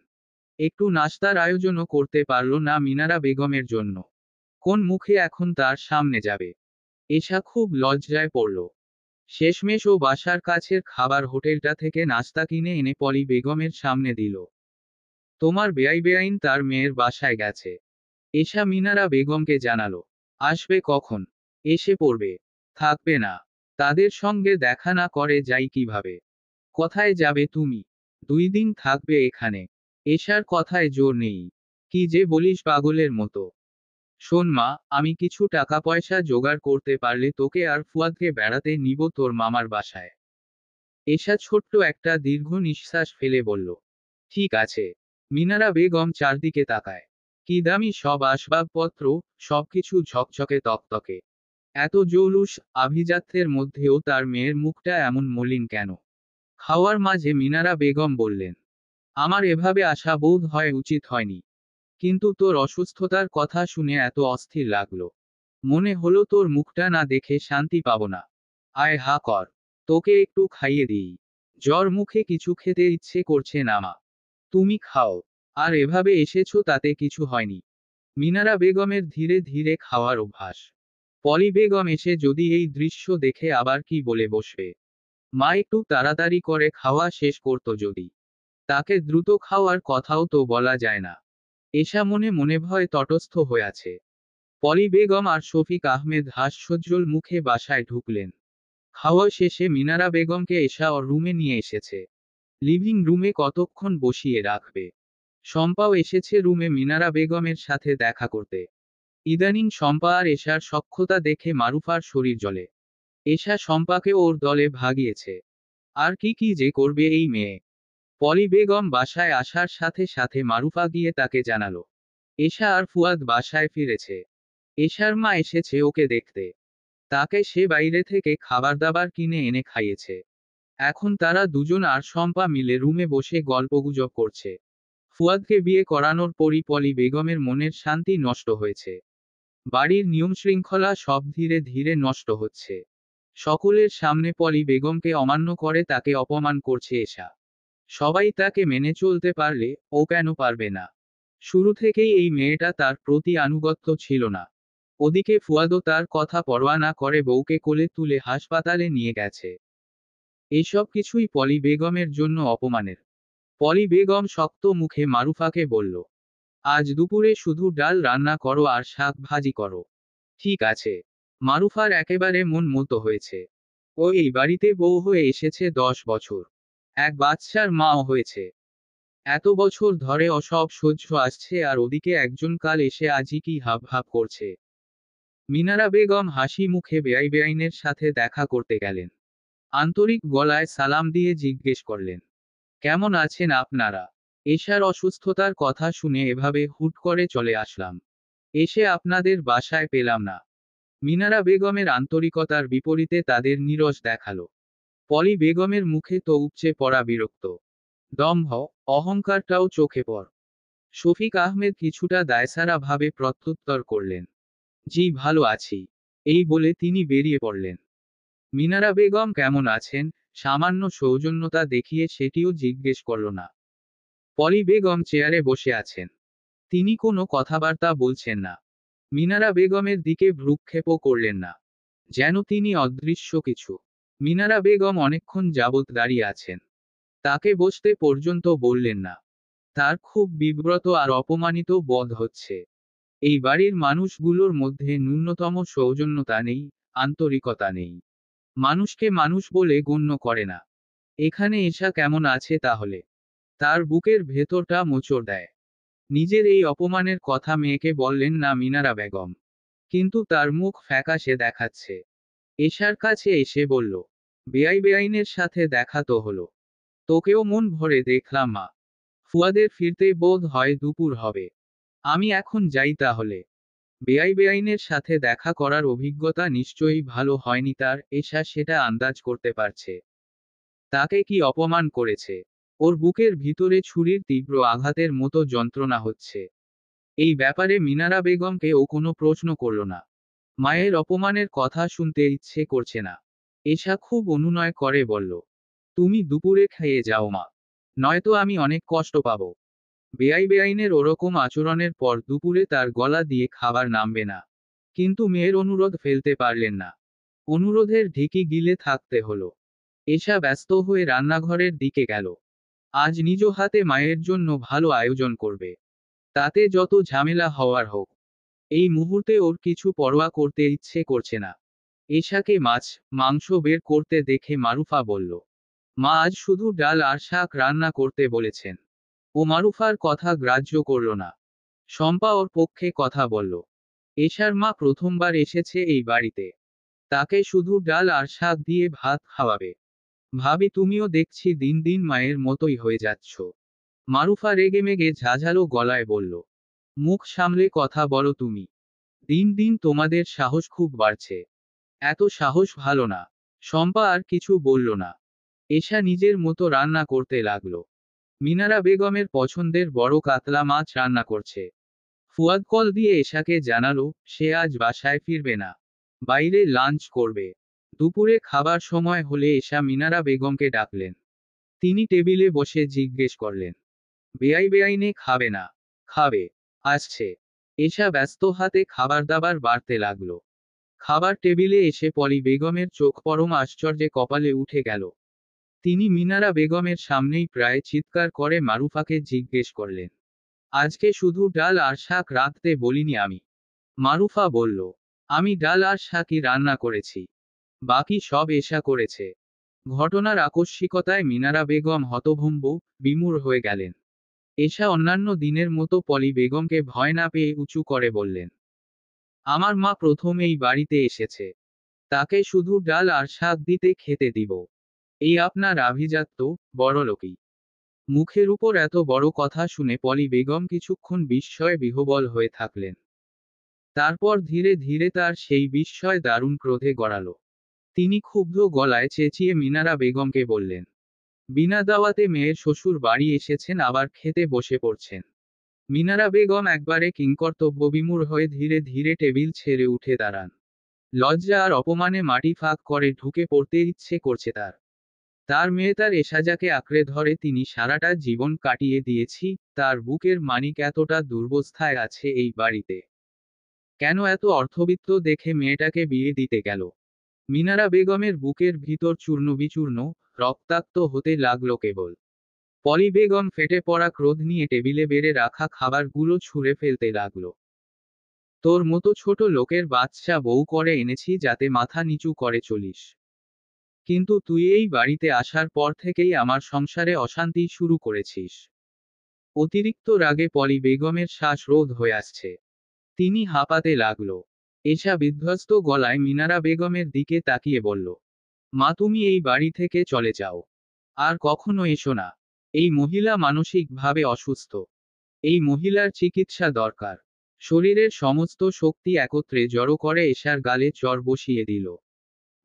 একটু নাস্তার আয়োজনও করতে পারল না মিনারা বেগমের জন্য। কোন মুখে এখন তার সামনে যাবে? এশা খুব লজ্জায় পড়ল। শেষমেশ ও বাসার কাছের খাবার হোটেলটা থেকে নাস্তা কিনে এনে পলি বেগমের সামনে দিল। তোমার বেআইন তার মেয়ের বাসায় গেছে। এশা মিনারা বেগমকে জানালো। আসবে কখন? এসে পড়বে। থাকবে না। তাদের সঙ্গে দেখা না করে যাই কিভাবে? কোথায় যাবে তুমি? 2 দিন থাকবে এখানে। এশার কথায় জোর নেই। কি যে বলিস পাগলের মতো। শোন মা, আমি কিছু টাকা পয়সা জোগাড় করতে পারলে তোকে আর ফুয়াদকে বেড়াতে নিব তোর মামার বাসায়। এশা ছোট্ট একটা দীর্ঘ নিঃশ্বাস ফেলে বলল, ঠিক আছে। মিনারা বেগম চারদিকে তাকায়। কি দামি সব আসবাবপত্র, সবকিছু ঝকঝকে তকতকে। এত জৌলুস আভিজাত্যের মধ্যেও তার মেয়ের মুখটা এমন মলিন কেন? খাওয়ার মাঝে মিনারা বেগম বললেন, আমার এভাবে আসা বোধ হয় উচিত হয়নি। কিন্তু তোর অসুস্থতার কথা শুনে এত অস্থির লাগলো। মনে হলো তোর মুখটা না দেখে শান্তি পাবো না। আয় হা কর। তোকে একটু খাইয়ে দিই। জ্বর মুখে কিছু খেতে ইচ্ছে করছে না মা। তুমি খাও। আর এভাবে এসেছো তাতে কিছু হয়নি। মিনারা বেগমের ধীরে ধীরে খাওয়ার অভ্যাস। পলি বেগম এসে যদি এই দৃশ্য দেখে আবার কি বলে বসবে। মা একটু তাড়াতাড়ি করে খাওয়া শেষ করতো যদি। তাকে দ্রুত খাওয়ার কথাও তো বলা যায় না। এশা মনে মনে ভয় তটস্থ হয়ে আছে। পলি বেগম আর শফিক আহমেদ হাস্যোজ্জ্বল মুখে বাসায় ঢুকলেন। খাওয়া শেষে মিনারা বেগমকে এশা ওর রুমে নিয়ে এসেছে। লিভিং রুমে কতক্ষণ বসিয়ে রাখবে? শম্পাও এসেছে রুমে মিনারা বেগমের সাথে দেখা করতে। ইদানিং শম্পা আর এশার সখ্যতা দেখে মারুফার শরীর জ্বলে। এশা শম্পাকে ওর দলে ভাগিয়েছে। আর কি কি যে করবে এই মেয়ে। পলি বেগম বাসায় আসার সাথে সাথে মারুফা গিয়ে তাকে জানালো, এশা আর ফুয়াদ বাসায় ফিরেছে। এশার মা এসেছে ওকে দেখতে। তাকে সে বাইরে থেকে খাবার দাবার কিনে এনে খাইয়েছে। এখন তারা দুজন আর শম্পা মিলে রুমে বসে গল্পগুজব করছে। ফুয়াদকে বিয়ে করানোর পরই পলি বেগমের মনের শান্তি নষ্ট হয়েছে। বাড়ির নিয়মশৃঙ্খলা সব ধীরে ধীরে নষ্ট হচ্ছে। সকলের সামনে পলি বেগমকে অমান্য করে তাকে অপমান করছে এশা। সবাই তাকে মেনে চলতে পারলে ও কেন পারবে না? শুরু থেকেই এই মেয়েটা তার প্রতি আনুগত্য ছিল না। ওদিকে ফুয়াদও তার কথা পরোয়া না করে বউকে কোলে তুলে হাসপাতালে নিয়ে গেছে। এসব কিছুই পলি বেগমের জন্য অপমানের। পলি বেগম শক্ত মুখে মারুফাকে বলল, আজ দুপুরে শুধু ডাল রান্না করো আর শাক ভাজি করো। ঠিক আছে। মারুফার একেবারে মন মতো হয়েছে। ও এই বাড়িতে বউ হয়ে এসেছে 10 বছর। এক বাচ্চার মাও হয়েছে। এত বছর ধরে অসব সহ্য আসছে, আর ওদিকে একজন কাল এসে আজই কি হাব হাব করছে। মিনারা বেগম হাসি মুখে বেআইনের সাথে দেখা করতে গেলেন। আন্তরিক গলায় সালাম দিয়ে জিজ্ঞেস করলেন, কেমন আছেন আপনারা? এশার অসুস্থতার কথা শুনে এভাবে হুট করে চলে আসলাম। এসে আপনাদের বাসায় পেলাম না। মিনারা বেগমের আন্তরিকতার বিপরীতে তাদের নীরস দেখালো। পলি বেগমের মুখে তো উপচে পড়া বিরক্ত, দম্ভ, অহংকারটাও চোখে পড়। শফিক আহমেদ কিছুটা দায়সারা ভাবে প্রত্যুত্তর করলেন, জি ভালো আছি। এই বলে তিনি বেরিয়ে পড়লেন। মিনারা বেগম কেমন আছেন সামান্য সৌজন্যতা দেখিয়ে সেটিও জিজ্ঞেস করল না। পলি বেগম চেয়ারে বসে আছেন। তিনি কোনো কথাবার্তা বলছেন না। মিনারা বেগমের দিকে ভ্রুক্ষেপও করলেন না, যেন তিনি অদৃশ্য কিছু। মিনারা বেগম অনেকক্ষণ যাবৎ দাঁড়িয়ে আছেন। তাকে বসতে পর্যন্ত বললেন না। তার খুব বিব্রত আর অপমানিত বোধ হচ্ছে। এই বাড়ির মানুষগুলোর মধ্যে ন্যূনতম সৌজন্যতা নেই, আন্তরিকতা নেই। মানুষকে মানুষ বলে গণ্য করে না। এখানে এসা কেমন আছে তাহলে? তার বুকের ভেতরটা মোচড় দেয়। নিজের এই অপমানের কথা মেয়েকে বললেন না মিনারা বেগম। কিন্তু তার মুখ ফ্যাকাশে দেখাচ্ছে। এশার কাছে এসে বলল, বেআইনের সাথে দেখা তো হলো। তোকেও মন ভরে দেখলাম মা। ফুয়াদের ফিরতে বোধ হয় দুপুর হবে। আমি এখন যাই তাহলে। বেআইনের সাথে দেখা করার অভিজ্ঞতা নিশ্চয়ই ভালো হয়নি তার, এশা সেটা আন্দাজ করতে পারছে। তাকে কি অপমান করেছে? ওর বুকের ভিতরে ছুরির তীব্র আঘাতের মতো যন্ত্রণা হচ্ছে। এই ব্যাপারে মিনারা বেগমকে ও কোনো প্রশ্ন করল না। মায়ের অপমানের কথা শুনতে ইচ্ছে করছে না। এশা খুব অনুনয় করে বলল, তুমি দুপুরে খেয়ে যাও মা, নয়তো আমি অনেক কষ্ট পাবো। বেআইনের ওরকম আচরণের পর দুপুরে তার গলা দিয়ে খাবার নামবে না। কিন্তু মেয়ের অনুরোধ ফেলতে পারলেন না। অনুরোধের ঢিকি গিলে থাকতে হলো। এশা ব্যস্ত হয়ে রান্নাঘরের দিকে গেল। আজ নিজ হাতে মায়ের জন্য ভালো আয়োজন করবে। তাতে যত ঝামেলা হওয়ার হোক। এই মুহূর্তে ওর কিছু পরোয়া করতে ইচ্ছে করছে না। এশাকে মাছ, মাংস বের করতে দেখে মারুফা বলল, মা আজ শুধু ডাল আর শাক রান্না করতে বলেছেন। ও মারুফার কথা গ্রাহ্য করল না। শম্পা ওর পক্ষে কথা বলল। এশার মা প্রথমবার এসেছে এই বাড়িতে। তাকে শুধু ডাল আর শাক দিয়ে ভাত খাওয়াবে। ভাবি তুমিও দেখছি দিন দিন মায়ের মতোই হয়ে যাচ্ছ। মারুফা রেগেমেগে ঝাঝালো গলায় বলল, মুখ সামলে কথা বলো তুমি। দিন দিন তোমাদের সাহস খুব বাড়ছে। এত সাহস ভালো না। শম্পা আর কিছু বলল না। এশা নিজের মতো রান্না করতে লাগলো। মিনারা বেগমের পছন্দের বড় কাতলা মাছ রান্না করছে। ফুয়াদ কল দিয়ে এশাকে জানালো, সে আজ বাসায় ফিরবে না, বাইরে লাঞ্চ করবে। দুপুরে খাবার সময় হলে এশা মিনারা বেগমকে ডাকলেন। তিনি টেবিলে বসে জিজ্ঞেস করলেন, বেআইনে খাবে না? খাবে। আসছে। এশা ব্যস্ত হাতে খাবার দাবার বাড়তে লাগলো। খাবার টেবিলে এসে পলি বেগমের চোখ পরম আশ্চর্যে কপালে উঠে গেল। তিনি মিনারা বেগমের সামনেই প্রায় চিৎকার করে মারুফাকে জিজ্ঞেস করলেন, আজকে শুধু ডাল আর শাক রাঁধতে বলিনি আমি? মারুফা বলল, আমি ডাল আর শাকই রান্না করেছি, বাকি সব এশা করেছে। ঘটনার আকস্মিকতায় মিনারা বেগম হতভম্ব, বিমূঢ় হয়ে গেলেন। এশা অন্যান্য দিনের মতো পলি বেগমকে ভয় না পেয়ে উঁচু করে বললেন, আমার মা প্রথম এই বাড়িতে এসেছে, তাকে শুধু ডাল আর শাক দিতে খেতে দিব। এই আপনার আভিজাত্য, বড়লোকি। মুখের উপর এত বড় কথা শুনে পলি বেগম কিছুক্ষণ বিস্ময়ে বিহ্বল হয়ে থাকলেন। তারপর ধীরে ধীরে তার সেই বিস্ময় দারুণ ক্রোধে গড়ালো। তিনি ক্ষুব্ধ গলায় চেঁচিয়ে মিনারা বেগমকে বললেন, বিনা দাওয়াতে মেয়ের শ্বশুর বাড়ি এসেছেন আবার খেতে বসে পড়ছেন। মিনারা বেগম একবারে কিংকর্তব্যবিমূঢ় হয়ে ধীরে ধীরে টেবিল ছেড়ে উঠে দাঁড়ান। লজ্জা আর অপমানে মাটি ফাঁক করে ঢুকে পড়তে ইচ্ছে করছে তার। তার মেয়ে তার এসাজাকে আঁকড়ে ধরে তিনি সারাটা জীবন কাটিয়ে দিয়েছি, তার বুকের মানিক এতটা দুর্বস্থায় আছে এই বাড়িতে। কেন এত অর্থবিত্ত দেখে মেয়েটাকে বিয়ে দিতে গেল? মিনারা বেগমের বুকের ভিতর চূর্ণ বিচূর্ণ, রক্তাক্ত হতে লাগলো কেবল। পলি বেগম ফেটে পড়া ক্রোধ নিয়ে টেবিলে বেড়ে রাখা খাবারগুলো ছুঁড়ে ফেলতে লাগলো। তোর মতো ছোট লোকের বাচ্চা বউ করে এনেছি যাতে মাথা নিচু করে চলিস। কিন্তু তুই এই বাড়িতে আসার পর থেকেই আমার সংসারে অশান্তি শুরু করেছিস। অতিরিক্ত রাগে পলি বেগমের শ্বাস রোধ হয়ে আসছে। তিনি হাঁপাতে লাগল। এশা বিধ্বস্ত গলায় মিনারা বেগমের দিকে তাকিয়ে বলল, মা তুমি এই বাড়ি থেকে চলে যাও। আর কখনো এসো না। এই মহিলা মানসিকভাবে অসুস্থ। এই মহিলার চিকিৎসা দরকার। শরীরের সমস্ত শক্তি একত্রে জড়ো করে এশার গালে চর বসিয়ে দিল।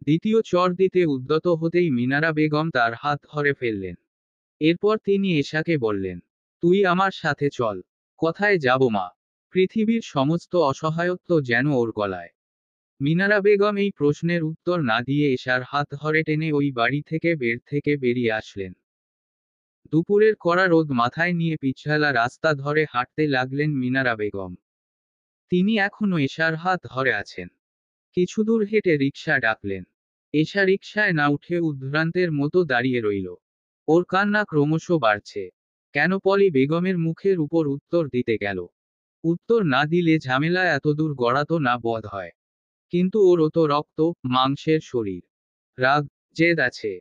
দ্বিতীয় চর দিতে উদ্যত হতেই মিনারা বেগম তার হাত ধরে ফেললেন। এরপর তিনি এশাকে বললেন, তুই আমার সাথে চল। কোথায় যাব মা? পৃথিবীর সমস্ত অসহায়ত্ব যেন ওর গলায়। মিনারা বেগম এই প্রশ্নের উত্তর না দিয়ে এশার হাত ধরে টেনে ওই বাড়ি থেকে বেরিয়ে আসলেন। দুপুরের কড়া রোদ মাথায় নিয়ে পিছলা রাস্তা ধরে হাঁটতে লাগলেন মিনারা বেগম। তিনি এখনো এশার হাত ধরে আছেন। কিছু দূর হেঁটে রিকশা ডাকলেন। এশা রিকশায় না উঠে উদ্ভ্রান্তের মতো দাঁড়িয়ে রইল। ওর কান্না ক্রমশ বাড়ছে। কেন পলি বেগমের মুখের উপর উত্তর দিতে গেল। উত্তর না দিলে ঝামেলা এতদূর গড়াতো না বোধ হয়। কিন্তু ওরও তো রক্ত, মাংসের শরীর। রাগ, জেদ আছে।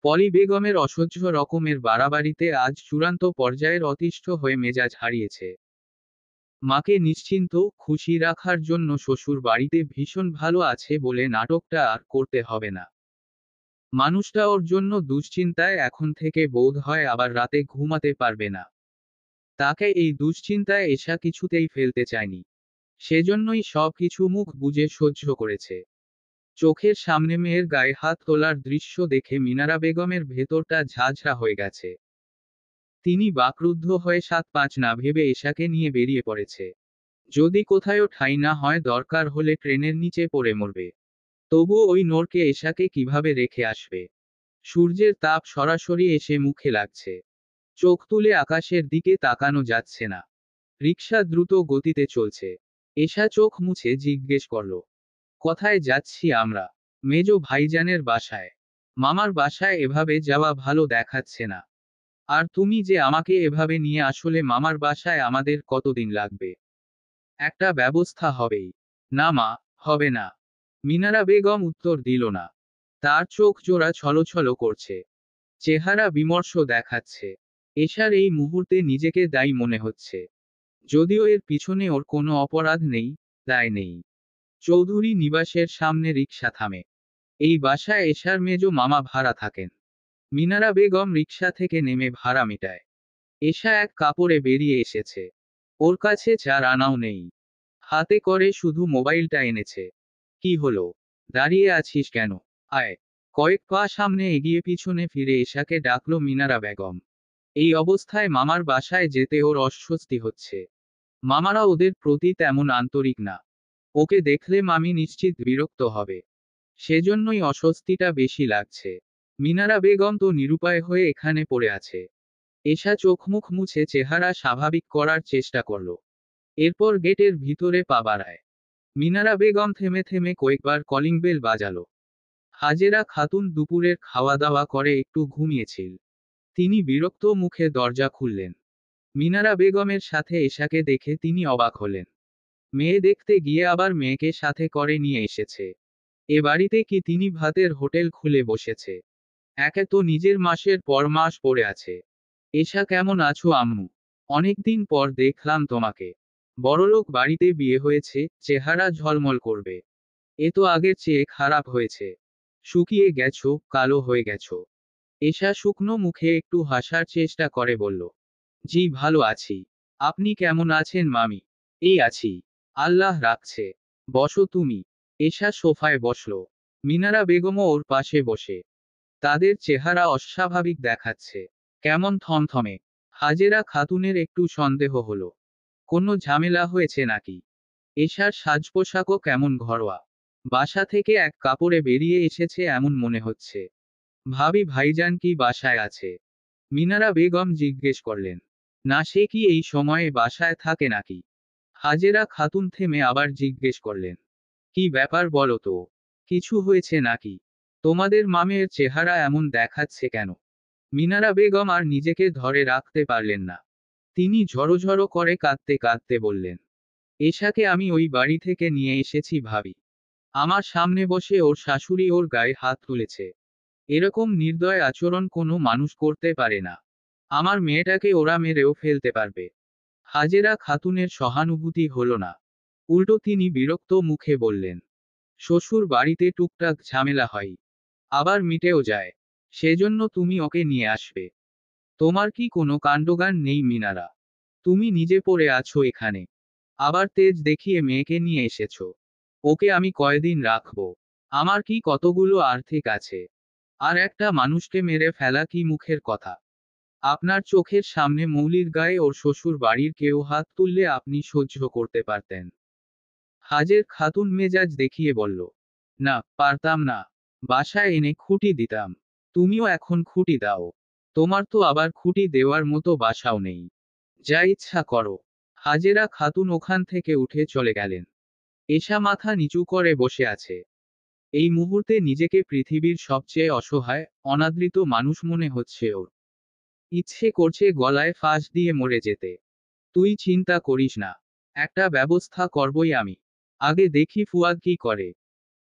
পলি বেগমের অসহ্য রকমের বাড়াবাড়িতে আজ চূড়ান্ত পর্যায়ের অতিষ্ঠ হয়ে মেজাজ হারিয়েছে। মাকে নিশ্চিন্ত, খুশি রাখার জন্য শ্বশুর বাড়িতে ভীষণ ভালো আছে বলে নাটকটা আর করতে হবে না। মানুষটা ওর জন্য দুশ্চিন্তায় এখন থেকে বোধ হয় আবার রাতে ঘুমাতে পারবে না। তাকে এই দুশ্চিন্তায় এশা কিছুতেই ফেলতে চায়নি। সেজন্যই সব কিছু মুখ বুজে সহ্য করেছে। চোখের সামনে মেয়ের গায়ে হাত তোলার দৃশ্য দেখে মিনারা বেগমের ভেতরটা ঝাঁঝরা হয়ে গেছে। তিনি বাকরুদ্ধ হয়ে ৭-৫ না ভেবে এশাকে নিয়ে বেরিয়ে পড়েছে। যদি কোথায়ও ঠাঁই না হয় দরকার হলে ট্রেনের নিচে পড়ে মরবে। তবুও ওই নোরকে এশাকে কিভাবে রেখে আসবে? সূর্যের তাপ সরাসরি এসে মুখে লাগছে। চোখ তুলে আকাশের দিকে তাকানো যাচ্ছে না। রিকশা দ্রুত গতিতে চলছে। এশা চোখ মুছে জিজ্ঞেস করল, কোথায় যাচ্ছি আমরা? মেজো ভাইজানের বাসায়। মামার বাসায় এভাবে যাওয়া ভালো দেখাচ্ছে না। আর তুমি যে আমাকে এভাবে নিয়ে আসলে মামার বাসায় আমাদের কতদিন লাগবে? একটা ব্যবস্থা হবেই। না মা, হবে না। মিনারা বেগম উত্তর দিল না। তার চোখ জোড়া ছলছল করছে। চেহারা বিমর্ষ দেখাচ্ছে। এশার এই মুহূর্তে নিজেকে দায়ী মনে হচ্ছে। যদিও এর পিছনে ওর কোনো অপরাধ নেই, দায় নেই। চৌধুরী নিবাসের সামনে রিকশা থামে। এই বাসায় এশার মেজো মামা ভাড়া থাকেন। মিনারা বেগম রিকশা থেকে নেমে ভাড়া মেটায়। এশা এক কাপড়ে বেরিয়ে এসেছে। ওর কাছে চার আনাও নেই। হাতে করে শুধু মোবাইলটা এনেছে। কি হলো? দাঁড়িয়ে আছিস কেন? আয়। কয়েক পা সামনে এগিয়ে পিছনে ফিরে এশাকে ডাকলো মিনারা বেগম। এই অবস্থায় মামার বাসায় যেতে ওর অস্বস্তি হচ্ছে। মামারা ওদের প্রতি তেমন আন্তরিক না। ওকে দেখলে মামি নিশ্চিত বিরক্ত হবে। সেজন্যই অস্বস্তিটা বেশি লাগছে। মিনারা বেগম তো নিরুপায় হয়ে এখানে পড়ে আছে। এশা চোখ মুখ মুছে চেহারা স্বাভাবিক করার চেষ্টা করল। এরপর গেটের ভিতরে পা বাড়ায়। মিনারা বেগম থেমে থেমে কয়েকবার কলিং বেল বাজালো। হাজেরা খাতুন দুপুরের খাওয়া দাওয়া করে একটু ঘুমিয়েছিল। তিনি বিরক্ত মুখে দরজা খুললেন। মিনারা বেগমের সাথে এশাকে দেখে তিনি অবাক হলেন। মেয়ে দেখতে গিয়ে আবার মেয়েকে সাথে করে নিয়ে এসেছে। এ বাড়িতে কি তিনি ভাতের হোটেল খুলে বসেছে? একে তো নিজের মাসের পর মাস পড়ে আছে। এশা কেমন আছো আম্মু? অনেকদিন পর দেখলাম তোমাকে। বড়লোক বাড়িতে বিয়ে হয়েছে, চেহারা ঝলমল করবে। এ তো আগের চেয়ে খারাপ হয়েছে। শুকিয়ে গেছো, কালো হয়ে গেছো। এশা শুকনো মুখে একটু হাসার চেষ্টা করে বলল, জি ভালো আছি। আপনি কেমন আছেন মামি? এই আছি। আল্লাহ রাখছে। বসো তুমি। এশা সোফায় বসল। মিনারা বেগমও ওর পাশে বসে। তাদের চেহারা অস্বাভাবিক দেখাচ্ছে। কেমন থমথমে। হাজেরা খাতুনের একটু সন্দেহ হলো। কোনো ঝামেলা হয়েছে নাকি? এশার সাজপোশাকও কেমন ঘরোয়া। বাসা থেকে এক কাপড়ে বেরিয়ে এসেছে এমন মনে হচ্ছে। ভাবি ভাইজান কি বাসায় আছে? মিনারা বেগম জিজ্ঞেস করলেন। না সে কি এই সময়ে বাসায় থাকে নাকি? হাজেরা খাতুন থেমে আবার জিজ্ঞেস করলেন। কি ব্যাপার বলো তো? কিছু হয়েছে নাকি? তোমাদের মামের চেহারা এমন দেখাচ্ছে কেন? মিনারা বেগম আর নিজেকে ধরে রাখতে পারলেন না। তিনি ঝড়ো করে কাঁদতে কাঁদতে বললেন, এশাকে আমি ওই বাড়ি থেকে নিয়ে এসেছি ভাবি। আমার সামনে বসে ওর শাশুড়ি ওর গায়ে হাত তুলেছে। এরকম নির্দয় আচরণ কোনো মানুষ করতে পারে না। আমার মেয়েটাকে ওরা মেরেও ফেলতে পারবে। হাজেরা খাতুনের সহানুভূতি হলো না। উল্টো তিনি বিরক্ত মুখে বললেন, শ্বশুর বাড়িতে টুকটাক ঝামেলা হয়, আবার মিটেও যায়। সেজন্য তুমি ওকে নিয়ে আসবে? তোমার কি কোনো কাণ্ডজ্ঞান নেই মিনারা? তুমি নিজে পড়ে আছো এখানে, আবার তেজ দেখিয়ে মেয়েকে নিয়ে এসেছো। ওকে আমি কয়দিন রাখবো? আমার কি কতগুলো আর্থিক আছে? আর একটা মানুষকে মেরে ফেলা কি মুখের কথা? আপনার চোখের সামনে মৌলির গায়ে ওর শ্বশুর বাড়ির কেউ হাত তুললে আপনি সহ্য করতে পারতেন? হাজের খাতুন মেজাজ দেখিয়ে বলল, না, পারতাম না। বাসায় এনে খুঁটি দিতাম। তুমিও এখন খুঁটি দাও। তোমার তো আবার খুঁটি দেওয়ার মতো বাসাও নেই। যা ইচ্ছা করো। হাজেরা খাতুন ওখান থেকে উঠে চলে গেলেন। এশা মাথা নিচু করে বসে আছে। এই মুহূর্তে নিজেকে পৃথিবীর সবচেয়ে অসহায়, অনাদৃত মানুষ মনে হচ্ছে ওর। ইচ্ছে করছে গলায় ফাঁস দিয়ে মরে যেতে। তুই চিন্তা করিস না, একটা ব্যবস্থা করবই আমি। আগে দেখি ফুয়াদ কি করে।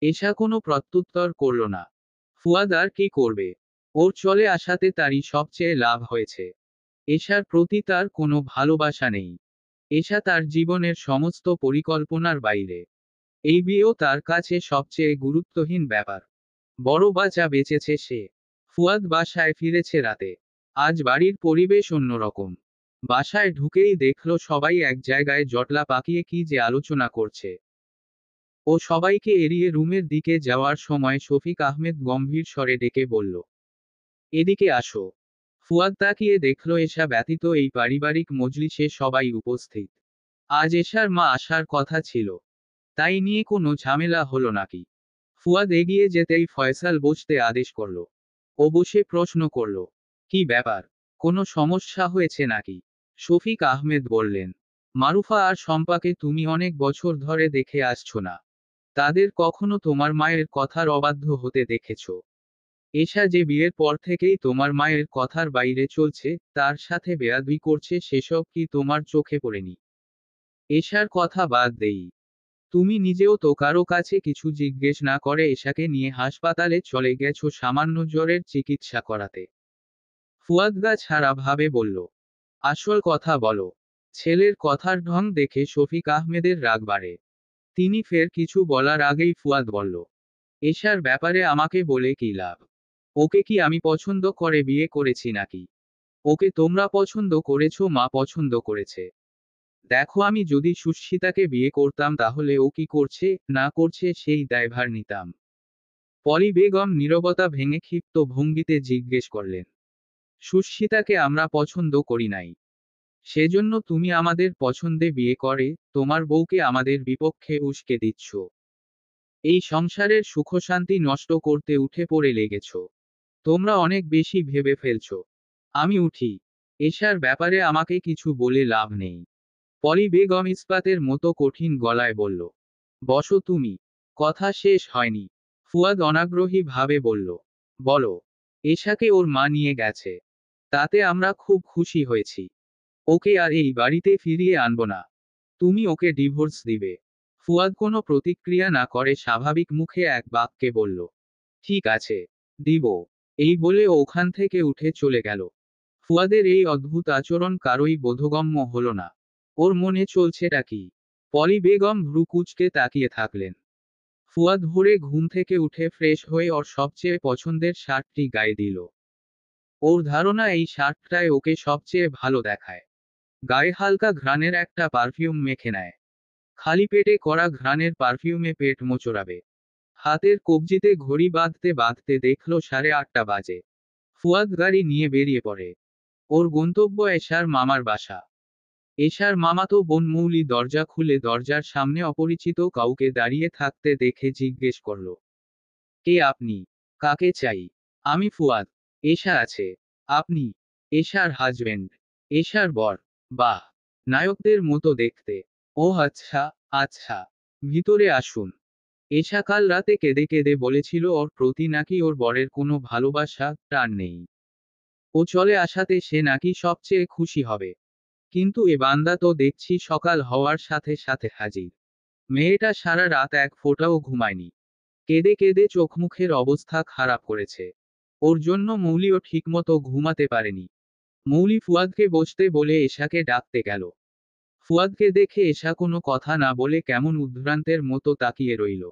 এশা কোনো প্রত্যুত্তর করল না। ফুয়াদ আর কি করবে? ওর চলে আসাতে তারই সবচেয়ে লাভ হয়েছে। এশার প্রতি তার কোনো ভালোবাসা নেই। এশা তার জীবনের সমস্ত পরিকল্পনার বাইরে। এই বিয়েও তার কাছে সবচেয়ে গুরুত্বহীন ব্যাপার। বড় বাচ্চা বেঁচেছে সে। ফুয়াদ বাসায় ফিরেছে রাতে। আজ বাড়ির পরিবেশ অন্যরকম। বাসায় ঢুকেই দেখল সবাই এক জায়গায় জটলা পাকিয়ে কি যে আলোচনা করছে। ও সবাইকে এড়িয়ে রুমের দিকে যাওয়ার সময় শফিক আহমেদ গম্ভীর স্বরে ডেকে বলল, এদিকে আসো। ফুয়াদ তাকিয়ে দেখল এশা ব্যতীত এই পারিবারিক মজলিসে সবাই উপস্থিত। আজ এশার মা আসার কথা ছিল। তাই নিয়ে কোনো ঝামেলা হলো নাকি? ফুয়াদ এগিয়ে যেতেই ফয়সাল বসতে আদেশ করল। ও বসে প্রশ্ন করল, কি ব্যাপার? কোনো সমস্যা হয়েছে নাকি? শফিক আহমেদ বললেন, মারুফা আর শম্পাকে তুমি অনেক বছর ধরে দেখে আসছো না। তাদের কখনো তোমার মায়ের কথার অবাধ্য হতে দেখেছো? এশা যে বিয়ের পর থেকেই তোমার মায়ের কথার বাইরে চলছে, তার সাথে বেয়াদবি করছে, সেসব কি তোমার চোখে পড়েনি? এশার কথা বাদ দেই। তুমি নিজেও তো কারো কাছে কিছু জিজ্ঞেস না করে এশাকে নিয়ে হাসপাতালে চলে গেছো সামান্য জ্বরের চিকিৎসা করাতে। ফুয়াদ গা ছাড়া ভাবে বলল, আসল কথা বলো। ছেলের কথার ঢং দেখে শফিক আহমেদের রাগ বাড়ে। তিনি ফের কিছু বলার আগেই ফুয়াদ বলল, এশার ব্যাপারে আমাকে বলে কি লাভ? ওকে কি আমি পছন্দ করে বিয়ে করেছি নাকি? ওকে তোমরা পছন্দ করেছো, মা পছন্দ করেছে। দেখো, আমি যদি সুস্মিতাকে বিয়ে করতাম তাহলে ও কি করছে না করছে সেই দায়ভার নিতাম। পলি বেগম নীরবতা ভেঙে ক্ষিপ্ত ভঙ্গিতে জিজ্ঞেস করলেন, সুস্মিতাকে আমরা পছন্দ করি নাই, সেজন্য তুমি আমাদের পছন্দে বিয়ে করে তোমার বউকে আমাদের বিপক্ষে উস্কে দিচ্ছ? এই সংসারের সুখশান্তি নষ্ট করতে উঠে পড়ে লেগেছ। তোমরা অনেক বেশি ভেবে ফেলছ। আমি উঠি। এশার ব্যাপারে আমাকে কিছু বলে লাভ নেই। পলি বেগম ইস্পাতের মতো কঠিন গলায় বলল, বসো তুমি। কথা শেষ হয়নি। ফুয়াদ অনাগ্রহী ভাবে বলল, বলো। এশাকে ওর মা নিয়ে গেছে। তাতে আমরা খুব খুশি হয়েছি। ওকে আর এই বাড়িতে ফিরিয়ে আনবো না। তুমি ওকে ডিভোর্স দিবে? ফুয়াদ কোনো প্রতিক্রিয়া না করে স্বাভাবিক মুখে এক বাক্যে বলল, ঠিক আছে, দিব। এই বলে ও ওখান থেকে উঠে চলে গেল। ফুয়াদের এই অদ্ভুত আচরণ কারোই বোধগম্য হলো না। ওর মনে চলছেটা কি? পলি বেগম ভ্রু কুঁচকে তাকিয়ে থাকলেন। ফুয়াদ ভোরে ঘুম থেকে উঠে ফ্রেশ হয়ে ওর সবচেয়ে পছন্দের শার্টটি গায়ে দিল। ওর ধারণা এই শার্টটায় ওকে সবচেয়ে ভালো দেখায়। গায়ে হালকা ঘ্রাণের একটা পারফিউম মেখে নেয়। খালি পেটে করা ঘ্রাণের পারফিউমে পেট মোচড়াবে। হাতের কবজিতে ঘড়ি বাঁধতে বাঁধতে দেখল 8:30 বাজে। ফুয়াদ গাড়ি নিয়ে বেরিয়ে পড়ে। ওর গন্তব্য এশার মামার বাসা। এশার মামাতো বোন মৌলি দরজা খুলে দরজার সামনে অপরিচিত কাউকে দাঁড়িয়ে থাকতে দেখে জিজ্ঞেস করল, কে আপনি? কাকে চাই? আমি ফুয়াদ। এশা আছে? আপনি এশার হাজবেন্ড? এশার বর? বাহ, নায়কদের মতো দেখতে। ও আচ্ছা, আচ্ছা, ভিতরে আসুন। এশা কাল রাতে কেঁদে কেঁদে বলেছিল ওর প্রতি নাকি ওর বরের কোনো ভালোবাসা টান নেই। ও চলে আসাতে সে নাকি সবচেয়ে খুশি হবে। কিন্তু এ বান্দা তো দেখছি সকাল হওয়ার সাথে সাথে হাজির। মেয়েটা সারা রাত এক ফোঁটাও ঘুমায়নি। কেঁদে কেঁদে চোখমুখের অবস্থা খারাপ করেছে। ওর জন্য মৌলিও ঠিকমতো ঘুমাতে পারেনি। মৌলি ফুয়াদকে বসতে বলে এশাকে ডাকতে গেল। ফুয়াদকে দেখে এশা কোনো কথা না বলে কেমন উদ্ভ্রান্তের মতো তাকিয়ে রইল।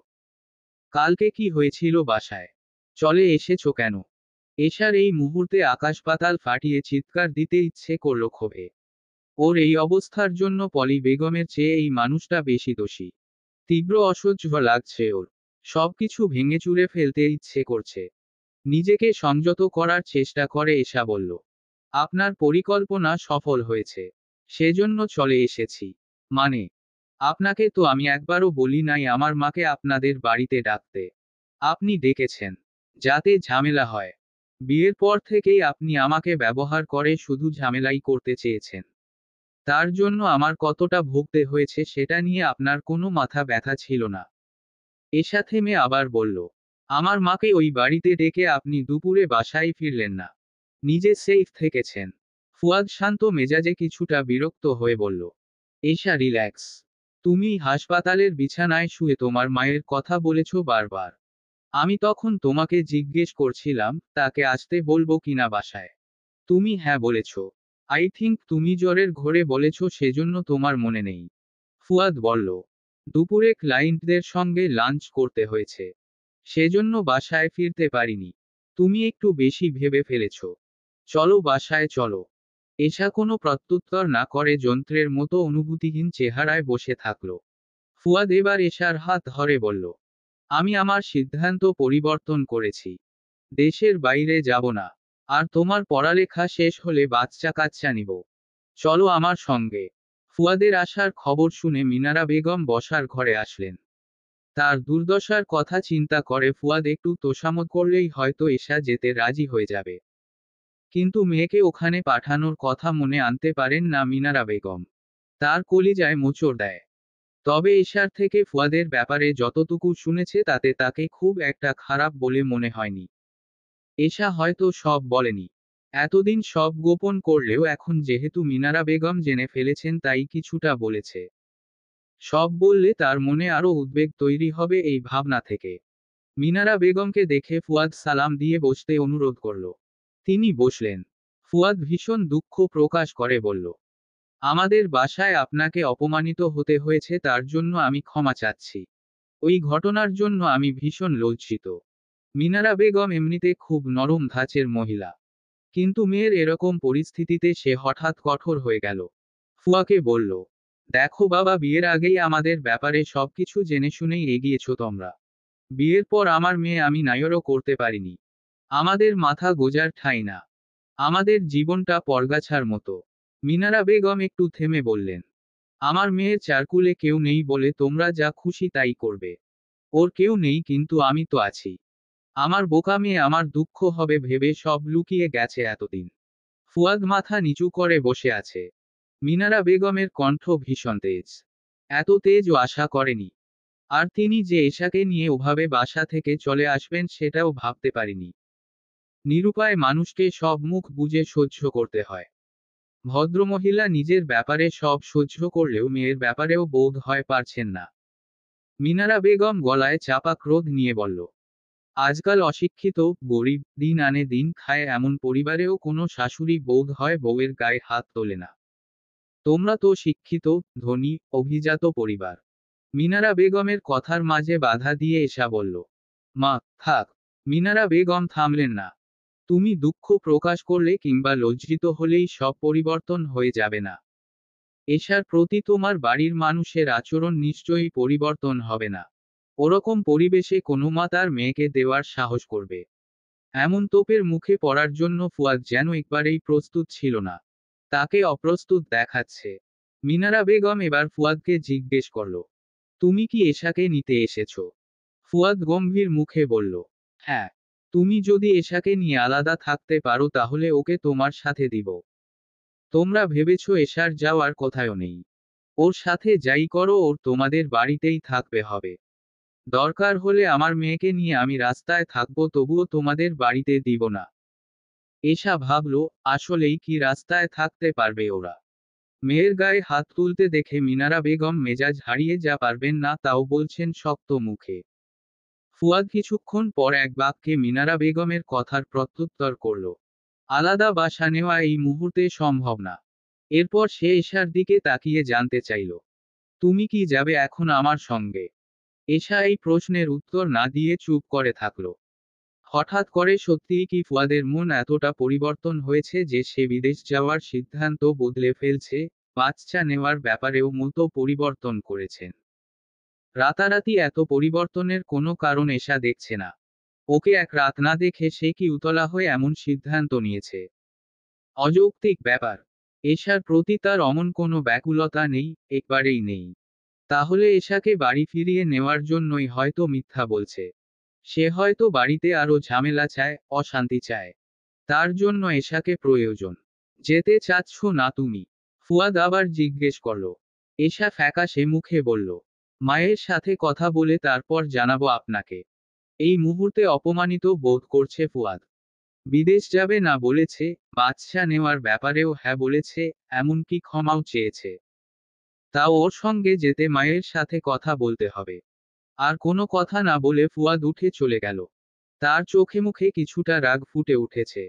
কালকে কি হয়েছিল বাসায়? চলে এসেছো কেন? এশার এই মুহূর্তে আকাশ পাতাল ফাটিয়ে চিৎকার দিতে ইচ্ছে করল ক্ষোভে। ওর এই অবস্থার জন্য পলি বেগমের চেয়ে এই মানুষটা বেশি দোষী। তীব্র অসহ্য লাগছে ওর। সবকিছু ভেঙে চুরে ফেলতে ইচ্ছে করছে। নিজেকে সংযত করার চেষ্টা করে এশা বলল, আপনার পরিকল্পনা সফল হয়েছে, সেজন্য চলে এসেছি। মানে, আপনাকে তো আমি একবারও বলি নাই আমার মাকে আপনাদের বাড়িতে ডাকতে। আপনি ডেকেছেন যাতে ঝামেলা হয়। বিয়ের পর থেকেই আপনি আমাকে ব্যবহার করে শুধু ঝামেলাই করতে চেয়েছেন। তার জন্য আমার কতটা ভুগতে হয়েছে সেটা নিয়ে আপনার কোনো মাথা ব্যথা ছিল না। এশা থেমে আবার বলল, আমার মাকে ওই বাড়িতে ডেকে আপনি দুপুরে বাসায় ফিরলেন না, নিজে সেফ থেকেছেন। ফুয়াদ শান্ত মেজাজে কিছুটা বিরক্ত হয়ে বলল, এশা রিল্যাক্স। তুমি হাসপাতালের বিছানায় শুয়ে তোমার মায়ের কথা বলেছ বারবার। আমি তখন তোমাকে জিজ্ঞেস করছিলাম তাকে আসতে বলবো কিনা বাসায়। তুমি হ্যাঁ বলেছ। আই থিংক তুমি জ্বরের ঘোরে বলেছ সেজন্য তোমার মনে নেই। ফুয়াদ বলল, দুপুরে ক্লায়েন্টদের সঙ্গে লাঞ্চ করতে হয়েছে, সেজন্য বাসায় ফিরতে পারিনি। তুমি একটু বেশি ভেবে ফেলেছ। চলো বাসায় চলো। এশা কোনো প্রত্যুত্তর না করে যন্ত্রের মতো অনুভূতিহীন চেহারায় বসে থাকল। ফুয়াদ এবার এশার হাত ধরে বলল, আমি আমার সিদ্ধান্ত পরিবর্তন করেছি। দেশের বাইরে যাব না। আর তোমার পড়ালেখা শেষ হলে বাচ্চা কাচ্চা নিব। চলো আমার সঙ্গে। ফুয়াদের আসার খবর শুনে মিনারা বেগম বসার ঘরে আসলেন। তার দুর্দশার কথা চিন্তা করে ফুয়াদ একটু তোষামোদ করলেই হয়তো এশা যেতে রাজি হয়ে যাবে। কিন্তু মেয়েকে ওখানে পাঠানোর কথা মনে আনতে পারেন না মিনারা বেগম। তার কলিজায় মোচড় দেয়। তবে এশার থেকে ফুয়াদের ব্যাপারে যতটুকু শুনেছে তাতে তাকে খুব একটা খারাপ বলে মনে হয়নি। এশা হয়তো সব বলেনি। এতদিন সব গোপন করলেও এখন যেহেতু মিনারা বেগম জেনে ফেলেছেন তাই কিছুটা বলেছে। সব বললে তার মনে আরো উদ্বেগ তৈরি হবে এই ভাবনা থেকে। মিনারা বেগমকে দেখে ফুয়াদ সালাম দিয়ে বসতে অনুরোধ করল। তিনি বসলেন। ফুয়াদ ভীষণ দুঃখ প্রকাশ করে বলল, আমাদের বাসায় আপনাকে অপমানিত হতে হয়েছে তার জন্য আমি ক্ষমা চাচ্ছি। ওই ঘটনার জন্য আমি ভীষণ লজ্জিত। মিনারা বেগম এমনিতে খুব নরম ধাঁচের মহিলা। কিন্তু মেয়ের এরকম পরিস্থিতিতে সে হঠাৎ কঠোর হয়ে গেল। ফুয়াকে বলল, দেখো বাবা, বিয়ের আগেই আমাদের ব্যাপারে সবকিছু জেনে শুনেই এগিয়েছো তোমরা। বিয়ের পর আমার মেয়ে আমি নায়রও করতে পারিনি। আমাদের মাথা গোজার ঠাঁই না। আমাদের জীবনটা পরগাছার মতো। মিনারা বেগম একটু থেমে বললেন, আমার মেয়ের চারকুলে কেউ নেই বলে তোমরা যা খুশি তাই করবে। ওর কেউ নেই কিন্তু আমি তো আছি। আমার বোকা মেয়ে আমার দুঃখ হবে ভেবে সব লুকিয়ে গেছে এতদিন। ফুয়াদ মাথা নিচু করে বসে আছে। মিনারা বেগমের কণ্ঠ ভীষণ তেজ। এত তেজও আশা করেনি। আর তিনি যে এশাকে নিয়ে ওভাবে বাসা থেকে চলে আসবেন সেটাও ভাবতে পারিনি। নিরুপায় মানুষকে সব মুখ বুজে সহ্য করতে হয়। ভদ্রমহিলা নিজের ব্যাপারে সব সহ্য করলেও মেয়ের ব্যাপারেও বোধ হয় পারছেন না। মিনারা বেগম গলায় চাপা ক্রোধ নিয়ে বলল, আজকাল অশিক্ষিত, গরিব, দিন আনে দিন খায় এমন পরিবারেও কোনো শাশুড়ি বোধ হয় বউয়ের গায়ে হাত তোলে না। তোমরা তো শিক্ষিত, ধনী, অভিজাত পরিবার। মিনারা বেগমের কথার মাঝে বাধা দিয়ে এশা বলল, মা, থাক। মিনারা বেগম থামলেন না। তুমি দুঃখ প্রকাশ করলে কিংবা লজ্জিত হলেই সব পরিবর্তন হয়ে যাবে না। এশার প্রতি তোমার বাড়ির মানুষের আচরণ নিশ্চয়ই পরিবর্তন হবে না। ওরকম পরিবেশে কোনো মা তার মেয়েকে দেওয়ার সাহস করবে? এমন তোপের মুখে পড়ার জন্য ফুয়াদ যেন একবারেই প্রস্তুত ছিল না। তাকে অপ্রস্তুত দেখাচ্ছে। মিনারা বেগম এবার ফুয়াদকে জিজ্ঞেস করল, তুমি কি এশাকে নিতে এসেছো? ফুয়াদ গম্ভীর মুখে বলল, হ্যাঁ। তুমি যদি এশাকে নিয়ে আলাদা থাকতে পারো তাহলে ওকে তোমার সাথে দিব। তোমরা ভেবেছো এশার যাওয়ার কথাও নেই। ওর সাথে যাই করো ওর তোমাদের বাড়িতেই থাকবে হবে। দরকার হলে আমার মেয়েকে নিয়ে আমি রাস্তায় থাকবো তবুও তোমাদের বাড়িতে দিব না। এশা ভাবল, আসলেই কি রাস্তায় থাকতে পারবে ওরা? মেয়ের গায়ে হাত তুলতে দেখে মিনারা বেগম মেজাজ হারিয়ে যা পারবেন না তাও বলছেন শক্ত মুখে। ফুয়াদ কিছুক্ষণ পর এক বাক্যে মিনারা বেগমের কথার প্রত্যুত্তর করল। আলাদা বাসা নেওয়া এই মুহূর্তে সম্ভব না। এরপর সে এশার দিকে তাকিয়ে জানতে চাইল, তুমি কি যাবে এখন আমার সঙ্গে? এশা এই প্রশ্নের উত্তর না দিয়ে চুপ করে থাকল। হঠাৎ করে সত্যিই কি ফুয়াদের মন এতটা পরিবর্তন হয়েছে যে সে বিদেশ যাওয়ার সিদ্ধান্ত বদলে ফেলছে, বাচ্চা নেওয়ার ব্যাপারেও মতো পরিবর্তন করেছেন? রাতারাতি এত পরিবর্তনের কোনো কারণ এশা দেখছে না। ওকে এক রাত না দেখে সে কি উতলা হয়ে এমন সিদ্ধান্ত নিয়েছে? অযৌক্তিক ব্যাপার। এশার প্রতি তার অমন কোনো ব্যাকুলতা নেই, একবারেই নেই। তাহলে এশাকে বাড়ি ফিরিয়ে নেওয়ার জন্যই হয়তো মিথ্যা বলছে। সে হয়তো বাড়িতে আরো ঝামেলা চায়, অশান্তি চায়। তার জন্য এশাকে প্রয়োজন। যেতে চাচ্ছ না তুমি? ফুয়াদ আবার জিজ্ঞেস করল। এশা ফ্যাকাশে মুখে বলল, মায়ের সাথে কথা বলে তারপর জানাবো আপনাকে। এই মুহূর্তে অপমানিত বোধ করছে ফুয়াদ। বিদেশ যাবে না বলেছে, বাচ্চা নেওয়ার ব্যাপারেও হ্যাঁ বলেছে, এমনকি ক্ষমাও চেয়েছে। তাও ওর সঙ্গে যেতে মায়ের সাথে কথা বলতে হবে। আর কোনো কথা না বলে ফুয়াদ উঠে চলে গেল। তার চোখে মুখে কিছুটা রাগ ফুটে উঠেছে।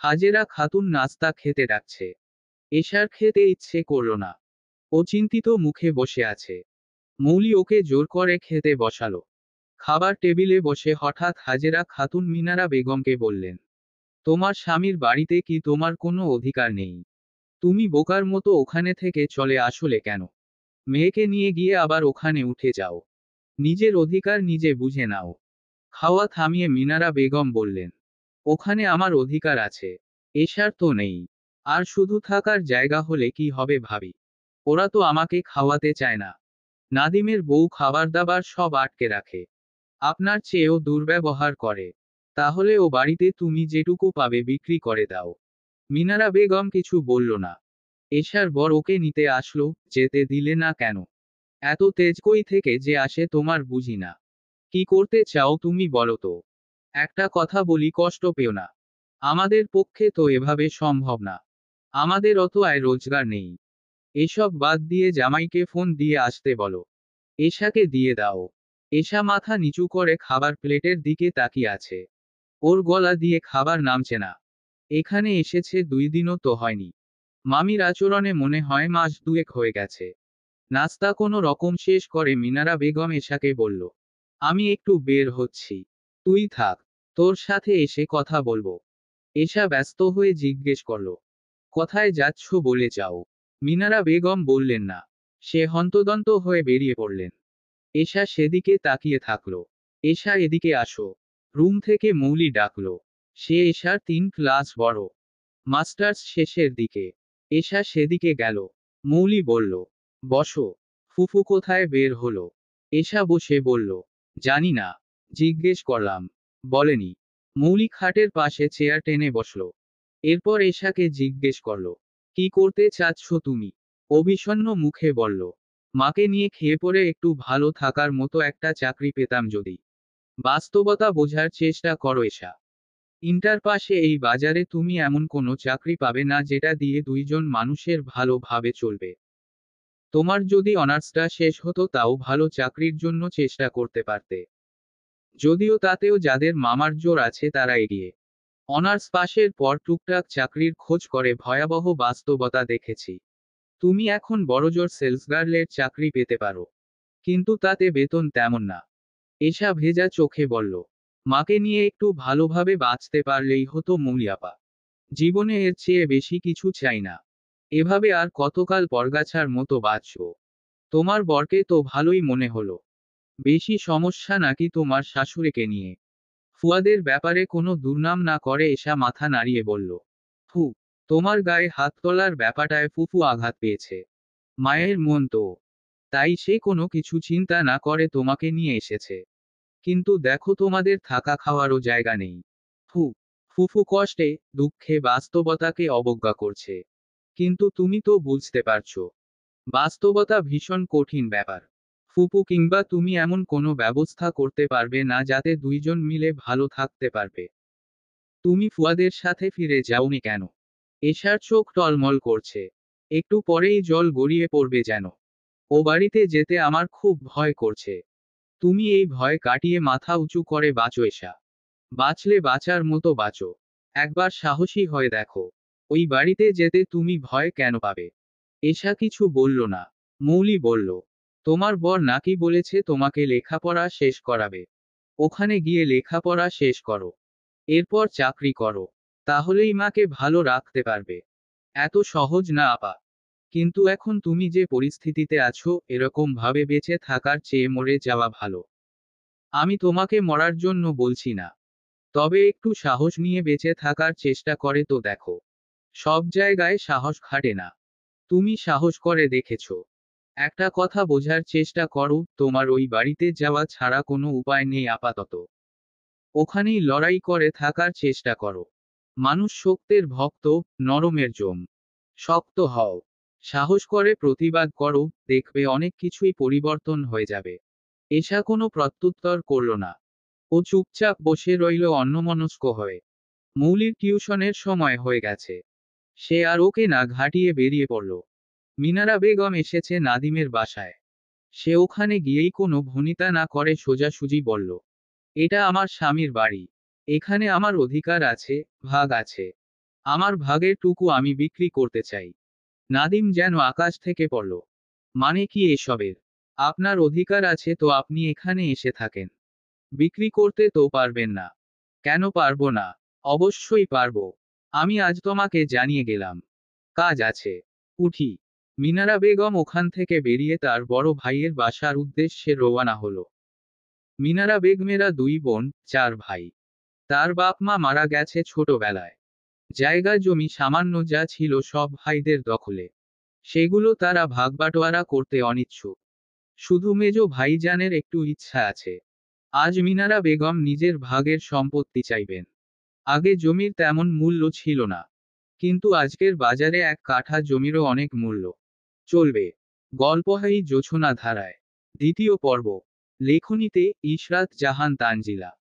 হাজেরা খাতুন নাস্তা খেতে ডাকছে। এশার খেতে ইচ্ছে করল না। ও চিন্তিত মুখে বসে আছে। মৌলি ওকে জোর করে খেতে বসালো। খাবার টেবিলে বসে হঠাৎ হাজেরা খাতুন মিনারা বেগমকে বললেন, তোমার স্বামীর বাড়িতে কি তোমার কোনো অধিকার নেই? তুমি বোকার মতো ওখানে থেকে চলে আসলে কেন? মেয়েকে নিয়ে গিয়ে আবার ওখানে উঠে যাও। নিজের অধিকার নিজে বুঝে নাও। খাওয়া থামিয়ে মিনারা বেগম বললেন, ওখানে আমার অধিকার আছে। এশার তো নেই। আর শুধু থাকার জায়গা হলে কি হবে ভাবি? ওরা তো আমাকে খাওয়াতে চায় না। নাদিমের বউ খাবার দাবার সব আটকে রাখে। আপনার চেয়েও দুর্ব্যবহার করে। তাহলে ও বাড়িতে তুমি যেটুকু পাবে বিক্রি করে দাও। মিনারা বেগম কিছু বলল না। এশার বর ওকে নিতে আসলো, যেতে দিলে না কেন? এত তেজ কই থেকে যে আসে তোমার বুঝি না। কি করতে চাও তুমি বলো তো? একটা কথা বলি, কষ্ট পেও না। আমাদের পক্ষে তো এভাবে সম্ভব না। আমাদের অত আয় রোজগার নেই। এসব বাদ দিয়ে জামাইকে ফোন দিয়ে আসতে বলো। এশাকে দিয়ে দাও। এশা মাথা নিচু করে খাবার প্লেটের দিকে তাকিয়ে আছে। ওর গলা দিয়ে খাবার নামছে না। এখানে এসেছে 2 দিনও তো হয়নি। মামির আচরণে মনে হয় মাস দুয়েক হয়ে গেছে। নাস্তা কোনো রকম শেষ করে মিনারা বেগম এশাকে বলল, আমি একটু বের হচ্ছি। তুই থাক। তোর সাথে এসে কথা বলবো। এশা ব্যস্ত হয়ে জিজ্ঞেস করল, কোথায় যাচ্ছ বলে যাও? মিনারা বেগম বললেন না। সে হন্তদন্ত হয়ে বেরিয়ে পড়লেন। এশা সেদিকে তাকিয়ে থাকলো। এশা এদিকে আসো। রুম থেকে মৌলি ডাকলো। সে এশার 3 ক্লাস বড়। মাস্টার্স শেষের দিকে। এশা সেদিকে গেল। মৌলি বলল, বসো। ফুফু কোথায় বের হলো? এশা বসে বলল, জানি না। জিজ্ঞেস করলাম। বলেনি। মৌলি খাটের পাশে চেয়ার টেনে বসলো। এরপর এশাকে জিজ্ঞেস করলো, কি করতে চাচ্ছ তুমি? ও বিষণ্ণ মুখে বলল, মাকে নিয়ে খেয়ে পড়ে একটু ভালো থাকার মতো একটা চাকরি পেতাম যদি। বাস্তবতা বোঝার চেষ্টা করো এশা। ইন্টার পাশে এই বাজারে তুমি এমন কোনো চাকরি পাবে না যেটা দিয়ে দুইজন মানুষের ভালোভাবে চলবে। তোমার যদি অনার্সটা শেষ হতো তাও ভালো চাকরির জন্য চেষ্টা করতে পারতে। যদিও তাতেও যাদের মামার জোর আছে তারা এগিয়ে। অনার্স পাশের পর টুকটাক চাকরির খোঁজ করে ভয়াবহ বাস্তবতা দেখেছি। তুমি এখন বড়জোর সেলসগার্লের চাকরি পেতে পারো। কিন্তু তাতে বেতন তেমন না। এশা ভেজা চোখে বলল, মাকে নিয়ে একটু ভালোভাবে বাঁচতে পারলেই হতো মৌলিয়াপা। জীবনে এর চেয়ে বেশি কিছু চাই না। এভাবে আর কতকাল পরগাছার মতো বাঁচব? তোমার বরকে তো ভালোই মনে হলো। বেশি সমস্যা নাকি তোমার শাশুড়িকে নিয়ে? ফুয়াদের ব্যাপারে কোনো দুর্নাম না করে এশা মাথা নাড়িয়ে বলল, ফু, তোমার গায়ে হাত তোলার ব্যাপারটায় ফুফু আঘাত পেয়েছে। মায়ের মন তো। তাই সে কোনো কিছু চিন্তা না করে তোমাকে নিয়ে এসেছে। কিন্তু দেখো তোমাদের থাকা খাওয়ারও জায়গা নেই। ফু। ফুফু কষ্টে, দুঃখে বাস্তবতাকে অবজ্ঞা করছে। কিন্তু তুমি তো বুঝতে পারছো। বাস্তবতা ভীষণ কঠিন ব্যাপার। ফুপু কিংবা তুমি এমন কোনো ব্যবস্থা করতে পারবে না যাতে দুইজন মিলে ভালো থাকতে পারবে। তুমি ফুয়াদের সাথে ফিরে যাওনি কেন? এশার চোখ টলমল করছে। একটু পরেই জল গড়িয়ে পড়বে যেন। ও বাড়িতে যেতে আমার খুব ভয় করছে। তুমি এই ভয় কাটিয়ে মাথা উঁচু করে বাঁচো এশা। বাঁচলে বাঁচার মতো বাঁচো। একবার সাহসী হয়ে দেখো। ওই বাড়িতে যেতে তুমি ভয় কেন পাবে? এশা কিছু বলল না। মৌলি বলল, তোমার বর নাকি বলেছে তোমাকে লেখাপড়া শেষ করাবে। ওখানে গিয়ে লেখাপড়া শেষ করো, এরপর চাকরি করো, তাহলেই মাকে ভালো রাখতে পারবে। এত সহজ না আপা। কিন্তু এখন তুমি যে পরিস্থিতিতে আছো, এরকম ভাবে বেঁচে থাকার চেয়ে মরে যাওয়া ভালো। আমি তোমাকে মরার জন্য বলছি না, তবে একটু সাহস নিয়ে বেঁচে থাকার চেষ্টা করে তো দেখো। সব জায়গায় সাহস খাটে না। তুমি সাহস করে দেখেছো। একটা কথা বোঝার চেষ্টা করো, তোমার ওই বাড়িতে যাওয়া ছাড়া কোনো উপায় নেই আপাতত। ওখানেই লড়াই করে থাকার চেষ্টা করো। মানুষ শক্তের ভক্ত, নরমের জম। শক্ত হও। সাহস করে প্রতিবাদ করো, দেখবে অনেক কিছুই পরিবর্তন হয়ে যাবে। এশা কোনো প্রত্যুত্তর করল না। ও চুপচাপ বসে রইল অন্যমনস্ক হয়ে। মৌলির টিউশনের সময় হয়ে গেছে। সে আর ওকে না ঘাটিয়ে বেরিয়ে পড়ল। মিনারা বেগম এসেছে নাদিমের বাসায়। সে ওখানে গিয়েই কোনো ভনিতা না করে সোজাসুজি বলল, এটা আমার স্বামীর বাড়ি। এখানে আমার অধিকার আছে, ভাগ আছে। আমার ভাগের টুকু আমি বিক্রি করতে চাই। নাদিম যেন আকাশ থেকে পড়ল। মানে কি এসবের? আপনার অধিকার আছে তো আপনি এখানে এসে থাকেন। বিক্রি করতে তো পারবেন না। কেন পারবো না? অবশ্যই পারবো। আমি আজ তোমাকে জানিয়ে গেলাম। কাজ আছে। উঠি। মিনারা বেগম ওখান থেকে বেরিয়ে তার বড় ভাইয়ের বাসার উদ্দেশ্যে রওনা হলো। মিনারা বেগমেরা দুই বোন, চার ভাই। তার বাপ মা মারা গেছে ছোটবেলায়। জায়গা জমি সামান্য যা ছিল সব ভাইদের দখলে। সেগুলো তারা ভাগবাটোয়ারা করতে অনিচ্ছুক। শুধু মেজ ভাইজানের একটু ইচ্ছা আছে। আজ মিনারা বেগম নিজের ভাগের সম্পত্তি চাইবেন। আগে জমির তেমন মূল্য ছিল না, কিন্তু আজকের বাজারে এক কাঠা জমিরও অনেক মূল্য। চলবে। গল্পহাই জোছনা ধারায়। দ্বিতীয় পর্ব। লেখনীতে ইশরাত জাহান তানজিলা।